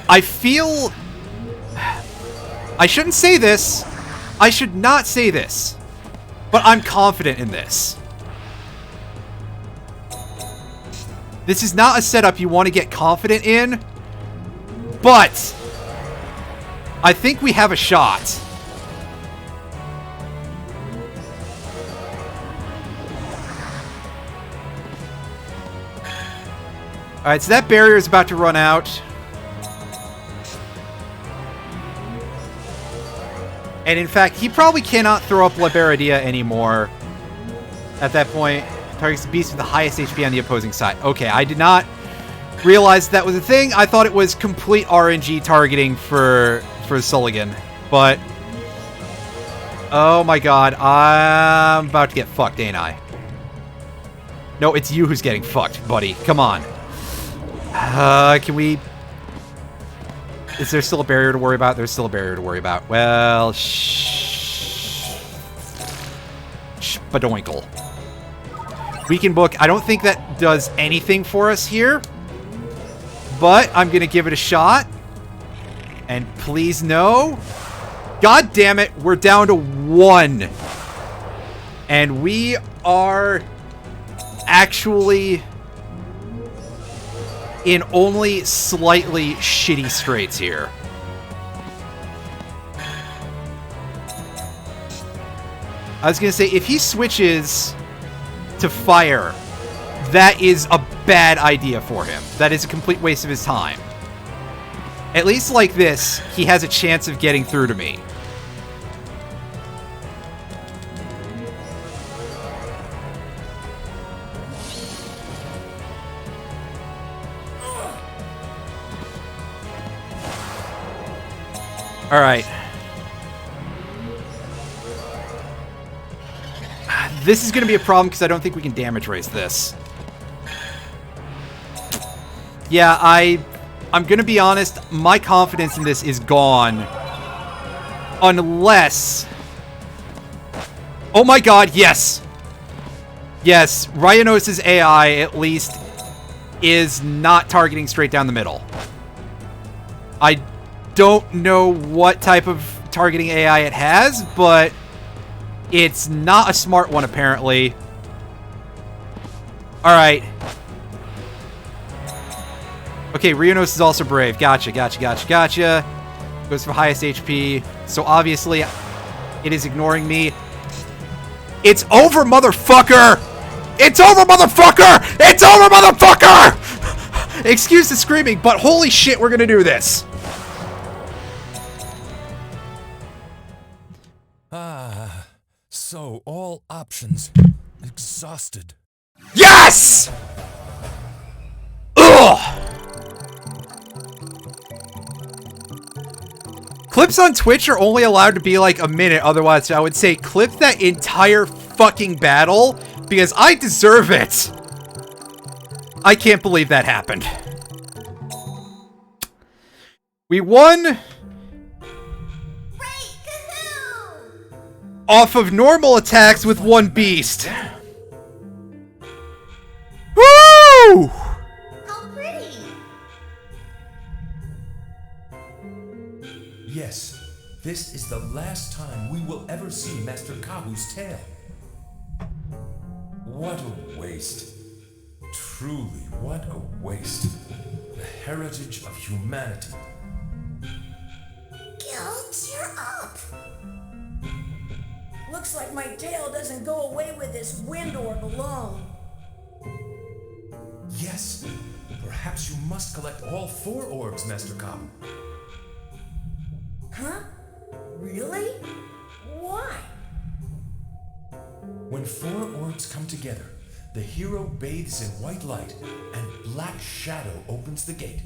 I feel... I shouldn't say this. I should not say this. But I'm confident in this. This is not a setup you want to get confident in. But... I think we have a shot. Alright, so that barrier is about to run out. And in fact, he probably cannot throw up Liberadia anymore. At that point, targets the beast with the highest HP on the opposing side. Okay, I did not realize that was a thing. I thought it was complete RNG targeting for Sulligan. But... oh my god, I'm about to get fucked, ain't I? No, it's you who's getting fucked, buddy. Come on. Can we... is there still a barrier to worry about? There's still a barrier to worry about. Well, Spadoinkle. Weaken Book. I don't think that does anything for us here. But I'm going to give it a shot. And please no. God damn it. We're down to 1. And we are actually... in only slightly shitty straits here. I was going to say, if he switches to fire, that is a bad idea for him. That is a complete waste of his time. At least like this, he has a chance of getting through to me. Alright. This is going to be a problem because I don't think we can damage raise this. Yeah, I'm going to be honest. My confidence in this is gone. Unless... oh my god, yes! Yes, Ryanos' AI, at least, is not targeting straight down the middle. I don't know what type of targeting AI it has, but it's not a smart one, apparently. Alright. Okay, Ryanos is also brave. Gotcha, gotcha, gotcha, gotcha. Goes for highest HP. So obviously, it is ignoring me. It's over, motherfucker! It's over, motherfucker! It's over, motherfucker! Excuse the screaming, but holy shit, we're gonna do this. Ah, so all options exhausted. Yes! Ugh! Clips on Twitch are only allowed to be like a minute, otherwise I would say clip that entire fucking battle, because I deserve it. I can't believe that happened. We won off of normal attacks with one beast. Woo! How pretty! Yes, this is the last time we will ever see Master Kahu's tail. What a waste. Truly, what a waste. The heritage of humanity. Gil, cheer up! Looks like my tail doesn't go away with this wind orb alone. Yes, perhaps you must collect all 4 orbs, Master Kahu. Huh? Really? Why? When 4 orbs come together, the hero bathes in white light, and black shadow opens the gate.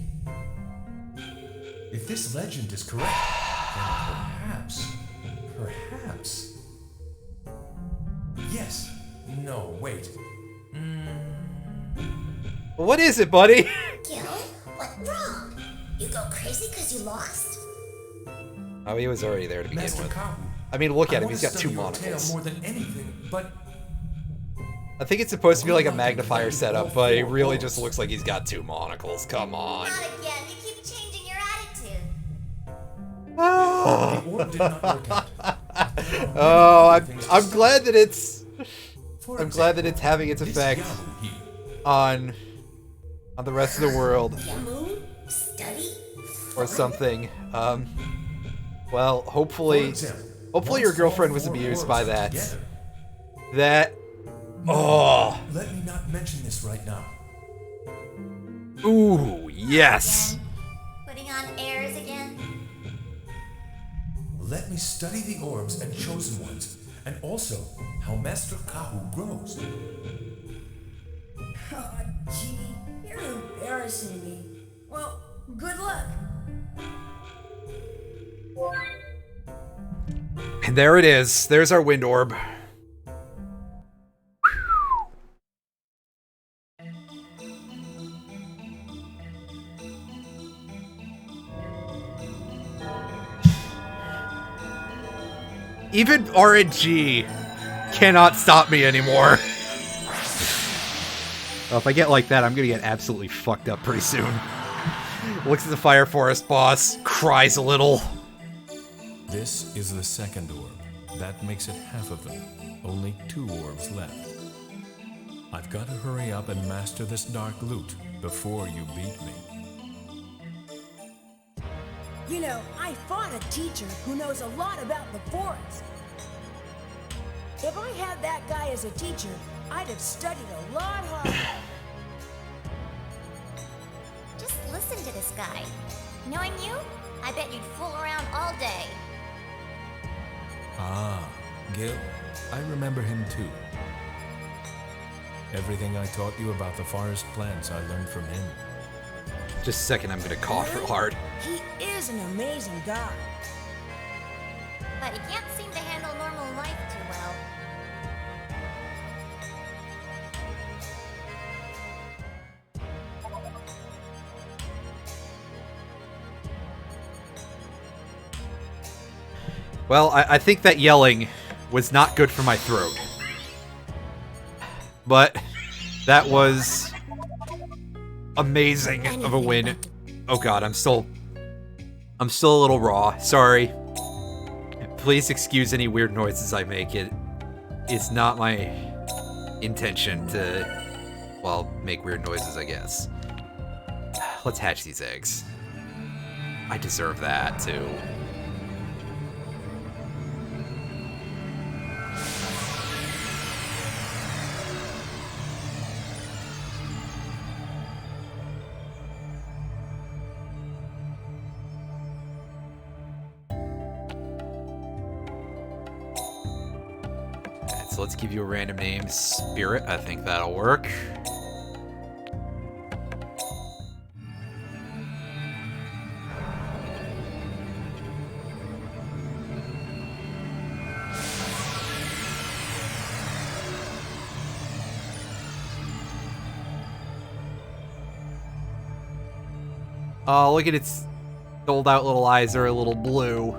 If this legend is correct, then perhaps... Yes. No, wait. What is it, buddy? Gil, what's wrong? You go crazy because you lost? Oh, he was already there to begin Master with. Kahu, I mean, look at him. I He's got 2 want to study your monocles. tale more than anything, but I think it's supposed to be like a magnifier setup, but it really just looks like he's got 2 monocles. Come on. Not again. You keep changing your attitude. Oh, I'm glad that it's having its effect on the rest of the world or something. Well, hopefully your girlfriend was amused by that. Oh. Let me not mention this right now. Ooh, yes. Putting on airs again? Let me study the orbs and chosen ones, and also how Master Kahu grows. Oh, gee, you're embarrassing me. Well, good luck. And there it is. There's our wind orb. Even RNG cannot stop me anymore. Well, if I get like that, I'm gonna get absolutely fucked up pretty soon. Looks at the Fire Forest boss, cries a little. This is the second orb. That makes it half of them. Only 2 orbs left. I've got to hurry up and master this dark loot before you beat me. You know, I fought a teacher who knows a lot about the forest. If I had that guy as a teacher, I'd have studied a lot harder. Just listen to this guy. Knowing you, I bet you'd fool around all day. Ah, Gil, I remember him too. Everything I taught you about the forest plants I learned from him. Just a second, I'm gonna cough real hard. He is an amazing guy. But he can't seem to handle normal life too well. Well, I think that yelling was not good for my throat. But that was amazing of a win. Oh god, I'm still a little raw. Sorry. Please excuse any weird noises I make. It's not my intention to, well, make weird noises, I guess. Let's hatch these eggs. I deserve that, too. Let's give you a random name, Spirit. I think that'll work. Oh, look at its sold out little eyes are a little blue.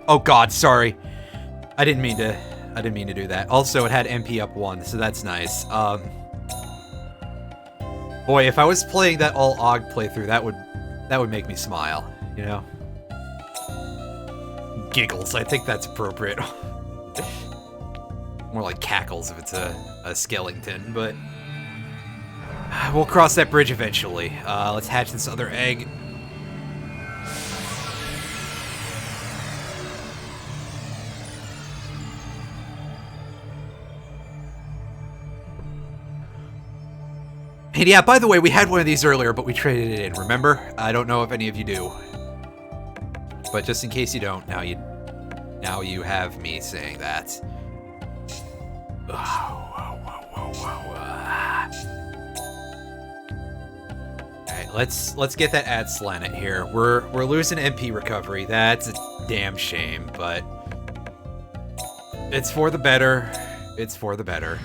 Oh god, sorry. I didn't mean to do that. Also, it had MP up 1, so that's nice. Boy, if I was playing that all Og playthrough, that would make me smile, you know? Giggles, I think that's appropriate. More like cackles if it's a skeleton, but we'll cross that bridge eventually. Let's hatch this other egg. And yeah, by the way, we had one of these earlier, but we traded it in, remember? I don't know if any of you do. But just in case you don't, now you have me saying that. Alright, let's get that ad slanted here. We're losing MP recovery. That's a damn shame, but it's for the better. It's for the better.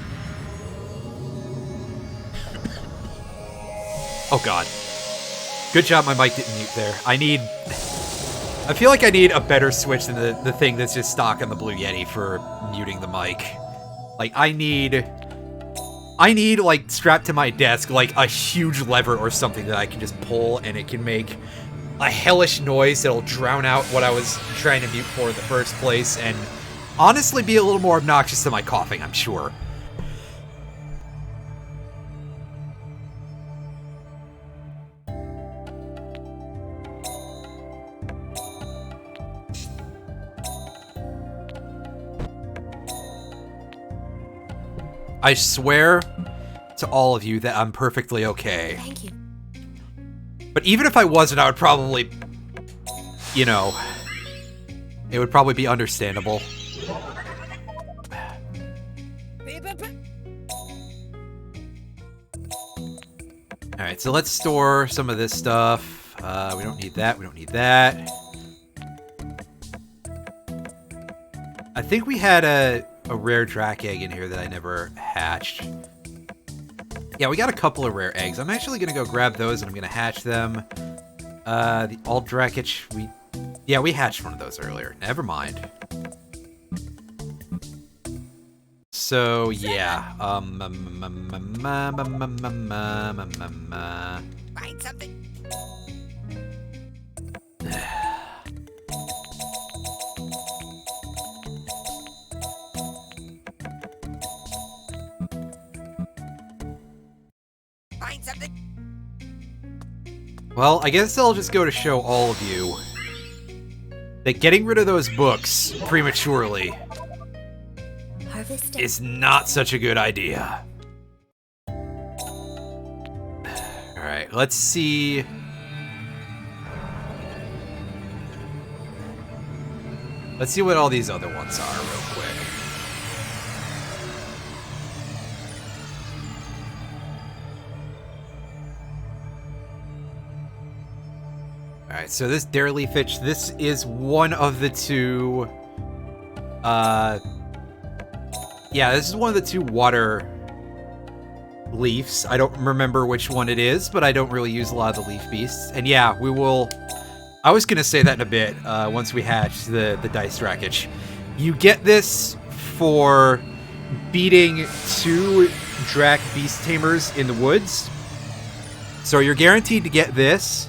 Oh god. Good job my mic didn't mute there. I feel like I need a better switch than the thing that's just stock on the Blue Yeti for muting the mic. Like, I need, like, strapped to my desk, like, a huge lever or something that I can just pull, and it can make a hellish noise that'll drown out what I was trying to mute for in the first place, and honestly be a little more obnoxious than my coughing, I'm sure. I swear to all of you that I'm perfectly okay. Thank you. But even if I wasn't, I would probably, you know, it would probably be understandable. Alright, so let's store some of this stuff. We don't need that, we don't need that. I think we had a rare drac egg in here that I never hatched. Yeah, we got a couple of rare eggs. I'm actually gonna go grab those and I'm gonna hatch them. The Aldrakich, we hatched one of those earlier. Never mind. So, yeah. Find something. Find something. Well, I guess I'll just go to show all of you that getting rid of those books prematurely is not such a good idea. Alright, let's see. Let's see what all these other ones are real quick. Alright, so this Dareleafich, this is one of the two, yeah, this is one of the two water leafs. I don't remember which one it is, but I don't really use a lot of the leaf beasts. And yeah, we will, I was gonna say that in a bit, once we hatch the dice Drakich. You get this for beating 2 Drac Beast Tamers in the woods. So you're guaranteed to get this.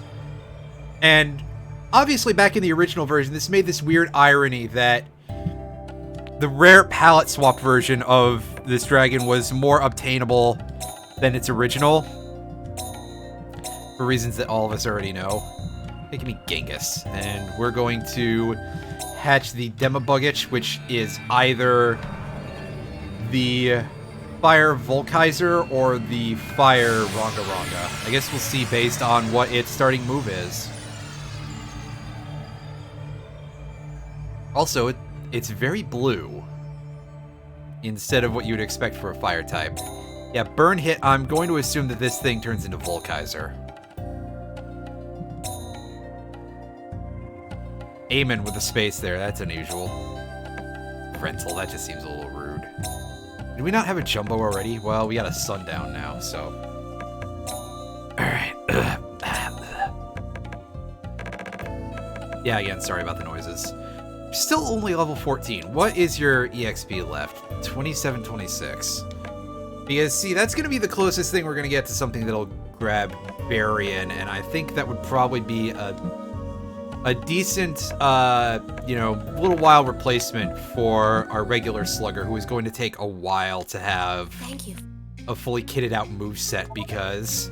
And obviously back in the original version, this made this weird irony that the rare palette swap version of this dragon was more obtainable than its original. For reasons that all of us already know. Making me Genghis. And we're going to hatch the Demabugich, which is either the Fire Volkaiser or the Fire Ronga Ronga. I guess we'll see based on what its starting move is. Also, it's very blue instead of what you would expect for a fire type. Yeah, burn hit, I'm going to assume that this thing turns into Volkaiser. Amen with a space there, that's unusual. Rental, that just seems a little rude. Did we not have a Jumbo already? Well, we got a Sundown now, so... Alright. Yeah, again, sorry about the noises. Still only level 14. What is your EXP left? 2726. Because, see, that's going to be the closest thing we're going to get to something that'll grab Varian, and I think that would probably be a decent, you know, little while replacement for our regular Slugger, who is going to take a while to have a fully kitted out moveset, because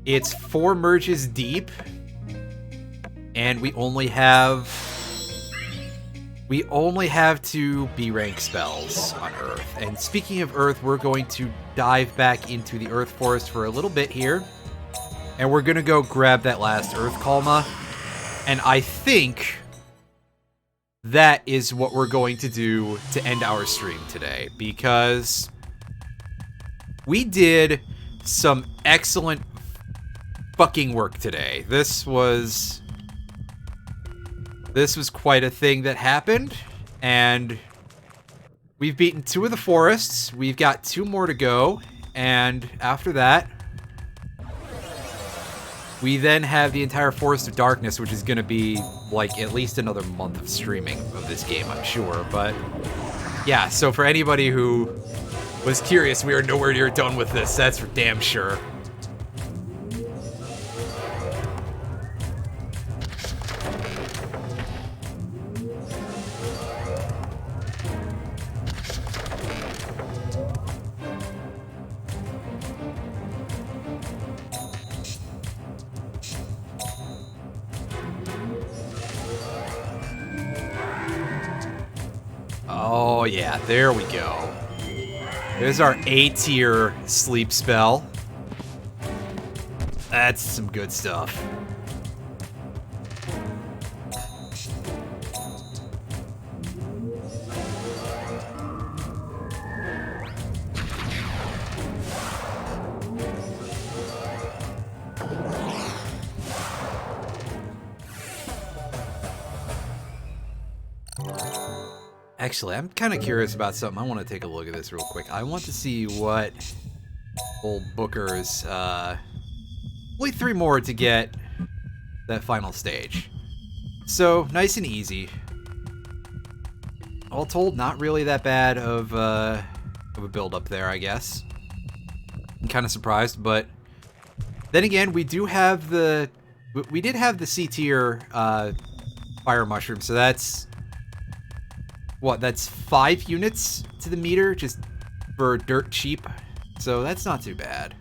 it's 4 merges deep, and we only have 2 B-rank spells on Earth. And speaking of Earth, we're going to dive back into the Earth Forest for a little bit here. And we're going to go grab that last Earth Kalma. And I think that is what we're going to do to end our stream today. Because we did some excellent fucking work today. This was quite a thing that happened, and we've beaten 2 of the forests. We've got 2 more to go, and after that, we then have the entire Forest of Darkness, which is going to be, like, at least another month of streaming of this game, I'm sure, but Yeah, so for anybody who was curious, we are nowhere near done with this, that's for damn sure. Oh yeah, there we go. There's our A-tier sleep spell. That's some good stuff. Actually, I'm kind of curious about something. I want to take a look at this real quick. I want to see what old Booker's, only 3 more to get that final stage. So, nice and easy. All told, not really that bad of a build-up there, I guess. I'm kind of surprised, but then again, we did have the C-tier fire mushroom, so that's what? That's 5 units to the meter, just for dirt cheap. So that's not too bad.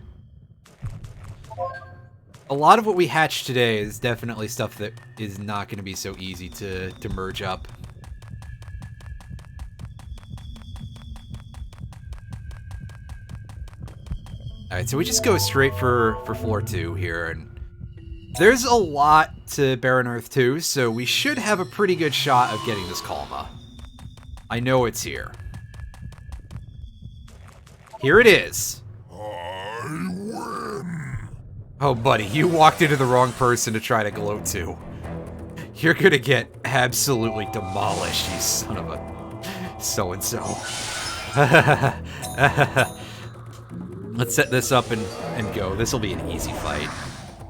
A lot of what we hatched today is definitely stuff that is not going to be so easy to merge up. Alright, so we just go straight for floor 2 here, and there's a lot to Barren Earth 2, so we should have a pretty good shot of getting this Kalma. I know it's here. Here it is. I win. Oh, buddy, you walked into the wrong person to try to gloat to. You're gonna get absolutely demolished, you son of a so-and-so. Let's set this up and go. This will be an easy fight.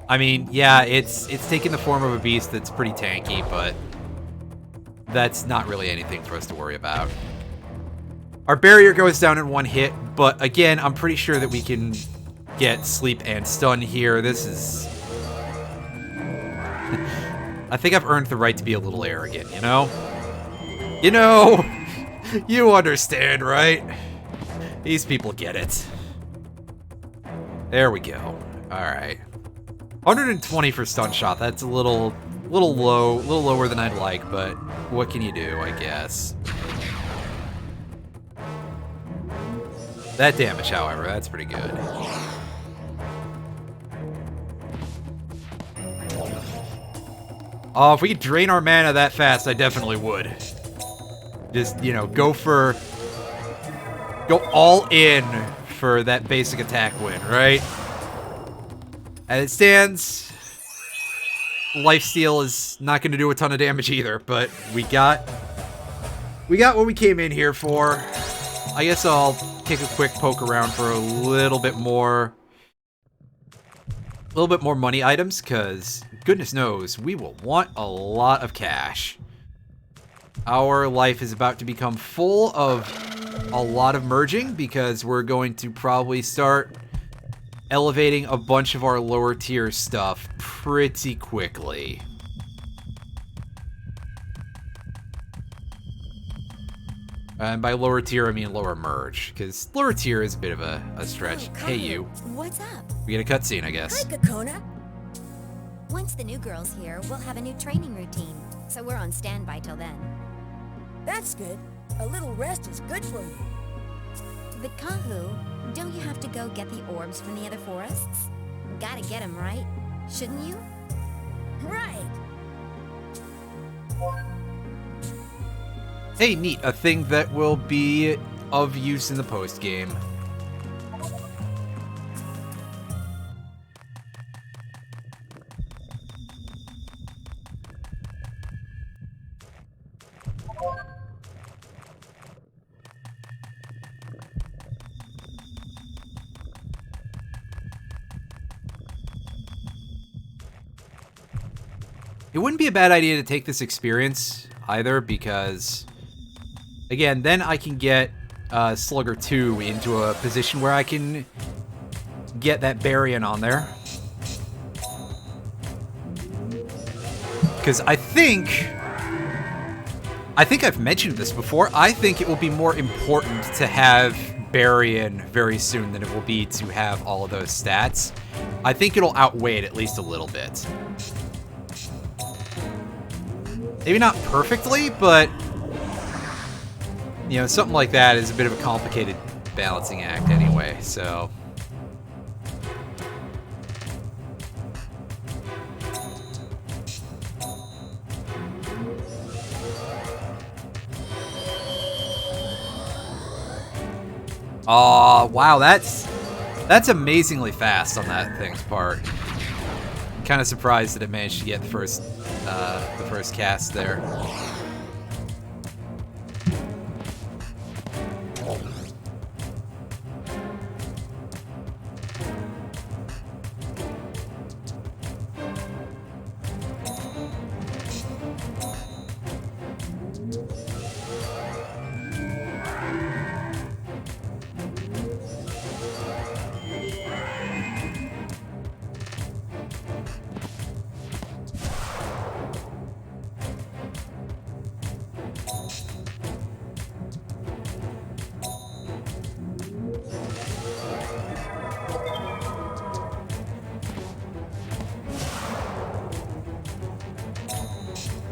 I mean, yeah, it's taking the form of a beast that's pretty tanky, but that's not really anything for us to worry about. Our barrier goes down in 1 hit, but again, I'm pretty sure that we can get sleep and stun here. This is... I think I've earned the right to be a little arrogant, you know? You know! You understand, right? These people get it. There we go. Alright. 120 for stun shot. That's a little lower than I'd like, but what can you do, I guess? That damage, however, that's pretty good. Oh, if we could drain our mana that fast, I definitely would. Just, you know, go all in for that basic attack win, right? As it stands, lifesteal is not going to do a ton of damage either, but we got what we came in here for. I guess I'll take a quick poke around for a little bit more money items, because goodness knows we will want a lot of cash. Our life is about to become full of a lot of merging, because we're going to probably start elevating a bunch of our lower tier stuff pretty quickly. And by lower tier, I mean lower merge, because lower tier is a bit of a stretch. Oh, Hey, you. What's up? We get a cutscene, I guess. Hi, Cocoon. Once the new girl's here, we'll have a new training routine, so we're on standby till then. That's good. A little rest is good for you. But Kahu, don't you have to go get the orbs from the other forests? Gotta get them, right? Shouldn't you? Right. Hey, neat. A thing that will be of use in the post-game. It wouldn't be a bad idea to take this experience either, because Again, then I can get Slugger 2 into a position where I can get that Baryon on there. Because I think I've mentioned this before, I think it will be more important to have Baryon very soon than it will be to have all of those stats. I think it'll outweigh it at least a little bit. Maybe not perfectly, but you know, something like that is a bit of a complicated balancing act anyway, so. Oh, wow, that's amazingly fast on that thing's part. I'm kind of surprised that it managed to get the first cast there.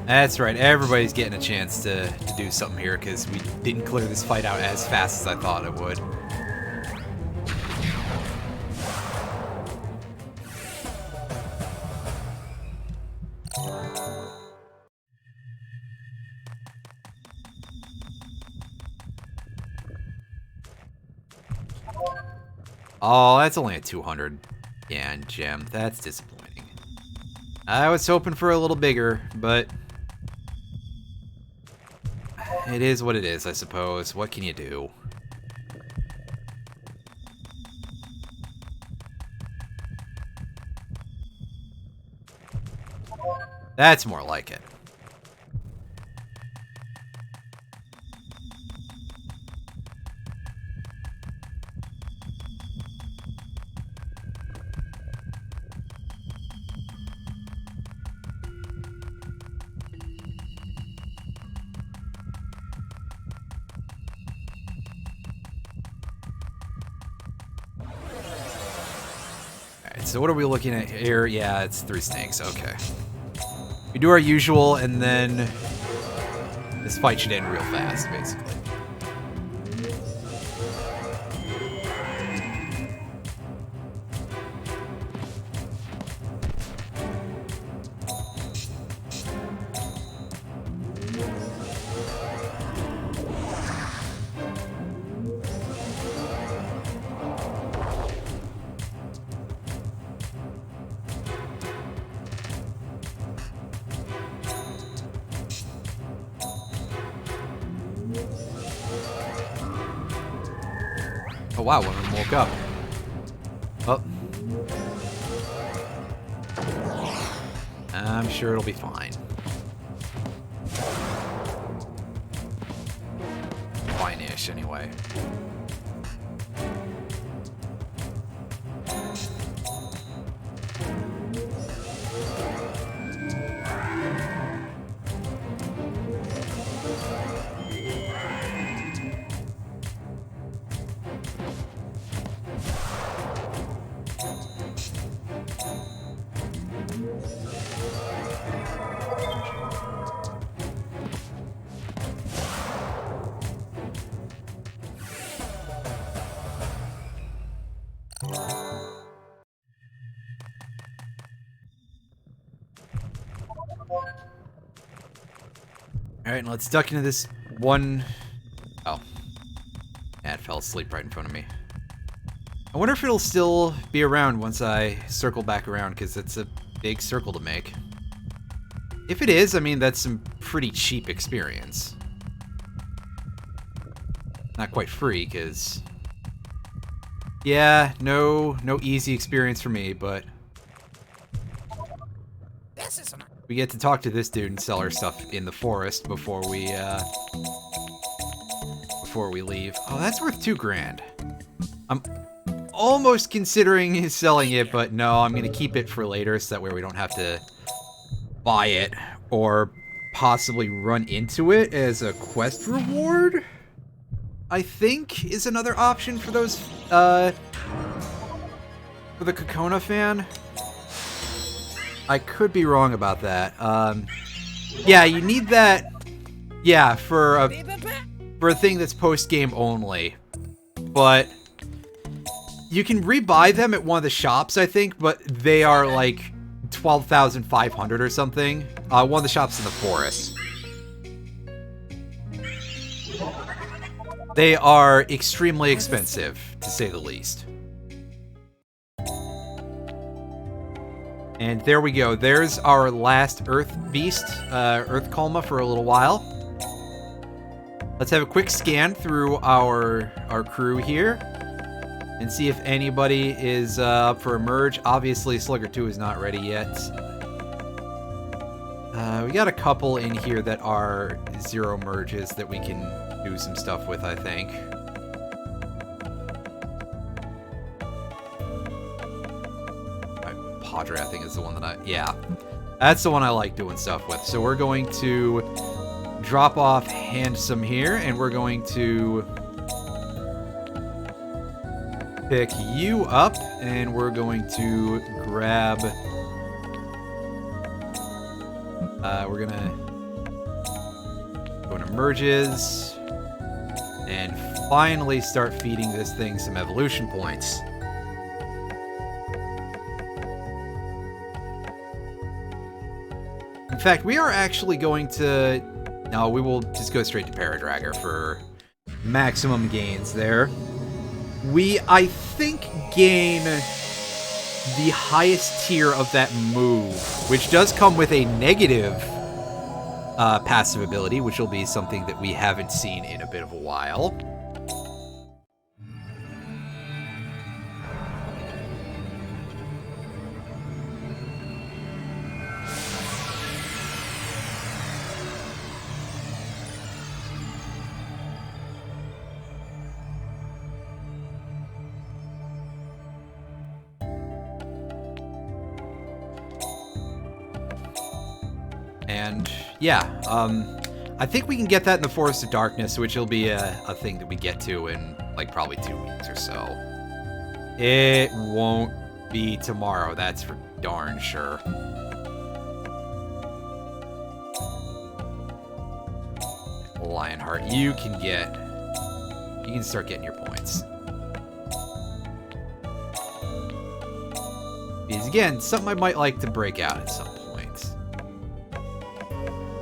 That's right, everybody's getting a chance to do something here because we didn't clear this fight out as fast as I thought it would. Oh, that's only a 200 yen gem. That's disappointing. I was hoping for a little bigger, but it is what it is, I suppose. What can you do? That's more like it. So what are we looking at here? Yeah, it's 3 snakes. Okay. We do our usual, and then this fight should end real fast, basically. Oh wow, one of them woke up. Oh. I'm sure it'll be fine. Fine-ish, anyway. Alright, let's duck into this one. Oh. Yeah, it fell asleep right in front of me. I wonder if it'll still be around once I circle back around, because it's a big circle to make. If it is, I mean, that's some pretty cheap experience. Not quite free, because... yeah, no easy experience for me, but... we get to talk to this dude and sell our stuff in the forest before we before we leave. Oh, that's worth $2,000. I'm almost considering selling it, but no, I'm gonna keep it for later so that way we don't have to buy it or possibly run into it as a quest reward, I think is another option for those, for the Cocoon fan. I could be wrong about that. Yeah, you need that, yeah, for a thing that's post-game only. But you can rebuy them at one of the shops, I think, but they are like 12,500 or something. One of the shops in the forest. They are extremely expensive, to say the least. And there we go. There's our last Earth Beast, Earth Colma for a little while. Let's have a quick scan through our crew here and see if anybody is up for a merge. Obviously, Slugger 2 is not ready yet. We got a couple in here that are 0 merges that we can do some stuff with, I think. Padre, I think, is the one that yeah. That's the one I like doing stuff with. So we're going to drop off Handsome here, and we're going to pick you up, and we're going to grab... we're gonna go into merges, and finally start feeding this thing some evolution points. In fact, we are actually going to... No, we will just go straight to Paradragger for maximum gains there. We, I think, gain the highest tier of that move, which does come with a negative passive ability, which will be something that we haven't seen in a bit of a while. And yeah, I think we can get that in the Forest of Darkness, which will be a thing that we get to in like probably 2 weeks or so. It won't be tomorrow, that's for darn sure. Lionheart, you can start getting your points. Because again, something I might like to break out at some point.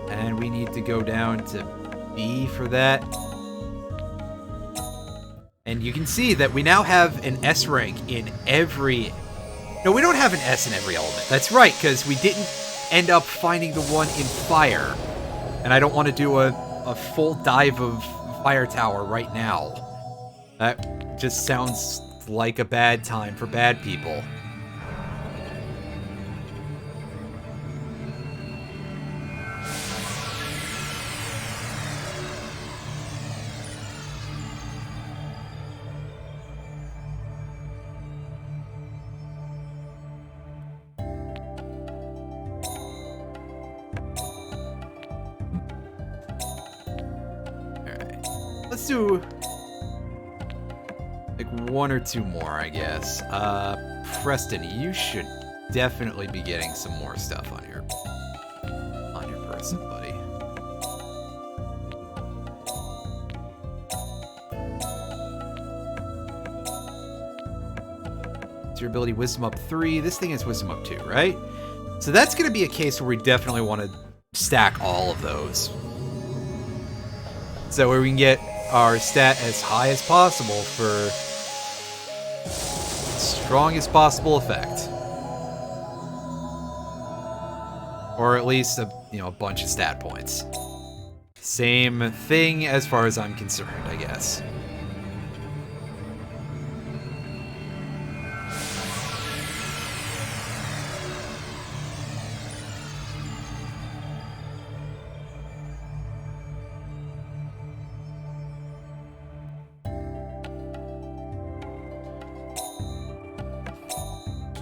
And we need to go down to B for that. And you can see that we now have an S rank in every... No, we don't have an S in every element. That's right, because we didn't end up finding the one in fire. And I don't want to do a full dive of Fire Tower right now. That just sounds like a bad time for bad people. Let's do like 1 or 2 more, I guess. Preston, you should definitely be getting some more stuff on your person, buddy. It's your ability Wisdom up 3. This thing is Wisdom up 2, right? So that's going to be a case where we definitely want to stack all of those. So where we can get our stat as high as possible for strongest possible effect. Or at least a bunch of stat points. Same thing as far as I'm concerned, I guess.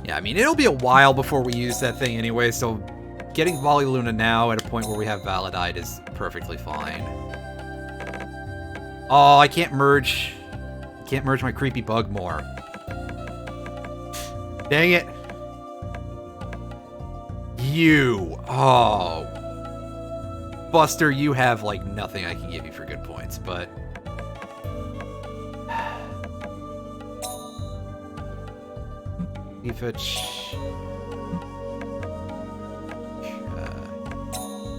Yeah, I mean, it'll be a while before we use that thing anyway, so getting Voluluna now at a point where we have Validite is perfectly fine. Oh, I can't merge. Can't merge my creepy bug more. Dang it. You. Oh. Buster, you have, like, nothing I can give you for good points, but... Leafage.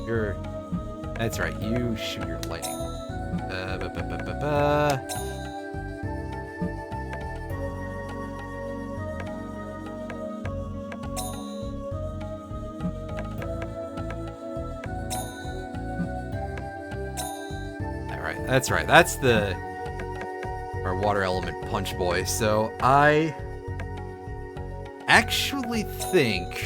You're... That's right, you shoot your lightning. Alright, that's right. That's our water element punch boy. So I actually think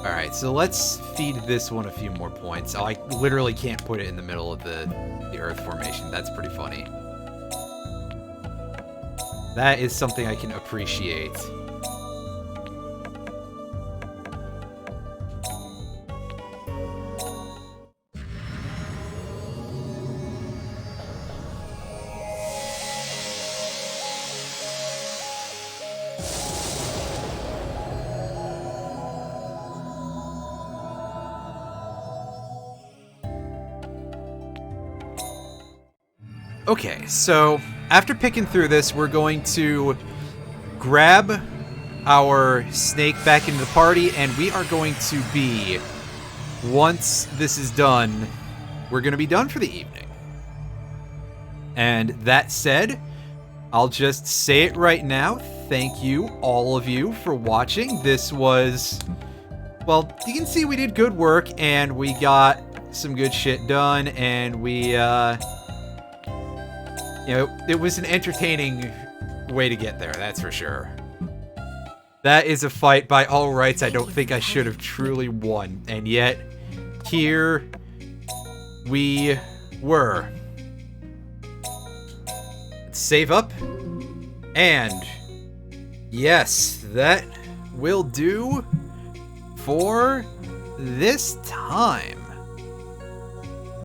Alright, so let's feed this one a few more points. Oh, I literally can't put it in the middle of the Earth formation. That's pretty funny. That is something I can appreciate. Okay, so after picking through this, we're going to grab our snake back into the party, and we are going to be, once this is done, we're going to be done for the evening. And that said, I'll just say it right now. Thank you, all of you, for watching. This was, well, you can see we did good work, and we got some good shit done, and we, you know, it was an entertaining way to get there, that's for sure. That is a fight by all rights I don't think I should have truly won, and yet, here we were. Let's save up, and yes, that will do for this time.